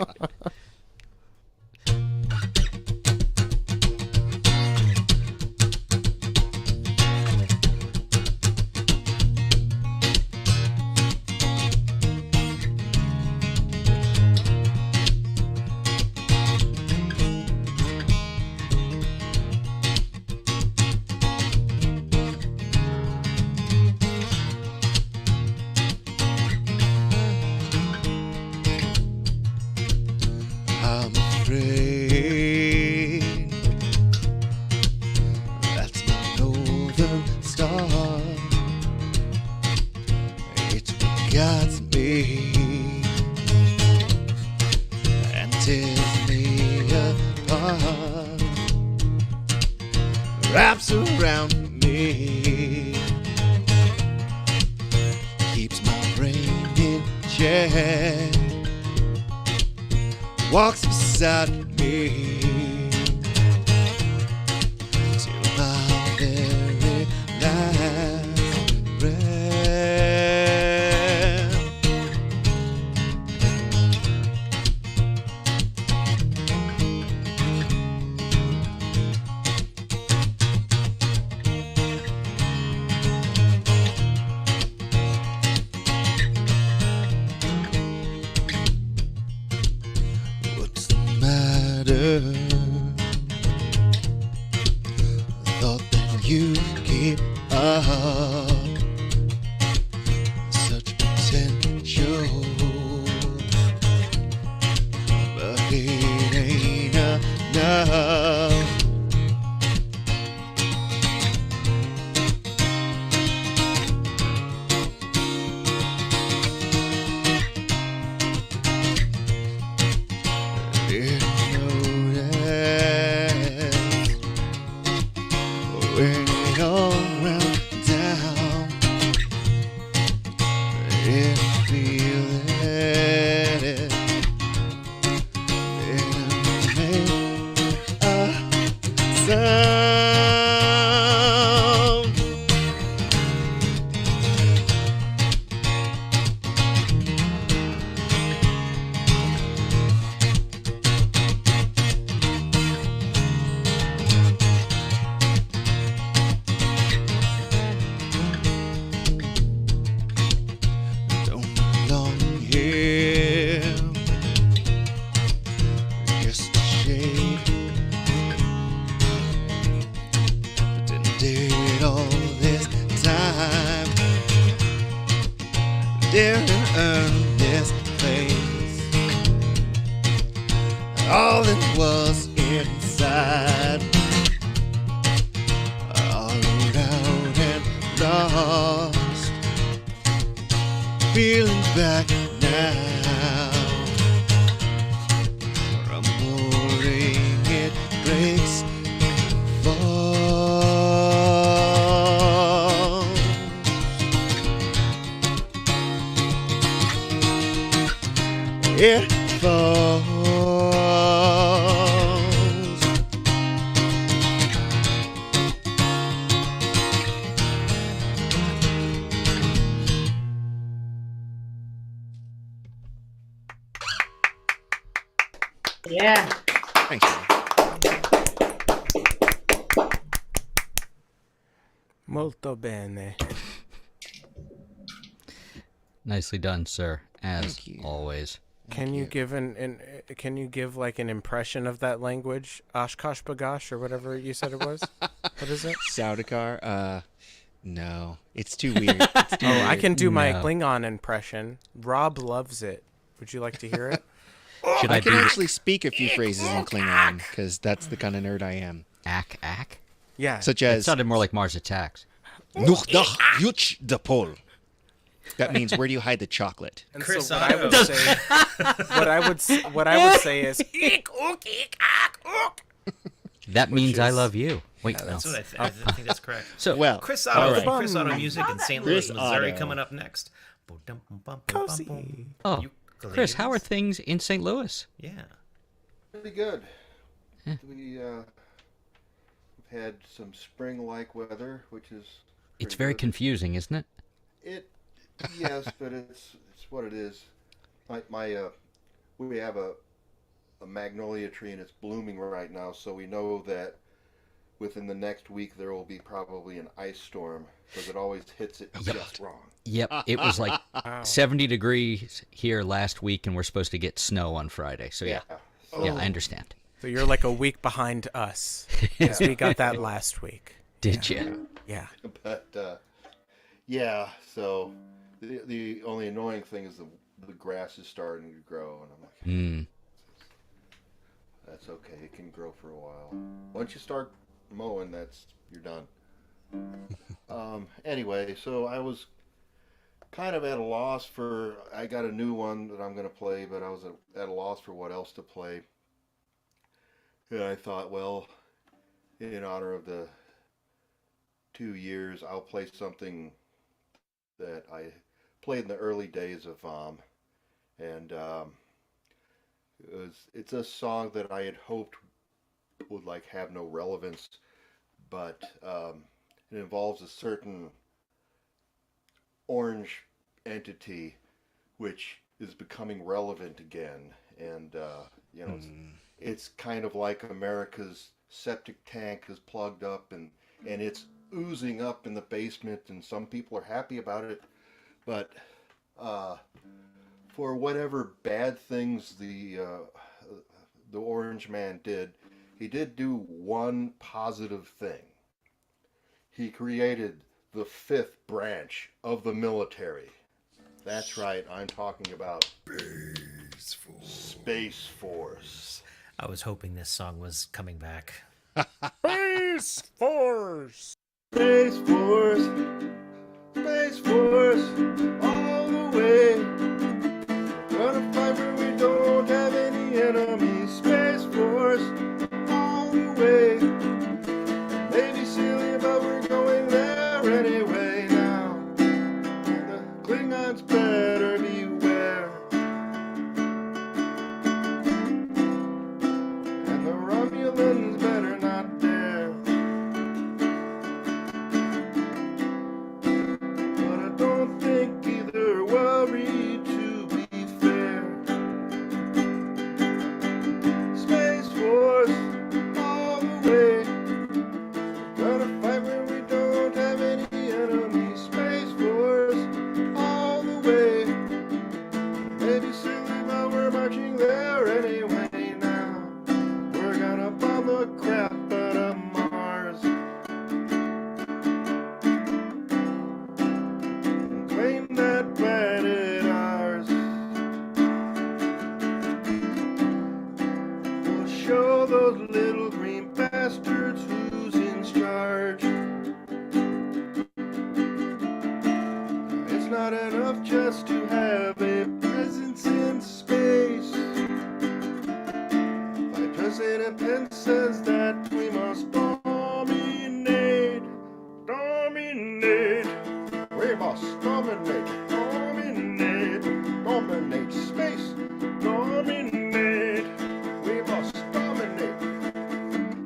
rain. That's my northern star. It's what guides me and tears me apart. Wraps around me, keeps my brain in check, walks beside me till my very last breath. What's the matter? Thought that you'd give up such potential, but it ain't enough. Didn't notice when it all round down. Didn't feel it. Didn't make a sound. Don't belong here, just a shade. Pretended all this time, didn't earn this place. All that was inside, all around and lost. Feeling back now, rumbling it breaks and falls. It falls. Yeah. Thanks, man. Molto bene. Nicely done, sir, as always. Can you give can you give like an impression of that language? Oshkosh bagosh or whatever you said it was? What is it? Saudakar? No. It's too weird. It's too I weird. can do my Klingon impression. Rob loves it. Would you like to hear it? Should I can actually speak a few phrases in Klingon, because that's the kind of nerd I am. Ack? Yeah. Such It as... sounded more like Mars Attacks. Nuchdach Yuch de Pol. That means, where do you hide the chocolate? And Chris so what I would say, what I would say is, That means I love you. Wait, Yeah, no. that's what I think. I think that's correct. So, well, Chris all Otto, right. from Chris Otto Music in St. Louis, Chris Missouri, Otto. coming up next. Oh, Chris, how are things in St. Louis? Yeah. Pretty good. We've had some spring-like weather, which is It's very confusing, isn't it? Yes, but it's what it is. We have a magnolia tree and it's blooming right now, so we know that within the next week there will be probably an ice storm because it always hits it just wrong. Yep, it was like 70 degrees here last week, and we're supposed to get snow on Friday. So yeah, I understand. So you're like a week behind us, because we got that last week. Did you? Yeah. But yeah, so the only annoying thing is the grass is starting to grow, and I'm like, that's okay. It can grow for a while. Once you start mowing, you're done. Anyway, so I was kind of at a loss for. I got a new one that I'm going to play, but I was at a loss for what else to play. And I thought, well, in honor of the 2 years, I'll play something that I played in the early days of VOM, and it's a song that I had hoped would like have no relevance, but it involves a certain orange entity which is becoming relevant again, and you know, it's kind of like America's septic tank is plugged up and it's oozing up in the basement, and some people are happy about it, but for whatever bad things the Orange Man did, he did do one positive thing. He created the 5th branch of the military. That's right, I'm talking about Space Force. I was hoping this song was coming back. Space Force! Space Force! Space Force! All the way! Gonna fight where we don't have any enemies. Space Force! All the way! Maybe silly, but we're going there anyway now. And the Klingons better beware. And the Romulans better not dare. But I don't think either worry, to be fair. Space Force, all the way. Gonna fight where we don't have any enemies. Space Force, all the way. Maybe silly, but we're marching there anyway now. We're gonna bomb the crap out of Mars. And claim that planet ours. We'll show those little green bastards who's in charge. It's not enough just to have a presence in space. Vice President Pence says that we must dominate. Dominate. We must dominate. Dominate. Dominate space. Dominate. We must dominate.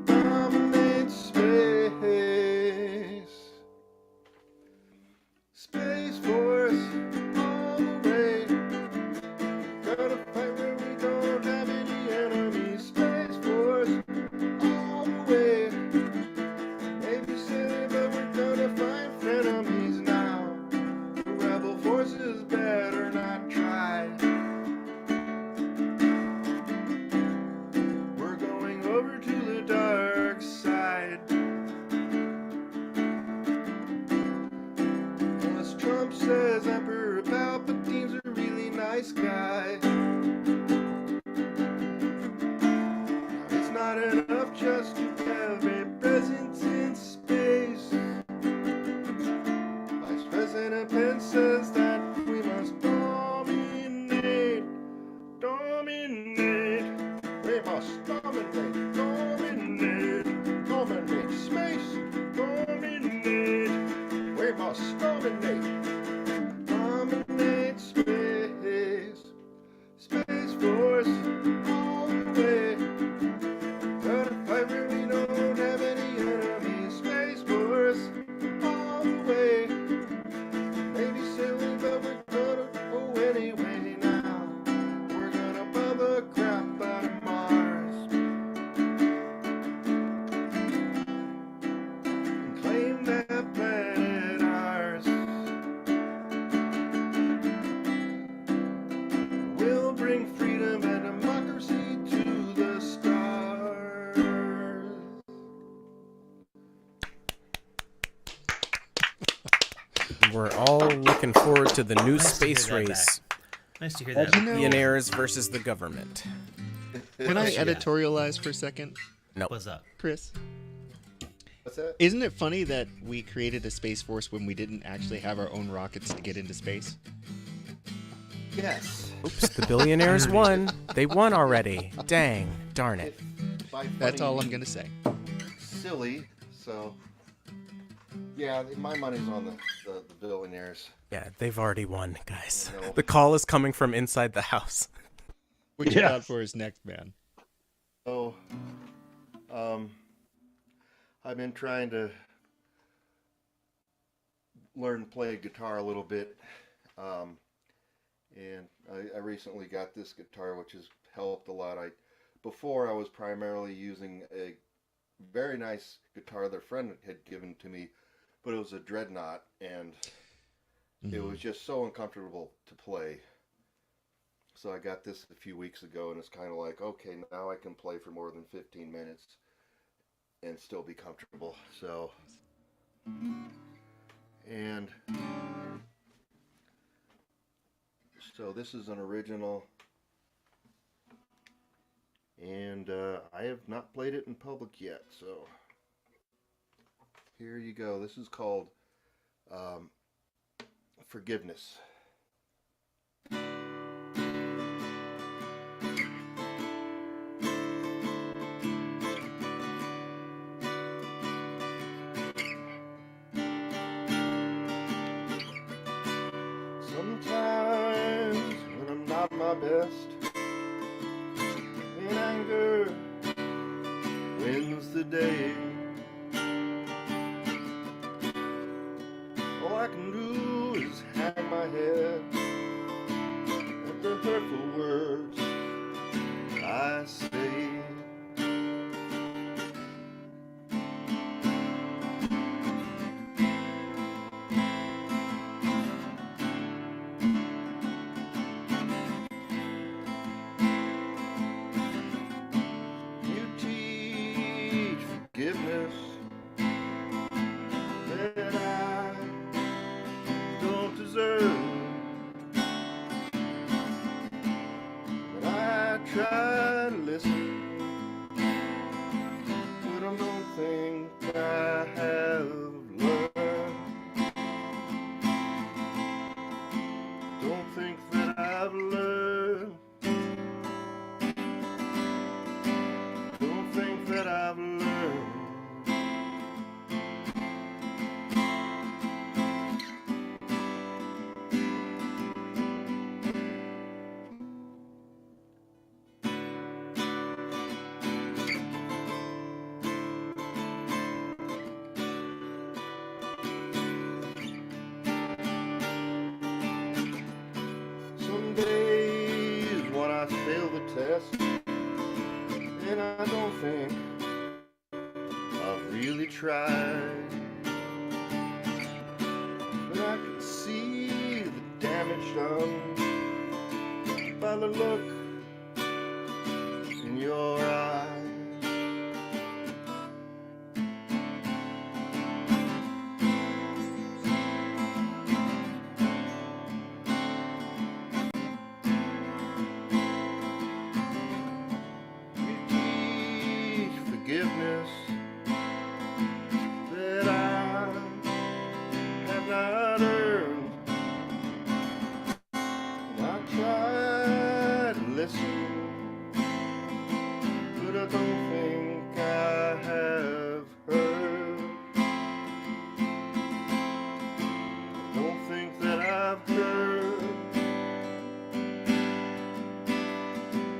Dominate space. Space Force, all the way. Gotta fight where we don't have any enemies. Space Force, all the way. Maybe silly, but we're gonna find frenemies now. The rebel forces better not try. We're going over to the dark side. As Trump says, Emperor Palpatine's a really nice guy. It's not enough just to have a presence in space. Vice President Pence says that we must dominate. Dominate. We must dominate. Dominate. Dominate space. Dominate. We must dominate. Dominate space. Space Force, all the way. Gotta fight where we don't have any enemies. Space Force, all the way. Maybe silly, but we're gonna go anyway now. We're gonna bomb the crap out of Mars. And claim that planet ours. We'll bring freedom and democracy to the stars. We're all looking forward to the new Nice to hear space that race. back. Nice to hear that. Billionaires versus the government. Can I editorialize for a second? No. What's up? Chris? What's that? Isn't it funny that we created a Space Force when we didn't actually have our own rockets to get into space? Yes. Oops, the billionaires won. They won already. Dang, darn it. That's all I'm gonna say. Silly. So, yeah, my money's on the billionaires. Yeah, they've already won, guys. No. The call is coming from inside the house. What you got for us next, man? So, I've been trying to learn to play guitar a little bit, and I recently got this guitar, which has helped a lot. Before I was primarily using a very nice guitar that a friend had given to me, but it was a Dreadnought, and it was just so uncomfortable to play. So I got this a few weeks ago, and it's kind of like, okay, now I can play for more than 15 minutes and still be comfortable. So, and so this is an original, and I have not played it in public yet, so here you go. This is called Forgiveness. Sometimes when I'm not my best, in anger wins the day. All I can do is hang my head at the hurtful words I say. You teach forgiveness that I don't deserve, but I try to listen, but I don't think I have learned. Don't think that I've learned. Don't think that I've learned. Some days when I fail the test, and I don't think I've really tried, but I can see the damage done by the look in your eyes. You teach forgiveness that I have not earned. And I try to listen, but I don't think I have heard. I don't think that I've heard.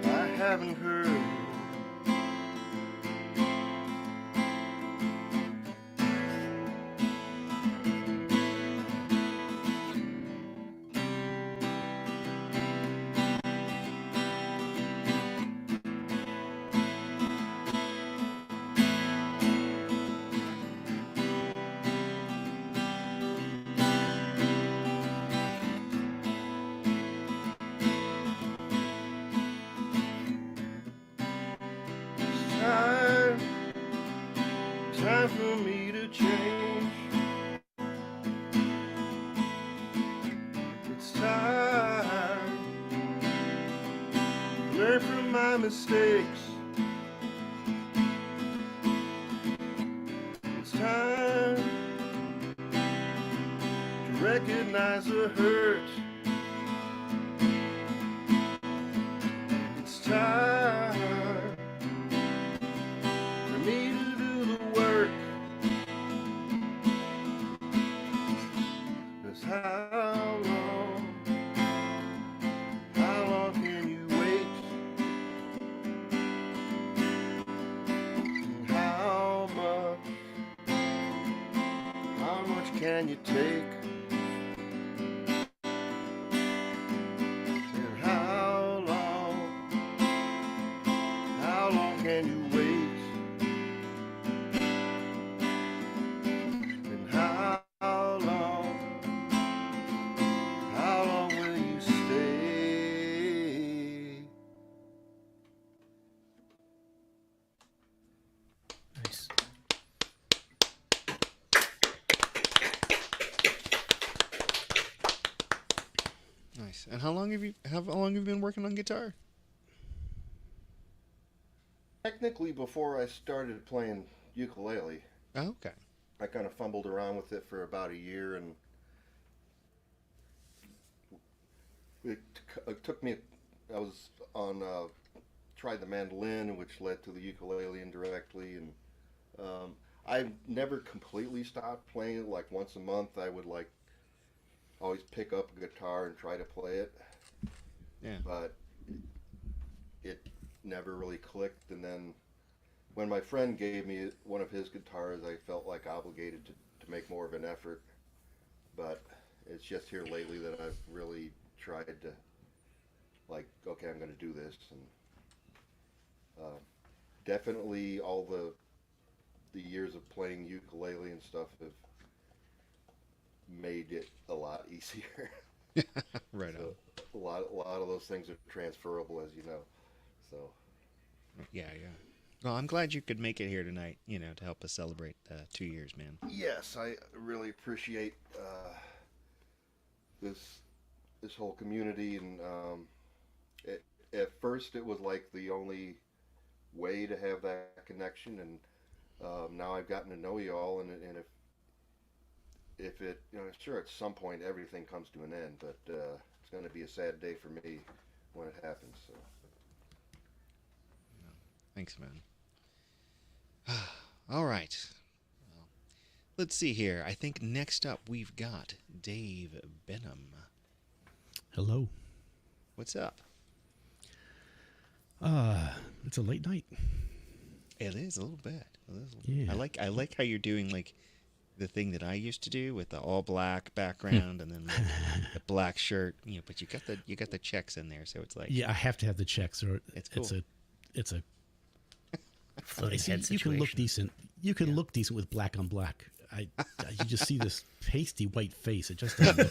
I haven't heard. Time for me to change. It's time to learn from my mistakes. It's time to recognize the hurt. It's time for me to do the work. 'Cause how long can you wait? And how much can you take? And how long can you wait? And how long will you stay? Nice. Nice. And how long have you been working on guitar? Technically, before I started playing ukulele, Oh, okay. I kind of fumbled around with it for about a year, and it took me. I was on tried the mandolin, which led to the ukulele indirectly, and I never completely stopped playing it. Like once a month, I would like always pick up a guitar and try to play it. Yeah. But it never really clicked, and then when my friend gave me one of his guitars, I felt like obligated to make more of an effort. But it's just here lately that I've really tried to, like, okay, I'm going to do this. And definitely all the years of playing ukulele and stuff have made it a lot easier. Right on. A lot of those things are transferable, as you know. So. Yeah. Well, I'm glad you could make it here tonight, to help us celebrate 2 years, man. Yes, I really appreciate this whole community, and at first it was like the only way to have that connection, and now I've gotten to know you all, and if it, sure, at some point everything comes to an end, but it's going to be a sad day for me when it happens. So. Thanks, man. All right. Well, let's see here. I think next up we've got Dave Benham. Hello. What's up? It's a late night. It is a little bit. Yeah. I like how you're doing like the thing that I used to do with the all black background and then like the black shirt. But you got the checks in there, so it's like Yeah, I have to have the checks, or it's cool. It's a floating head you can look situation. decent. You can look decent with black on black. You just see this pasty white face. It just doesn't.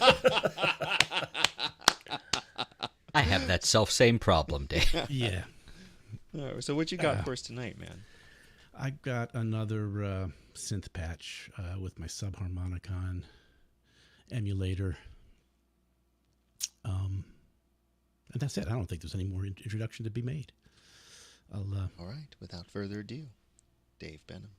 I have that self-same problem, Dave. Yeah. So what you got for us tonight, man? I got another synth patch with my subharmonicon emulator. And that's it. I don't think there's any more introduction to be made. All right. Without further ado, Dave Benham.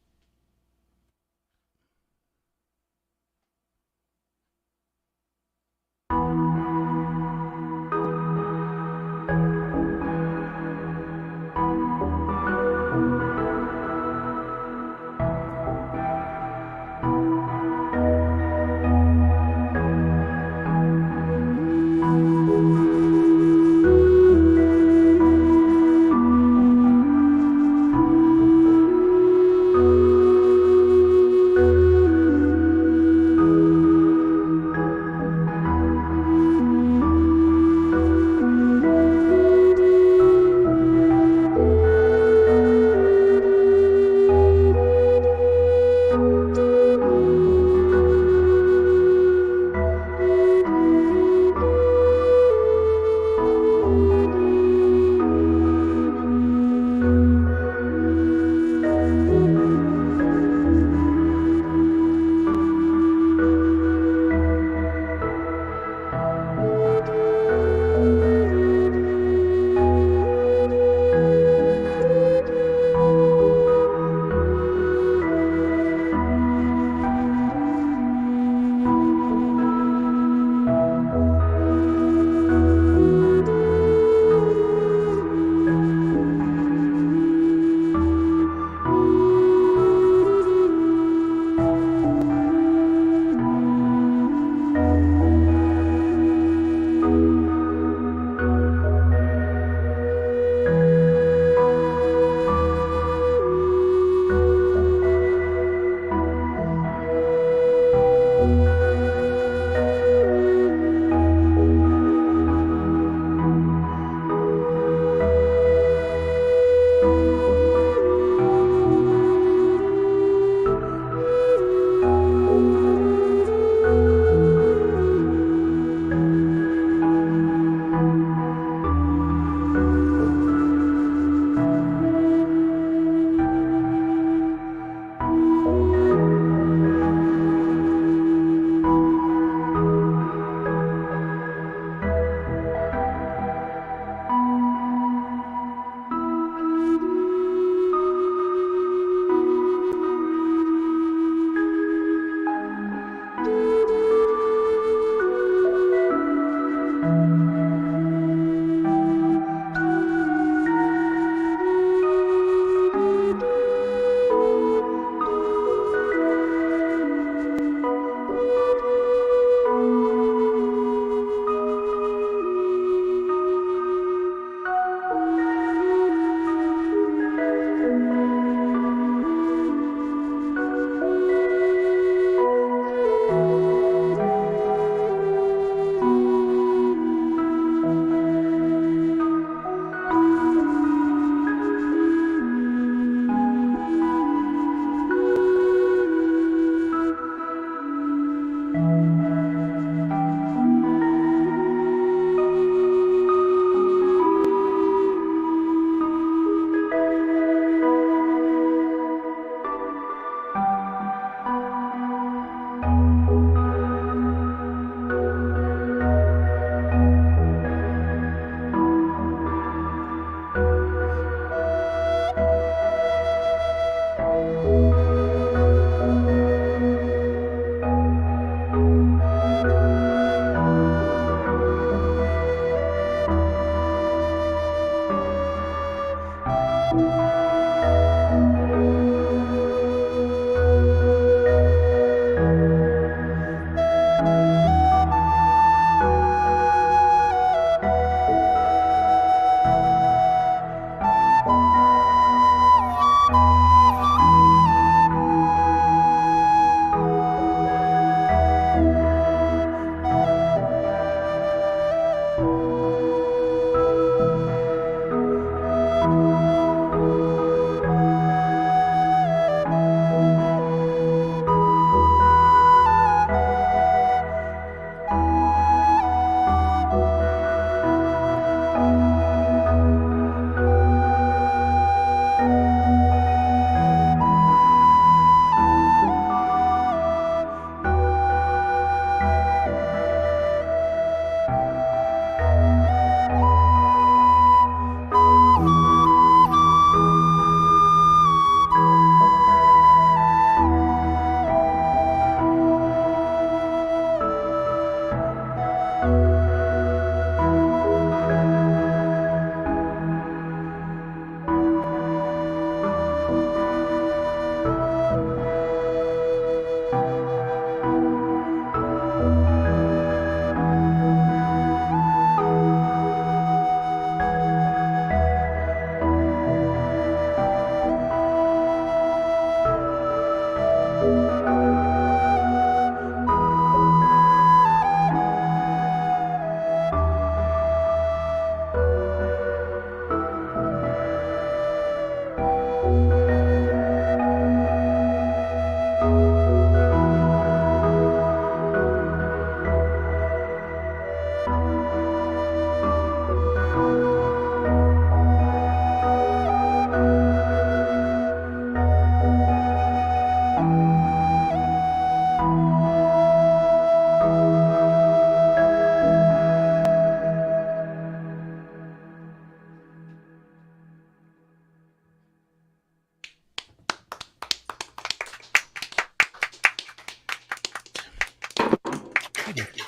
Thank you.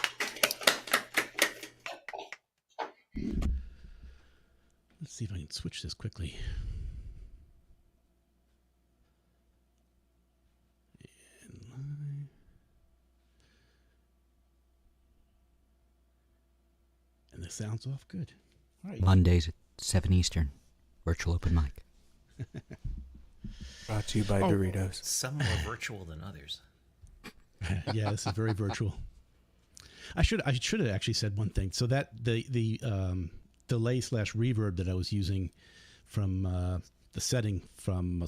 Let's see if I can switch this quickly. And the sound's off good. All right. Mondays at 7 Eastern, virtual open mic. Brought to you by Doritos. Some more virtual than others. Yeah, this is very virtual. I should have actually said one thing. So that the delay / reverb that I was using from the setting from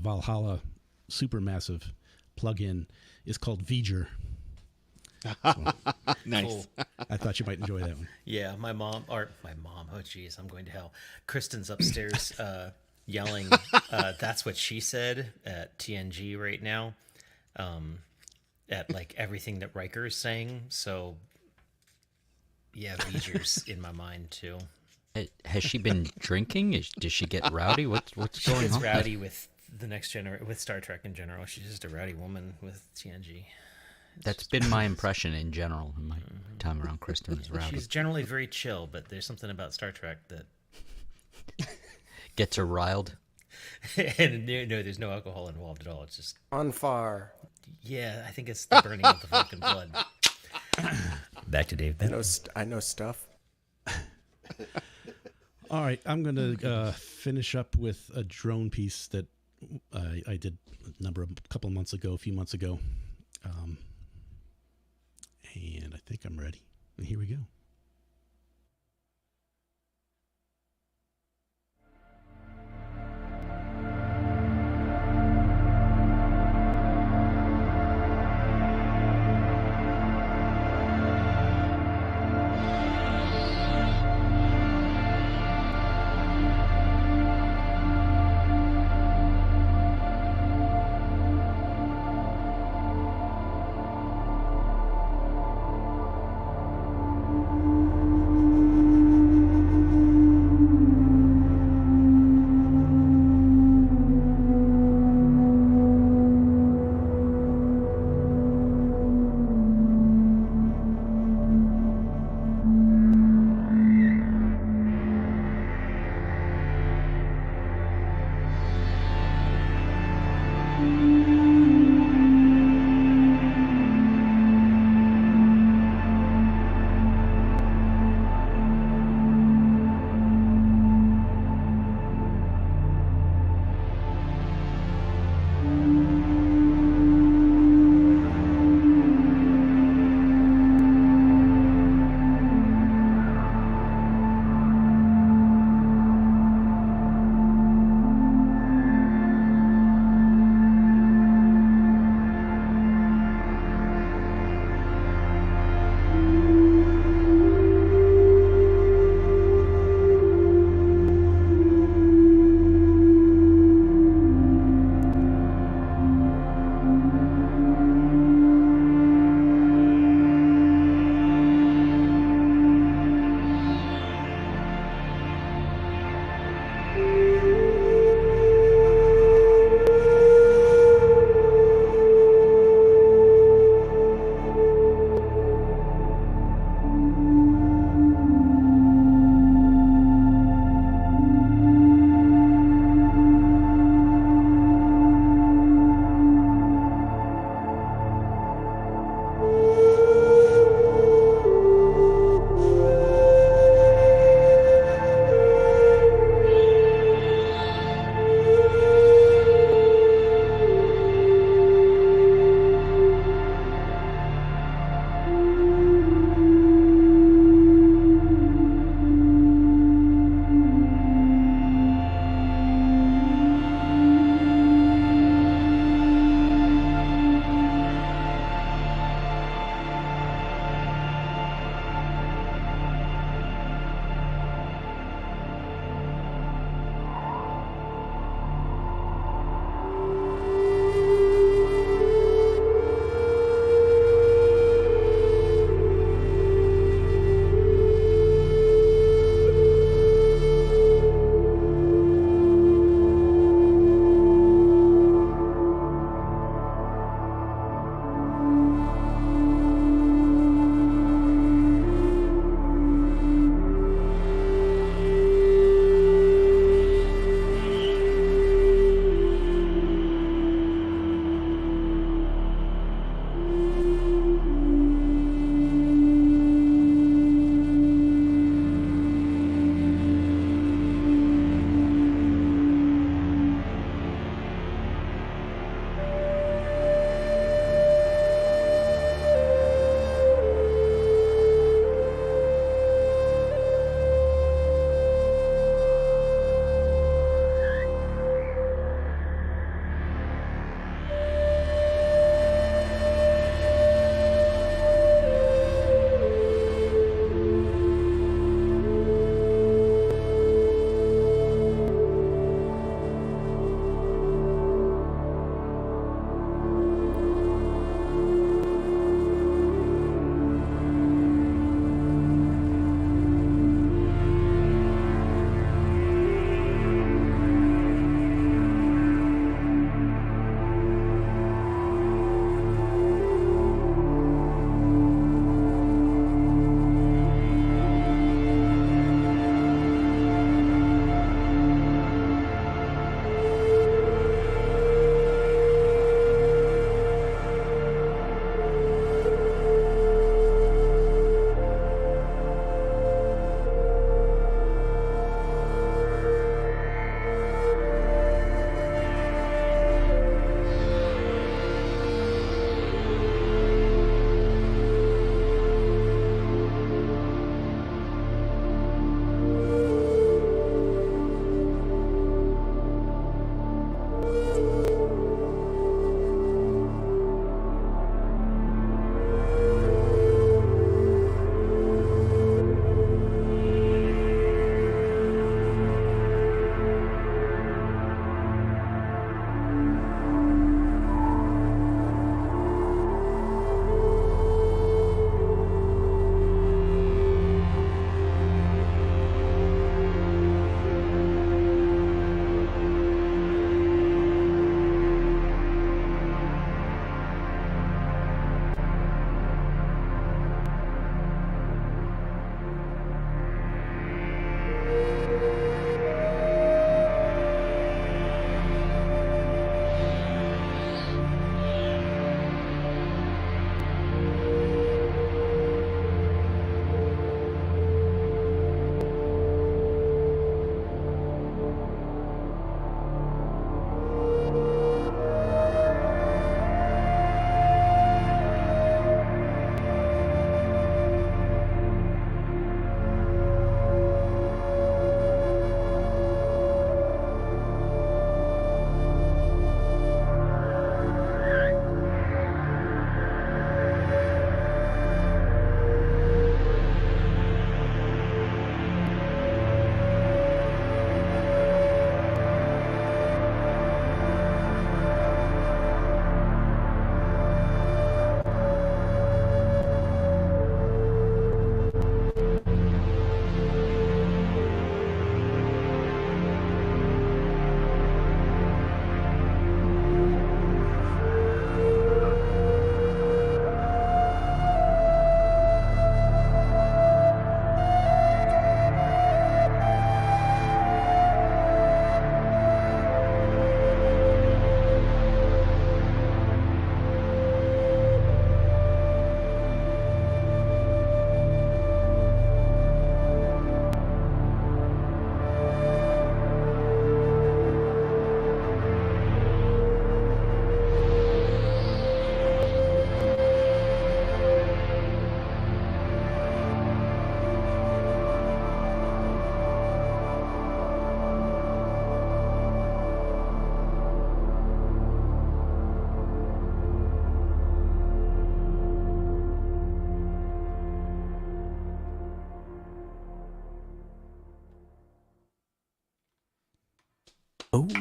Valhalla Supermassive plugin is called V'ger. So, nice. Cool. I thought you might enjoy that one. Yeah, my mom. Oh, geez, I'm going to hell. Kristen's upstairs yelling. That's what she said at TNG right now. At like everything that Riker is saying. So, yeah, V'ger's in my mind too. Has she been drinking? Does she get rowdy? What's going on? She's rowdy with the next with Star Trek in general. She's just a rowdy woman with TNG. That's been my impression in general in my time around Kristen is rowdy. She's generally very chill, but there's something about Star Trek that gets her riled. And no, there's no alcohol involved at all. It's just on fire. Yeah, I think it's the burning of the Vulcan blood. Back to Dave. I know stuff. All right, I'm going to finish up with a drone piece that I did a few months ago. And I think I'm ready. And here we go.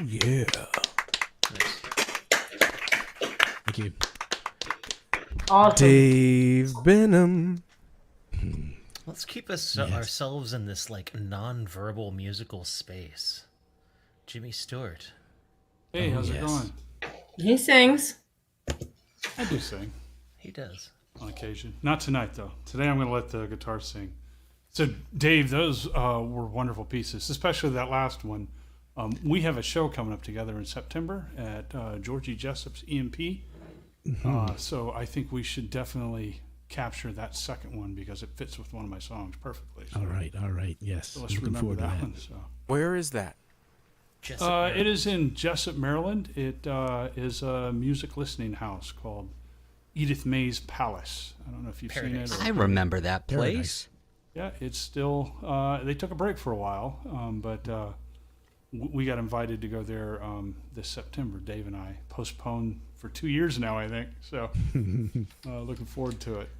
yeah. Thank you. Awesome. Dave Benham. Let's keep ourselves in this like non-verbal musical space. Jimmy Stewart. Hey, how's it going? He sings. I do sing. He does. On occasion. Not tonight, though. Today I'm going to let the guitar sing. So, Dave, those were wonderful pieces, especially that last one. We have a show coming up together in September at Georgie Jessup's EMP. So I think we should definitely capture that second one because it fits with one of my songs perfectly. So, all right, yes. So let's Looking remember forward to that that. one. So. Where is that? It is in Jessup, Maryland. It is a music listening house called Edith May's Palace. I don't know if you've seen it. I remember that place. Yeah, it's still. They took a break for a while, but we got invited to go there this September. Dave and I postponed for 2 years now, I think. So looking forward to it.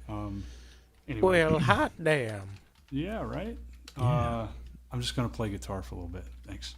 Anyway. Well, hot damn. Yeah, right. I'm just going to play guitar for a little bit. Thanks.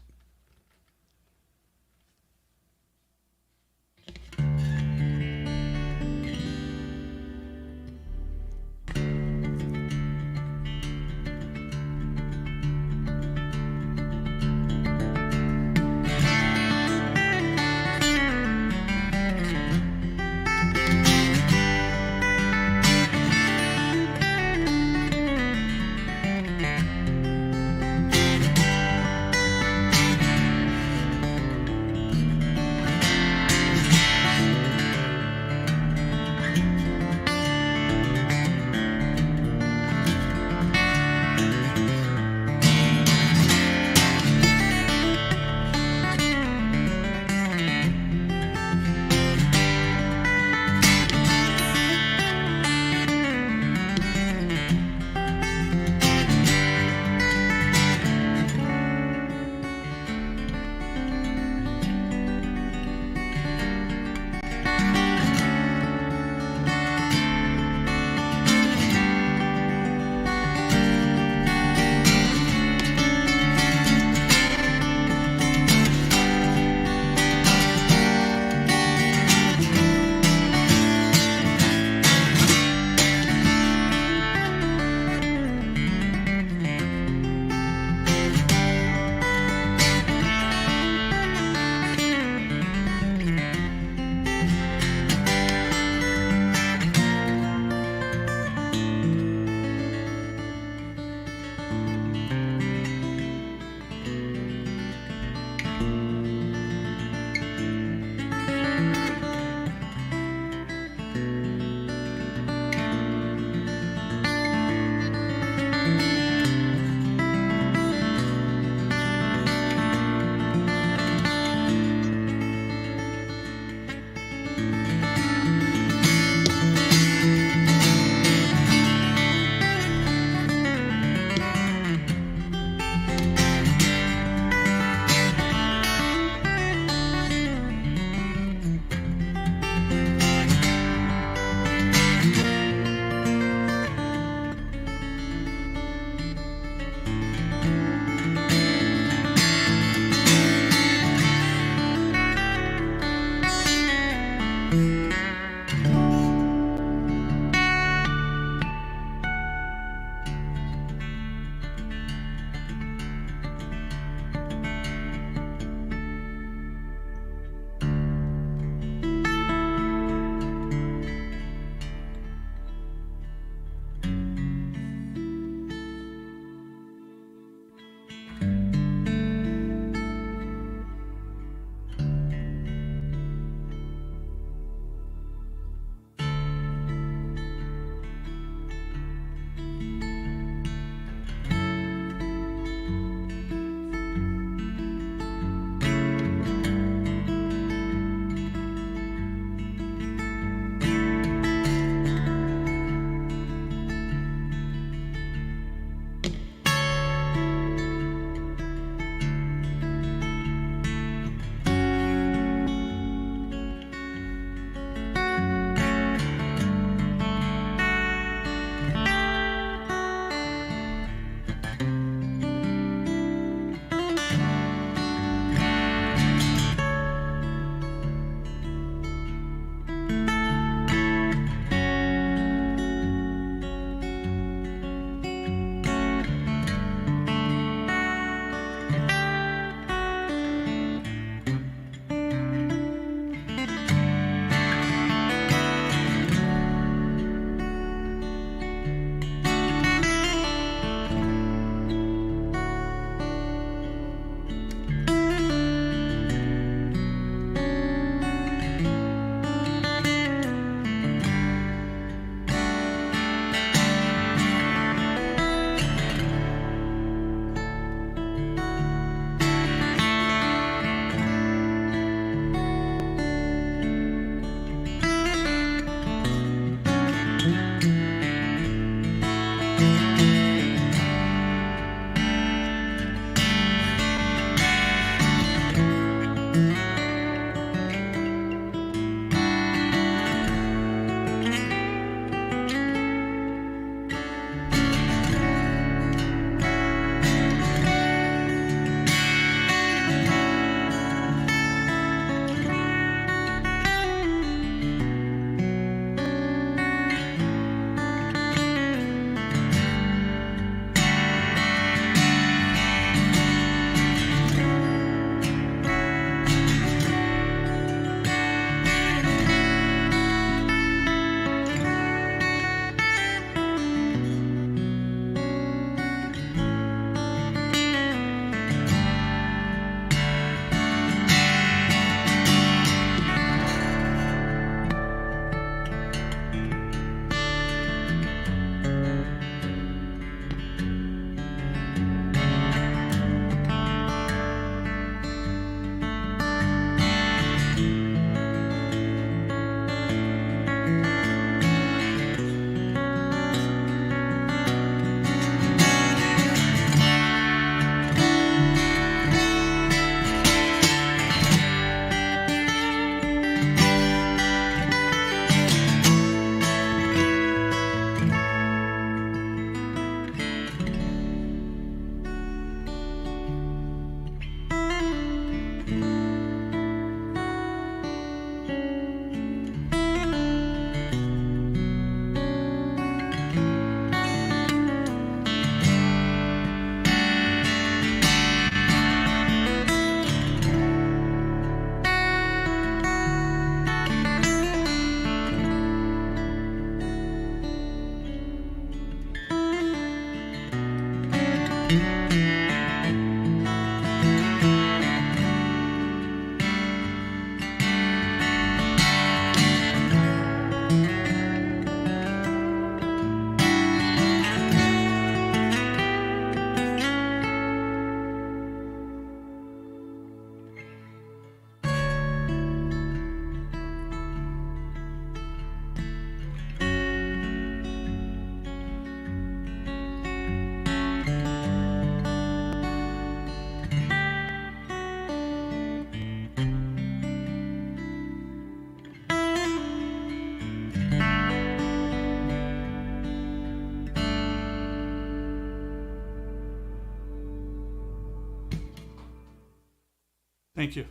Thank you.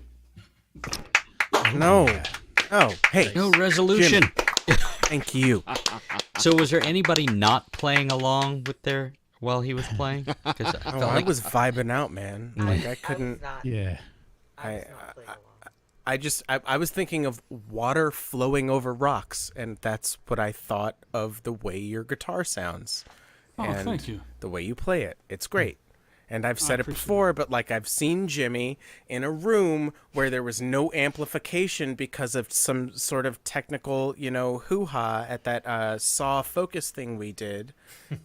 No. Oh, hey. No resolution. Jim. Thank you. So was there anybody not playing along with while he was playing? Because I was vibing out, man. Like I couldn't. Yeah. I was thinking of water flowing over rocks, and that's what I thought of the way your guitar sounds. Oh, and thank you. The way you play it. It's great. And I've said it before, but like I've seen Jimmy in a room where there was no amplification because of some sort of technical, hoo-ha at that SAW focus thing we did.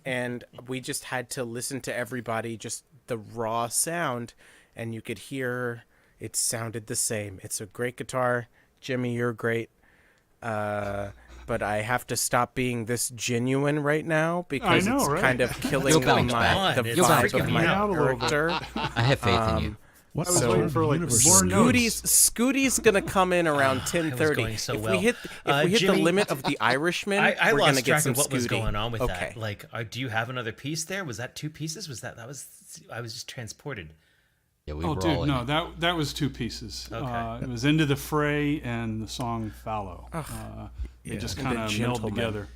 And we just had to listen to everybody, just the raw sound, and you could hear it sounded the same. It's a great guitar. Jimmy, you're great. But I have to stop being this genuine right now because it's kind of killing the vibe of my character. I have faith in you. What was waiting for like Scooty's gonna come in around 10:30. If we hit the limit of the Irishman, I we're lost gonna get track some of what was Scooty. going on with Okay. that. Like, do you have another piece there? Was that 2 pieces? I was just transported. Yeah, we Oh, dude, no, that was 2 pieces. Okay. It was Into the Fray and the song Fallow. They just kind of meld together.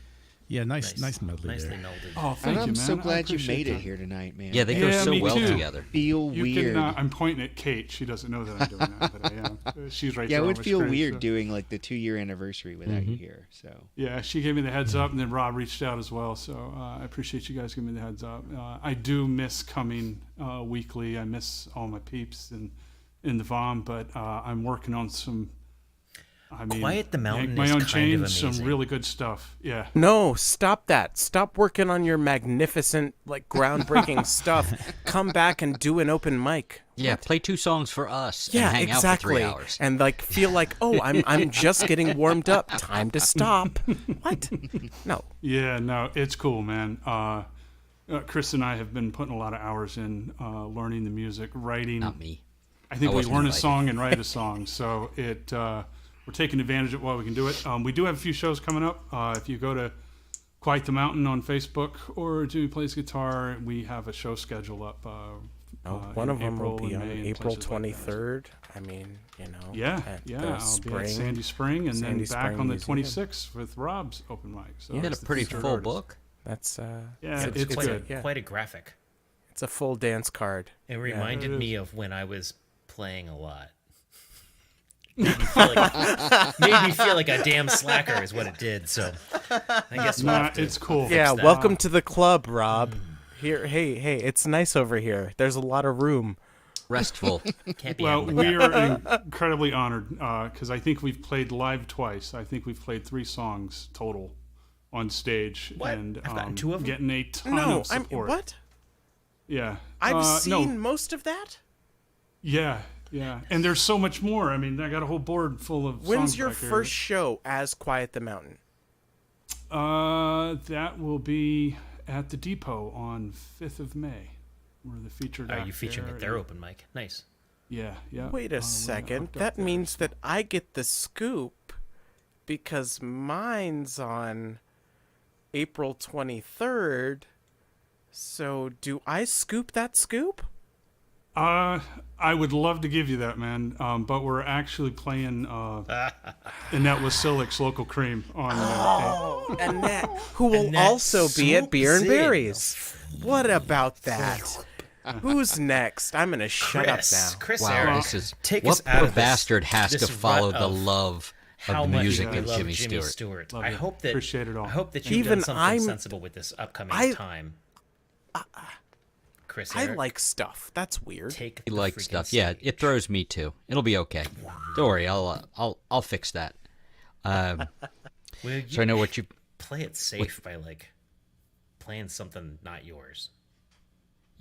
Yeah, nice medley Nicely there. melded. Oh, thank you, I'm man. so I glad you appreciate made it that. here tonight, man. Yeah, they go so me well too. together. Feel You weird. Can, I'm pointing at Kate. She doesn't know that I'm doing that, but I am. She's right Yeah, there. it on would my feel screen, weird so. doing like the 2-year anniversary without you here. So Yeah, she gave me the heads up, and then Rob reached out as well. So I appreciate you guys giving me the heads up. I do miss coming weekly. I miss all my peeps and in the VOM, but I'm working on some. Quiet the Mountain my is own kind of change, amazing. some really good stuff. Yeah. No, stop that. Stop working on your magnificent, like groundbreaking stuff. Come back and do an open mic. Yeah, play 2 songs for us Yeah, and hang exactly. out for 3 hours. And like feel like, oh, I'm just getting warmed up. Time to stop. What? No. Yeah, no, it's cool, man. Chris and I have been putting a lot of hours in learning the music, writing. Not me. I think I we wasn't learn a invited. song and write a song, so we're taking advantage of while we can do it. We do have a few shows coming up. If you go to Quiet the Mountain on Facebook or Jimmy Plays Guitar, we have a show schedule up. One of them will April be and on May and April places like that. 23rd. I mean, Yeah, at yeah. the I'll be at Sandy Spring, and Sandy then back Spring on the Museum. 26th with Rob's open mic. So You had a it's the pretty featured full artist. book. That's Yeah, it's quite good. quite a graphic. It's a full dance card. It reminded it me of when I was playing a lot. Made me feel like a damn slacker is what it did. So I guess we'll have to it's cool. fix Yeah, that. welcome to the club, Rob. Here, hey, it's nice over here. There's a lot of room. Restful. Can't be Well, handled. we are incredibly honored because I think we've played live twice. I think we've played 3 songs total on stage, What? and I've gotten 2 of them? getting a ton No, of support. what? Yeah, I've seen no. most of that. Yeah, and there's so much more. I mean, I got a whole board full of. When's songs your back here. first show as Quiet the Mountain? That will be at the Depot on 5th of May. We're the featured. Are act you featuring there, at their and- open mic? Nice. Yeah. Wait a second. hooked up That there, means that I get the scoop because mine's on April 23rd. So do I scoop that scoop? I would love to give you that, man. But we're actually playing Annette Wasilik's Local Cream on. Annette, who will also be at Beer and Berries. What about that? Who's next? I'm gonna shut up now. Chris Wow, Eric, this is take what us out poor of this, bastard has this to follow rut the of love how of the much music you of love Jimmy Stewart. Stewart. I hope that Appreciate it all. I hope that you've Even done something I'm- sensible with this upcoming time. Chris I Eric, like stuff. That's weird. take He the likes freaking stuff. Yeah, stage. it throws me too. It'll be okay. Don't worry. I'll fix that. Will So I know what you. play it safe by like playing something not yours.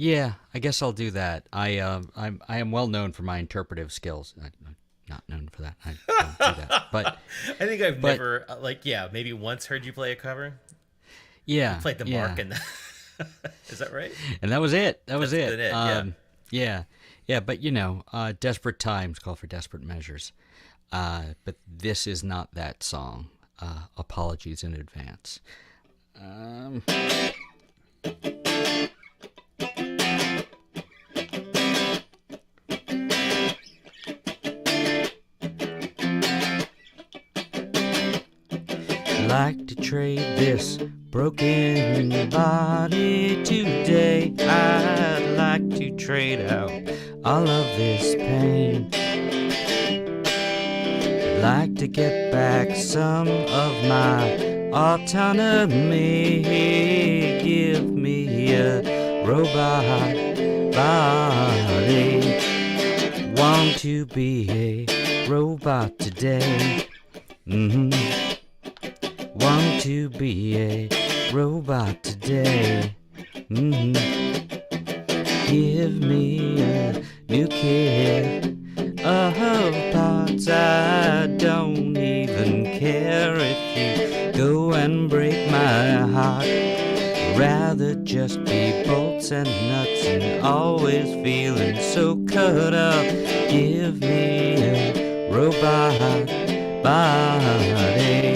Yeah, I guess I'll do that. I am well known for my interpretive skills. I'm not known for that. I don't do that. But I think I've but- never maybe once heard you play a cover. yeah, You played the yeah. mark and is that right? And that was it. That was That's it. been it, Yeah. But desperate times call for desperate measures. But this is not that song. Apologies in advance. like to trade this broken body today. I'd like to trade out all of this pain. I'd like to get back some of my autonomy. Give me a robot body. Want to be a robot today. Want to be a robot today. Give me a new kit of parts. I don't even care if you go and break my heart. Rather just be bolts and nuts and always feeling so cut up. Give me a robot body.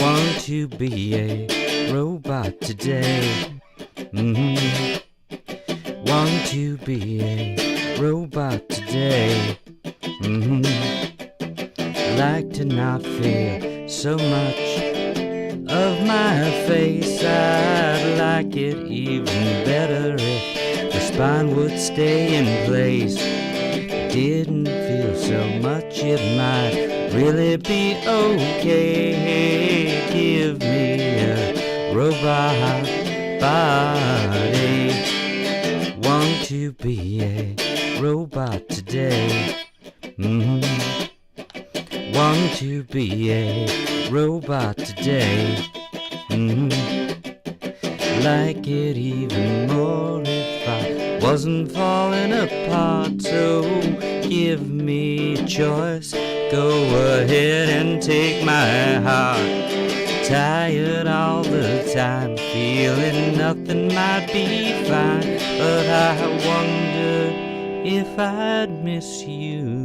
Want to be a robot today. Want to be a robot today. Like to not feel so much of my face. I'd like it even better if the spine would stay in place. Didn't feel so much, it might really be okay. Give me a robot body. Want to be a robot today. Want to be a robot today. Like it even more if I wasn't falling apart. So give me a choice. Go ahead and take my heart. Tired all the time, feeling nothing might be fine. But I wonder if I'd miss you.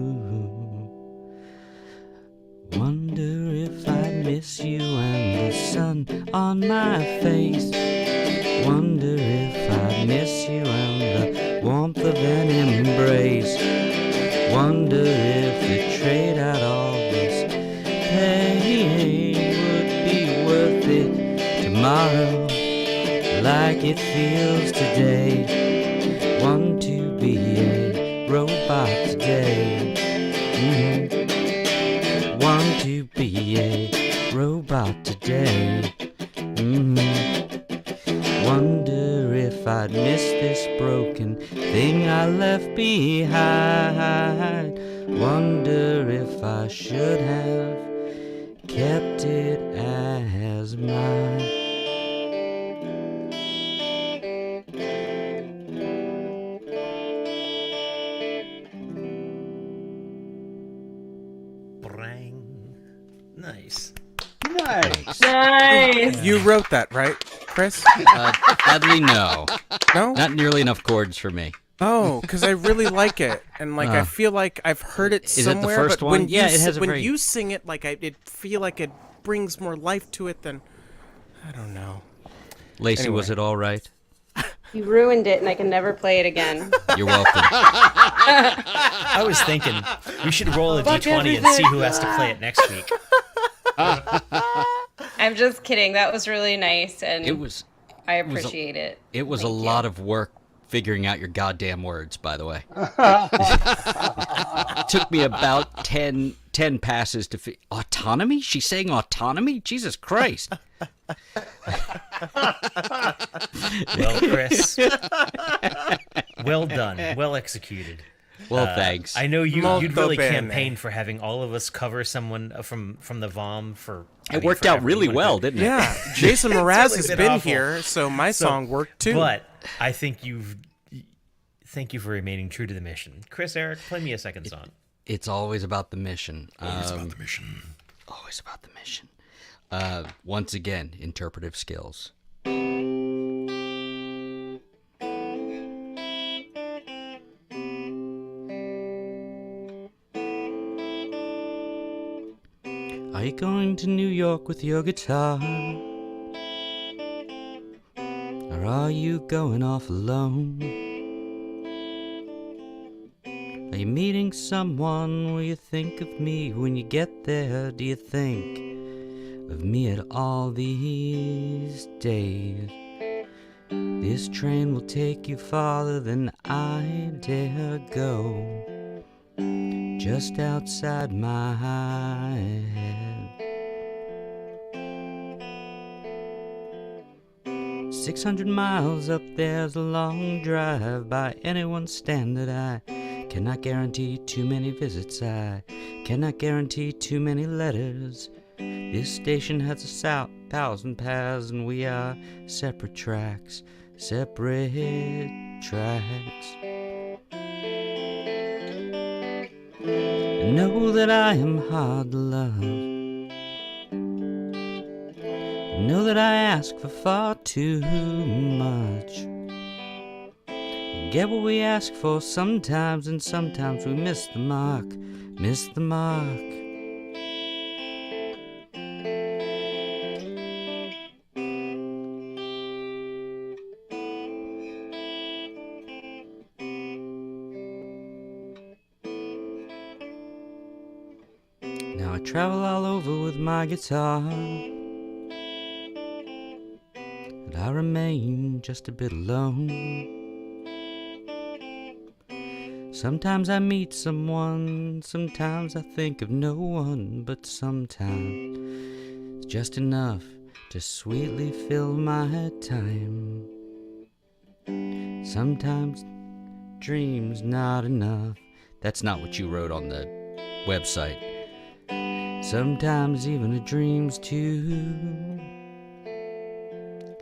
Wonder if I'd miss you and the sun on my face. Wonder if I'd miss you and the warmth of an embrace. Wonder if the trade out all this pain would be worth it tomorrow, like it feels today. Want to be a robot today. Want to be a robot today. Wonder if I'd miss this broken thing I left behind. Wonder if I should have kept it as mine. Nice. Nice. You wrote that, right, Chris? Sadly, no. No? Not nearly enough chords for me. Oh, because I really like it, and like I feel like I've heard it Is it the somewhere. first but one? when Yeah, you it has a when very- you sing it, like it feel like it brings more life to it than I don't know. Lacey, Anyway. was it all right? You ruined it, and I can never play it again. You're welcome. I was thinking we should roll a Fuck d20 and see who has to play it next week. I'm just kidding. That was really nice, and It was. I appreciate it. It was a lot of work figuring out your goddamn words, by the way. Took me about 10 passes to autonomy? She's saying autonomy? Jesus Christ. Well, Chris, well done, well executed. Well, thanks. I know you'd Molto really bene. campaigned for having all of us cover someone from the VOM for. It worked out really well, didn't it? Yeah, Jason Mraz really has been been awful. here, so my song worked too. But I think thank you for remaining true to the mission. Chris, Eric, play me a second song. It's always about the mission. Always about the mission. Always about the mission. Once again, interpretive skills. Are you going to New York with your guitar? Or are you going off alone? Are you meeting someone? Will you think of me when you get there? Do you think of me at all these days. This train will take you farther than I dare go, just outside my head. 600 miles up there's a long drive by anyone's standard. I cannot guarantee too many visits, I cannot guarantee too many letters. This station has 1,000 paths and we are separate tracks, separate tracks. Know that I am hard to love. Know that I ask for far too much. Get what we ask for sometimes, and sometimes we miss the mark, miss the mark. Now I travel all over with my guitar, but I remain just a bit alone. Sometimes I meet someone, sometimes I think of no one, but sometimes it's just enough to sweetly fill my time. Sometimes dreams not enough. That's not what you wrote on the website. Sometimes even a dream's too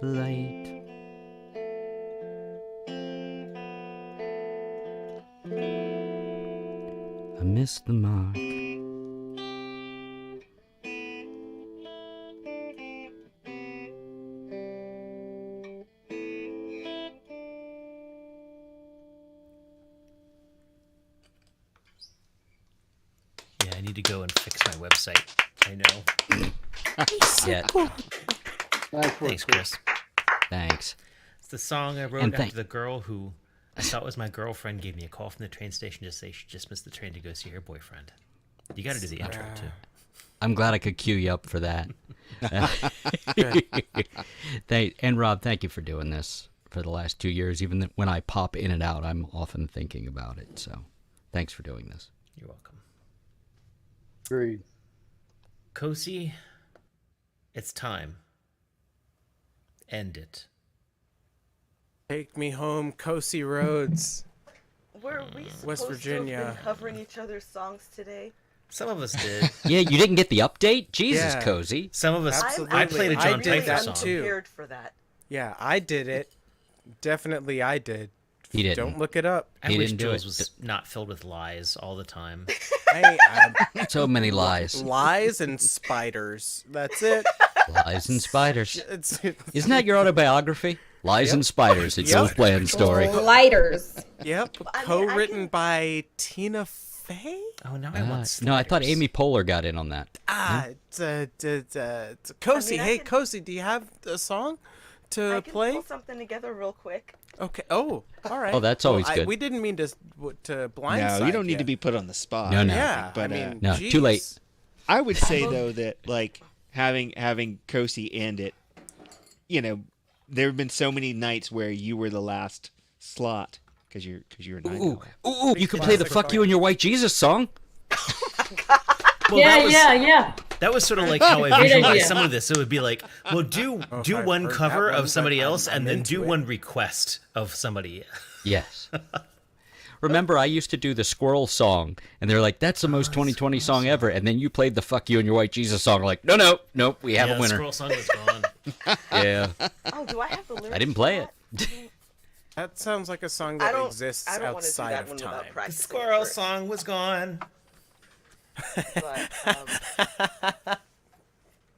late. I missed the mark. Yeah, I need to go and fix my website. I know. Yeah. Thanks, Chris. Thanks. It's the song I wrote And after the girl who I thought was my girlfriend gave me a call from the train station to say she just missed the train to go see her boyfriend. You got to do the intro too. I'm glad I could cue you up for that. And Rob, thank you for doing this for the last 2 years. Even when I pop in and out, I'm often thinking about it. So thanks for doing this. You're welcome. Agreed. Kosi, it's time. End it. Take me home, Cozy Roads. Were we West supposed Virginia. to have been covering each other's songs today? Some of us did. Yeah, you didn't get the update? Jesus, Yeah. Cozy. Some of us. Absolutely. I played a John did Peiffer that song. too. Prepared for that. Yeah, I did it. Definitely, I did. He didn't. Don't look it up. I He wish didn't do Jules it. was not filled with lies all the time. So many lies. Lies and spiders. That's it. Lies and spiders. It's- Isn't that your autobiography? Lies Yep. and Spiders. It's Joe's Bland story. Lighters. Yep. Co-written by Tina Fey. Oh, now I want No, I thought Amy Poehler got in on that. It's Cozy. I Hey, can- Cozy, do you have a song to I can play? pull something together real quick. Okay. Oh, all right. Oh, that's always good. We didn't mean to blindside. No, you don't need you. to be put on the spot. No, no. Yeah, But, I mean, No, geez. too late. I would say though that like having Kosi end it, you know, there have been so many nights where you were the last slot because you're a night Ooh, owl. ooh, you can play the "Fuck You and Your White Jesus" song. Well, Yeah, that was, yeah. That was sort of like how I Great visualized idea. some of this. It would be like, well, do I've one heard that cover one, of somebody but else, I'm and then into do it. one request of somebody. Yes. Remember, I used to do the Squirrel song, and they're like, "That's the most 2020 song ever." And then you played the "Fuck You and Your White Jesus" song. Like, no, we have Yeah, a winner. The Squirrel song is gone. Yeah. Oh, do I have the lyrics? I didn't for play it. that? That sounds like a song I that don't. exists I don't want to do outside that of one time. without The practicing. Squirrel first. song was gone. But,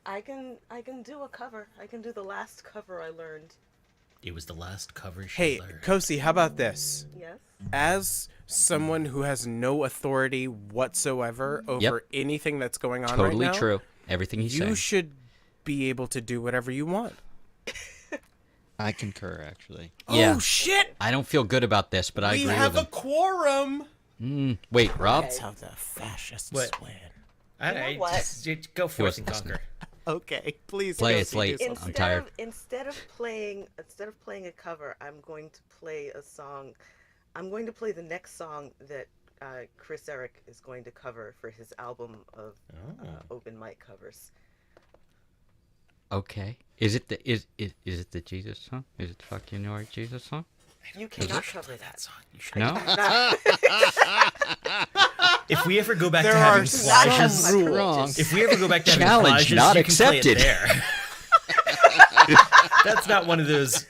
I can do a cover. I can do the last cover I learned. It was the last cover she Hey, learned. Kosi, how about this? Yes. As someone who has no authority whatsoever over anything that's going on Totally right now, true. Everything he's you saying. should be able to do whatever you want. I concur, actually. Yeah. Oh shit! I don't feel good about this, but I We agree have with a him. quorum. Wait, Rob? That's how the fascists What? win. You know what? Just go forth and conquer. Okay, please. Play, Casey, it's late. do something. I'm tired. Instead of playing a cover, I'm going to play a song. I'm going to play the next song that Chris Eric is going to cover for his album of open mic covers. Okay. Is it the Jesus song? Is it Fuck You Know It Jesus song? You cannot cover that song. You should No? If we ever go back There to are having some flashes, rules. if we ever go back to having Challenge flashes, not you can play accepted. it there. That's not one of those.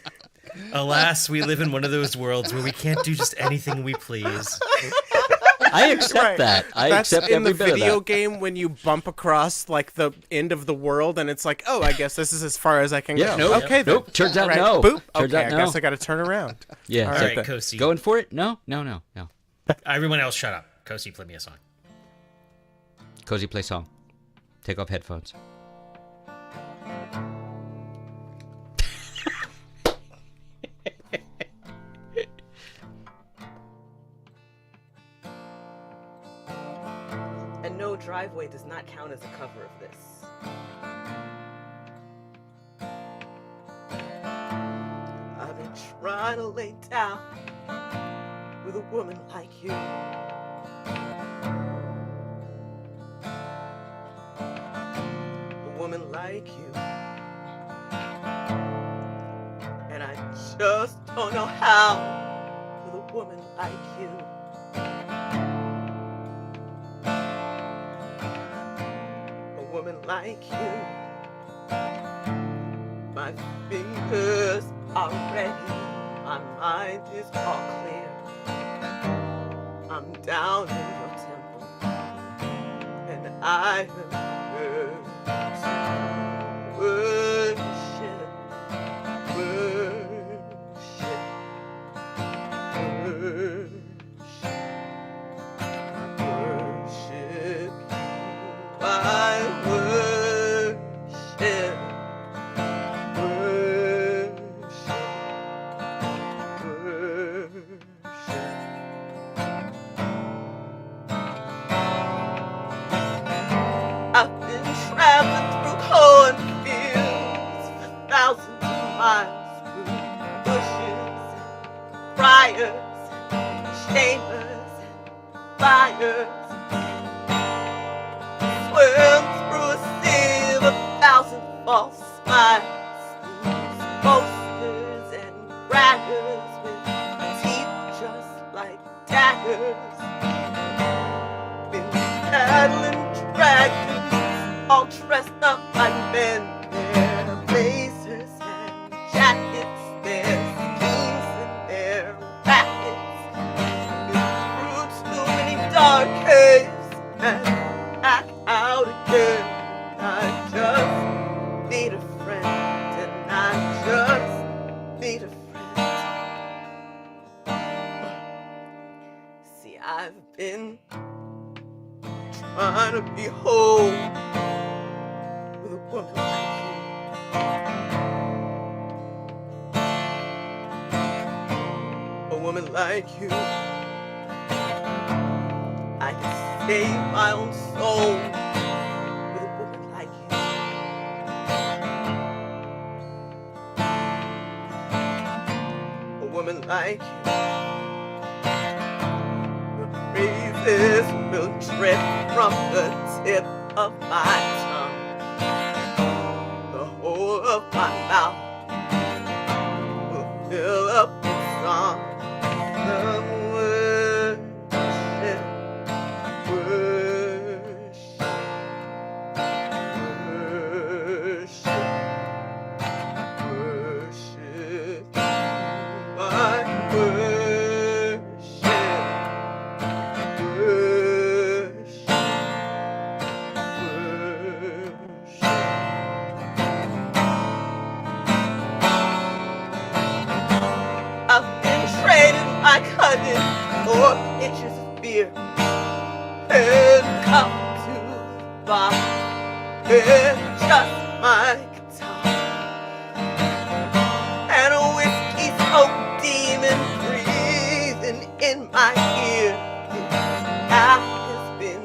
Alas, we live in one of those worlds where we can't do just anything we please. I accept Right. that. I That's accept in every the bit of video that. game when you bump across like the end of the world and it's like, oh, I guess this is as far as I can Yeah, go. nope, Okay, then. nope. Turns out All right, no. Boop. Turns Okay, out I guess no. I got to turn around. Yeah. All All right, right, then. Kosi. Going for it? No. Everyone else, shut up. Kosi, play me a song. Cozy, play song. Take off headphones. And no, Driveway does not count as a cover of this. I've been trying to lay down with a woman like you. A woman like you. And I just don't know how with a woman like you. A woman like you. My fingers are ready, my mind is all clear. I'm down in your temple, and I am worship, worship, worship, worship you. I worship. I've been traveling through cornfields for thousands of miles, through bushes, briars, chambers, fires. Swim through a sea of 1,000 false smiles, these boasters and braggers with teeth just like daggers. Been paddling dragons, all dressed up like men. Their blazers and jackets, their schemes and their rackets. Been through too many dark caves and back out again. I just need a friend, and I just need a friend. See, I've been trying to be whole with a woman like you. A woman like you. I can save my own soul with a woman like you. A woman like you. The praises will drip from the tip of my tongue. The whole of my mouth will fill up with song. The worship, worship, worship, worship. I worship, worship, worship. I've been trading my cunning for inches of beer and come to the bar and just my guitar and a whiskey smoke demon breathing in my ear. This app has been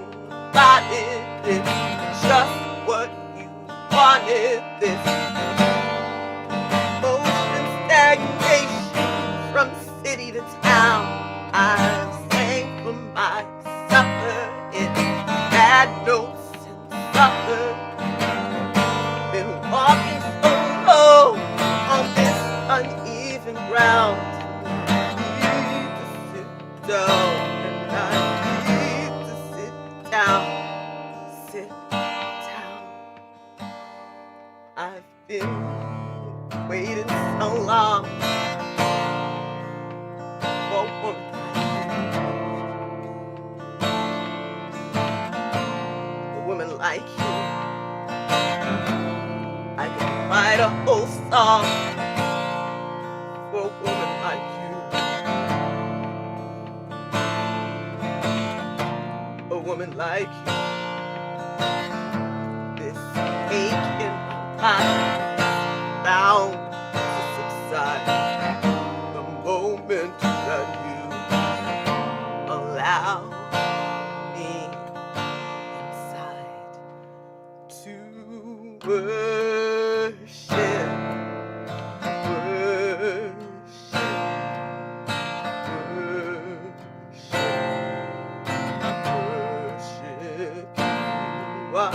spotted. It's just what you wanted. in this motion stagnation from city to town. I've sang for my supper in bad notes and supper. Been walking so low on this uneven ground. I need to sit down, and I need to sit down. Sit down. I've been waiting so long for a woman like you. I could write a whole song for a woman like you. A woman like you. This ache in my mind bound to subside the moment that you allow me inside to worship, worship, I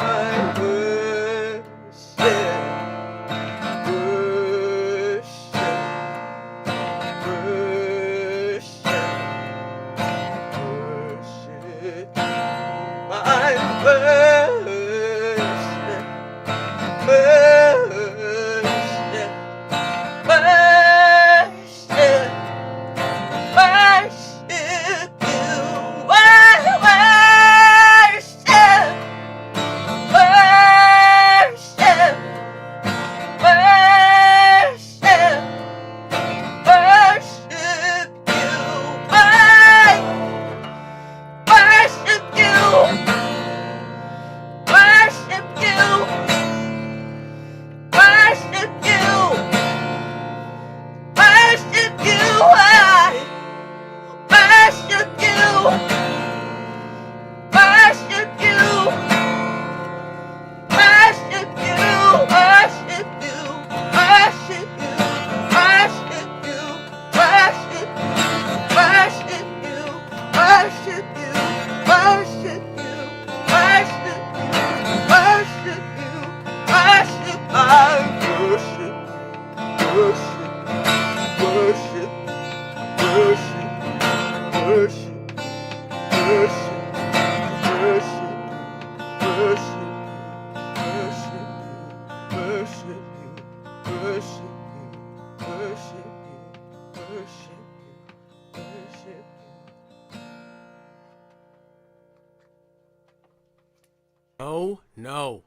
Oh, no.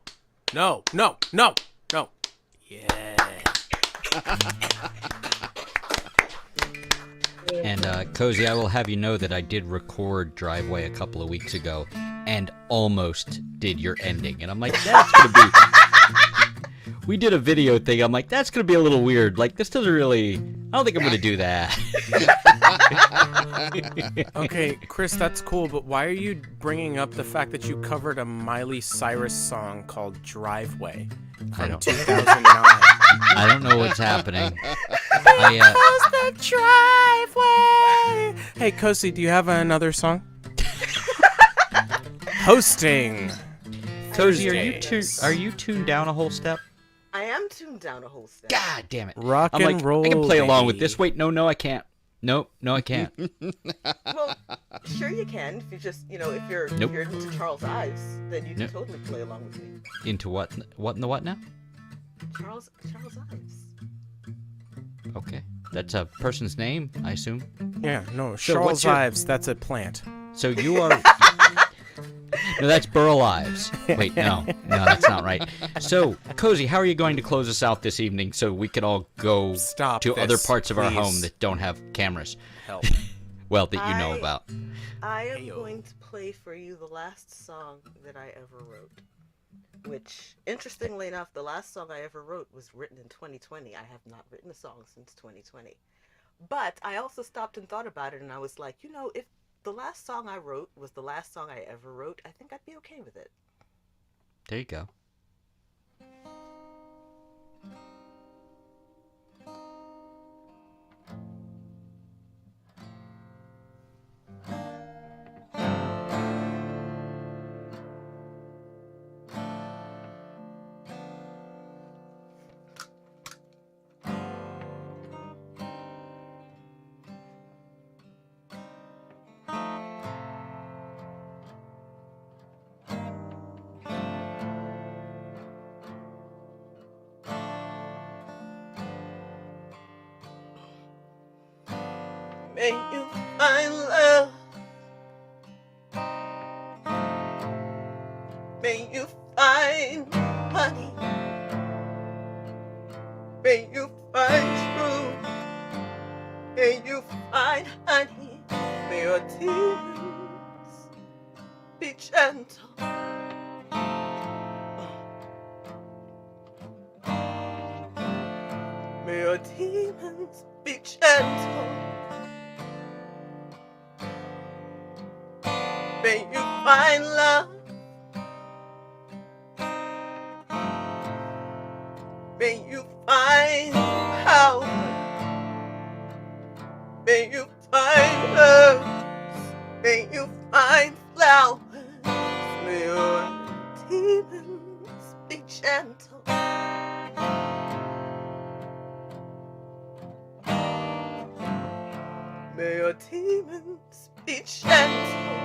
No, no, no, no. Yeah. And Cozy, I will have you know that I did record Driveway a couple of weeks ago and almost did your ending. And I'm like, that's going to be... We did a video thing. I'm like, that's going to be a little weird. Like, this doesn't really... I don't think I'm going to do that. Okay, Chris, that's cool, but why are you bringing up the fact that you covered a Miley Cyrus song called Driveway from 2009? I don't know what's happening. The driveway. Hey, Kosi, do you have another song? Hosting. Cozy, are you tuned down a whole step? I am tuned down a whole step. God damn it. Rock I'm and like, roll, I can play along with baby. this. Wait, no, I can't. Nope, no, I can't. Well, sure you can. If you just, if you're Nope. if you're into Charles Ives, then you can Nope. totally play along with me. Into what? What in the what now? Charles Ives. Okay. That's a person's name, I assume. Yeah, no, So Charles what's your- Ives, that's a plant. So you are... No, that's Burl Ives. Wait, no, that's not right. So, Cozy, how are you going to close us out this evening so we can all go to other this, parts of our home please. that don't have cameras? Help. Well, that you know about. I am going to play for you the last song that I ever wrote. Which, interestingly enough, the last song I ever wrote was written in 2020. I have not written a song since 2020. But I also stopped and thought about it, and I was like, if the last song I wrote was the last song I ever wrote, I think I'd be okay with it. There you go. May you find love. May you find honey. May you find truth. May you find honey. May your tears be gentle. May your demons be gentle. May you find love. May you find power. May you find herbs. May you find flowers. May your demons be gentle. May your demons be gentle.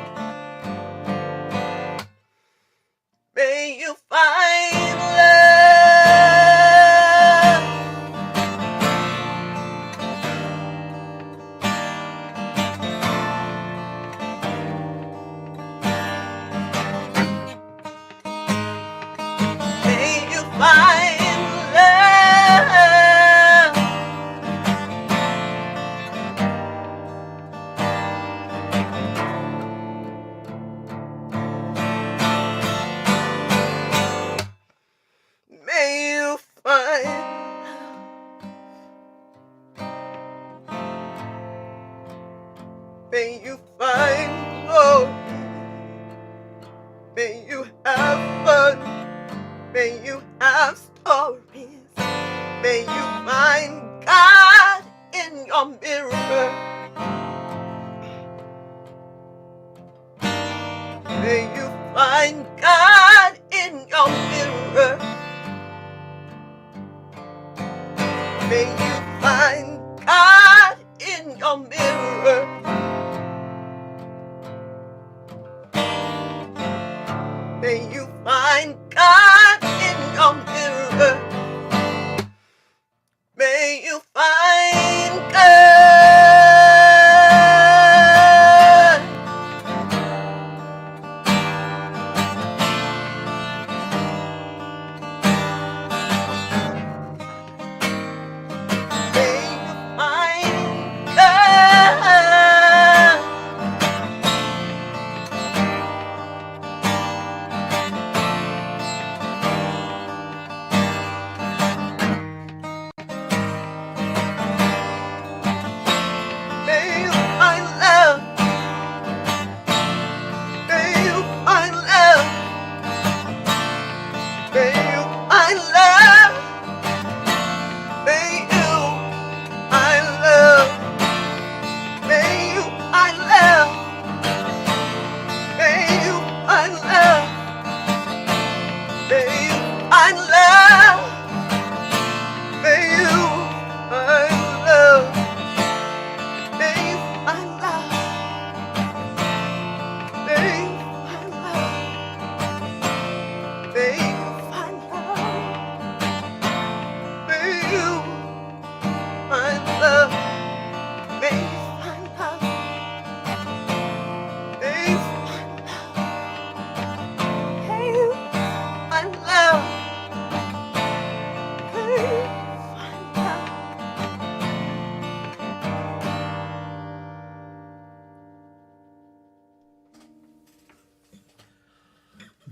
May you find love. May you find love. May you find may you find glory. May you have fun. May you have stories. May you find God in your mirror. May you find God in your mirror. May you find God in your mirror. May you find God in your mirror. May you find God.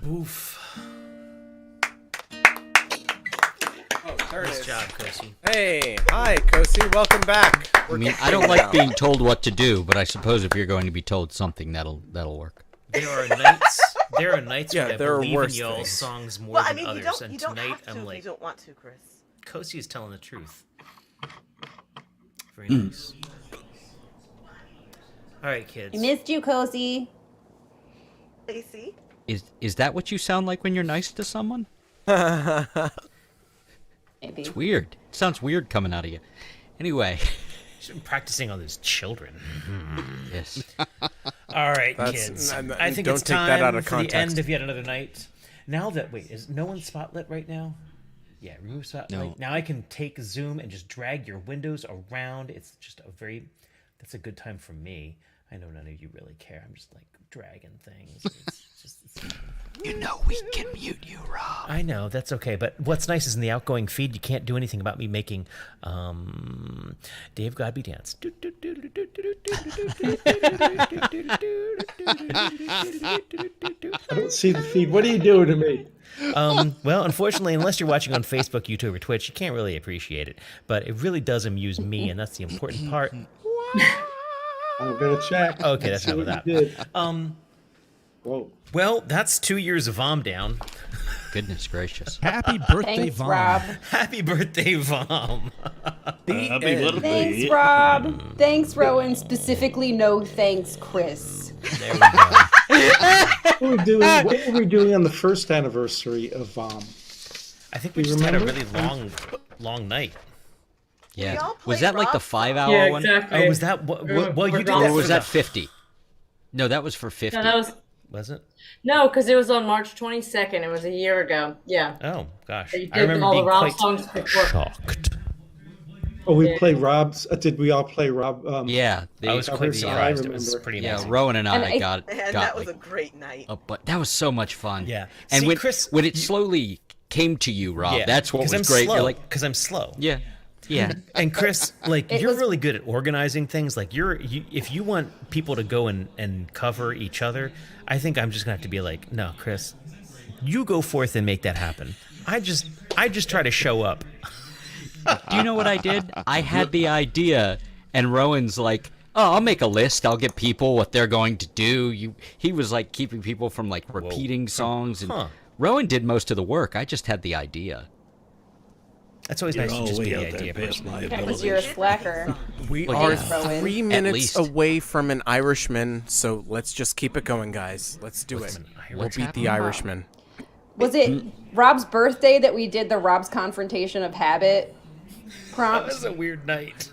Oof. Nice job, Kosi. Hey, hi, Kosi. Welcome back. I mean, I don't like being told what to do, but I suppose if you're going to be told something, that'll work. There are nights. There are nights Yeah, when I there are believe in worse y'all's things. songs more Well, I than mean, others, and you don't tonight have to I'm if like, you don't want to, Chris. Kosi is telling the truth. Very nice. All right, kids. I missed you, Kosi. AC? Is that what you sound like when you're nice to someone? Maybe. It's weird. It sounds weird coming out of you. Anyway. She's been practicing on those children. Yes. All right, That's- kids. n- n- I think don't it's take time that out of for the context. end of yet another night. Now that is no one spotlit right now? Yeah, remove spotlight. No. Now I can take Zoom and just drag your windows around. It's just a very That's a good time for me. I know none of you really care. I'm just like dragging things. It's You know we can mute you, Rob. I know, that's okay. But what's nice is in the outgoing feed, you can't do anything about me making Dave Godby dance. I don't see the feed. What are you doing to me? Well, unfortunately, unless you're watching on Facebook, YouTube, or Twitch, you can't really appreciate it. But it really does amuse me, and that's the important part. I'm gonna check. Okay, that's not what that. Whoa. Well, that's 2 years of VOM down. Goodness gracious. Happy birthday, Thanks, Vom. Rob. Happy birthday, VOM. Thanks, Rob. Thanks, Rowan. Specifically, no thanks, Chris. There we go. What were we doing on the first anniversary of VOM? I think we just had a really long night. Yeah. Was that like the 5-hour Yeah, one? exactly. Oh, was that what you did? Or That was for that the- 50? No, that was for 50. No, that was Was it? no, because it was on March 22nd. It was a year ago. Yeah. Oh gosh, You I did remember all being the Rob quite songs before. shocked. Oh, we played Rob's. Did we all play Rob? Yeah, I was quite covers? surprised. I It was remember. pretty Yeah, amazing. Rowan and And I got And that was a great night. but that was so much fun. Yeah. And See, when Chris, when it slowly came to you, Rob, Yeah, that's what 'cause was I'm great. slow, You're like, because I'm slow. yeah, yeah. And Chris, like It you're was- really good at organizing things. Like if you want people to go and cover each other, I think I'm just gonna have to be like, no, Chris, you go forth and make that happen. I just try to show up. Do you know what I did? I had the idea, and Rowan's like, "Oh, I'll make a list. I'll get people what they're going to do." He was like keeping people from like repeating songs, and Huh. Rowan did most of the work. I just had the idea. That's always nice to just be the idea person. Because you're a slacker. We Well, are yeah. Rowan. 3 At minutes least. away from an Irishman, so let's just keep it going, guys. Let's do it. We'll beat the Irishman. Was it Rob's birthday that we did the Rob's Confrontation of Habit That prompt? was a weird night.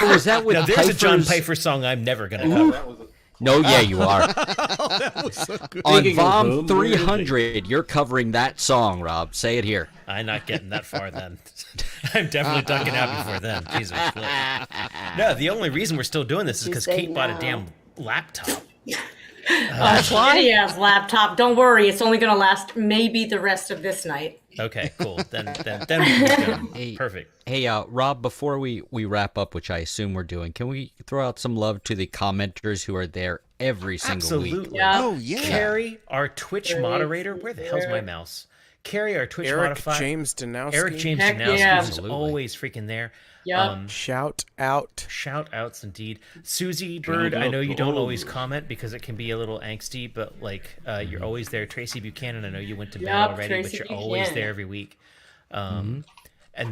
Oh, was that with Now there's a John Peiffer's- Pfeiffer song I'm never gonna cover. No, yeah, you are. That was so good. On Speaking of VOM whom, 300, you're covering that song, Rob. Say it here. I'm not getting that far then. I'm definitely ducking out before then. Jesus Christ. No, the only reason we're still doing this is You because say Kate bought a no. damn laptop. Shitty-ass laptop. Don't worry. It's only going to last maybe the rest of this night. Okay, cool. Then we can just go. Perfect. Hey, Rob, before we wrap up, which I assume we're doing, can we throw out some love to the commenters who are there every single week? Absolutely. Yeah. Oh, yeah. Carrie, our Twitch Carrie, moderator. Where the hell's my mouse? Carrie, our Twitch Eric modifier. James Danowski. Eric James Heck Danowski, yeah. who's Absolutely. always freaking there. Yep. Shout out. Shout outs indeed. Susie Bird, I know you don't always comment because it can be a little angsty, but like you're always there. Tracy Buchanan, I know you went to bed Yep, already, Tracy but you're always Buchanan. there every week. And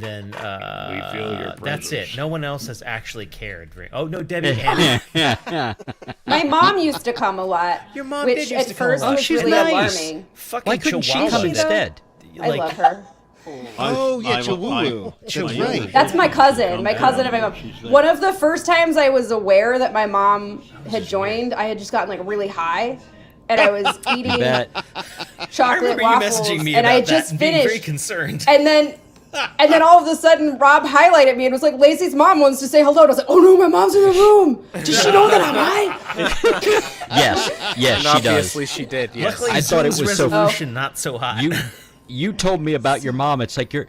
then We feel your that's it. presence. No one else has actually cared. Oh no, Debbie Hanna. My mom used to come a lot. Your mom which did used at to come a first lot. was she's really nice. alarming. Fucking Why couldn't she Chihuahua. come though. instead? I Like, love her. Oh, yeah, Chihuahua. That's right. That's my cousin. My cousin and my mom. One of the first times I was aware that my mom had joined, I had just gotten like really high, and I was eating Bet. I chocolate remember you waffles, messaging me and about I that just and being very finished. concerned. And then all of a sudden, Rob highlighted me and was like, "Lacey's mom wants to say hello." And I was like, "Oh no, my mom's in the room. Does she know that I'm high?" Yes, And she does. obviously she did, yes. Luckily, I thought it Zoom's was so- resolution not so high. You told me about your mom. It's like you're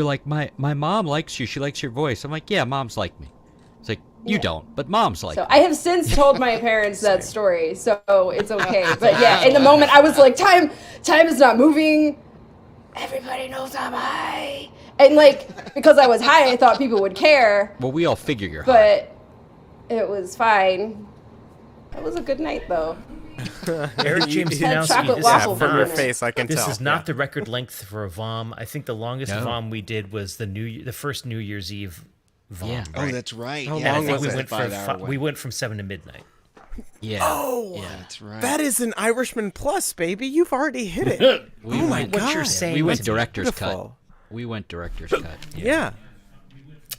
like my mom likes you. She likes your voice. I'm like, yeah, mom's like me. It's like you don't, but mom's like. So me. I have since told my parents that story, so it's okay. But yeah, in the moment, I was like, time is not moving. Everybody knows I'm high. And like, because I was high, I thought people would care, Well, we all figure you're high. but it was fine. It was a good night though. Eric James Had Danowski, chocolate this waffle is from your not, face, I can this tell. is not Yeah. the record length for a VOM. I think the longest No. VOM we did was the first New Year's Eve VOM. Yeah. Oh, right? that's right. How Yeah, I long think was we it? went from 5-hour one. we went from 7 to midnight. Yeah. Oh, That's right. that is an Irishman plus, baby. You've already hit it. We oh my went, god. What you're saying we went is director's beautiful. cut. We went director's cut. Yeah.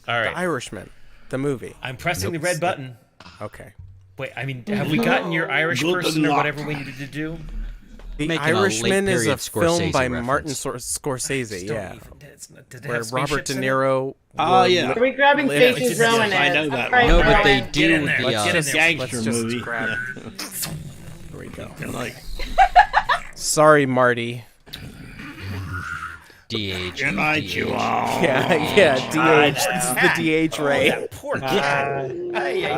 All The right, Irishman, the movie. I'm pressing the red button. Okay. Wait, I mean, have we gotten your Irish Good person or luck. whatever we needed to do? The Making a Irishman is a late-period film by Scorsese Martin reference. Scorsese, yeah. Did they Where have Robert De spaceships in it? Niro. Oh, yeah. Are we grabbing lived- faces, Rowan? I know that Right, No, one. but they Rowan. do in with there. the. Let's get in there. Gangster Let's just movie. grab. Yeah. Here we go. And like, Sorry, Marty. DH. good night, you all. Yeah, DH. This is the DH Ray. Poor kid.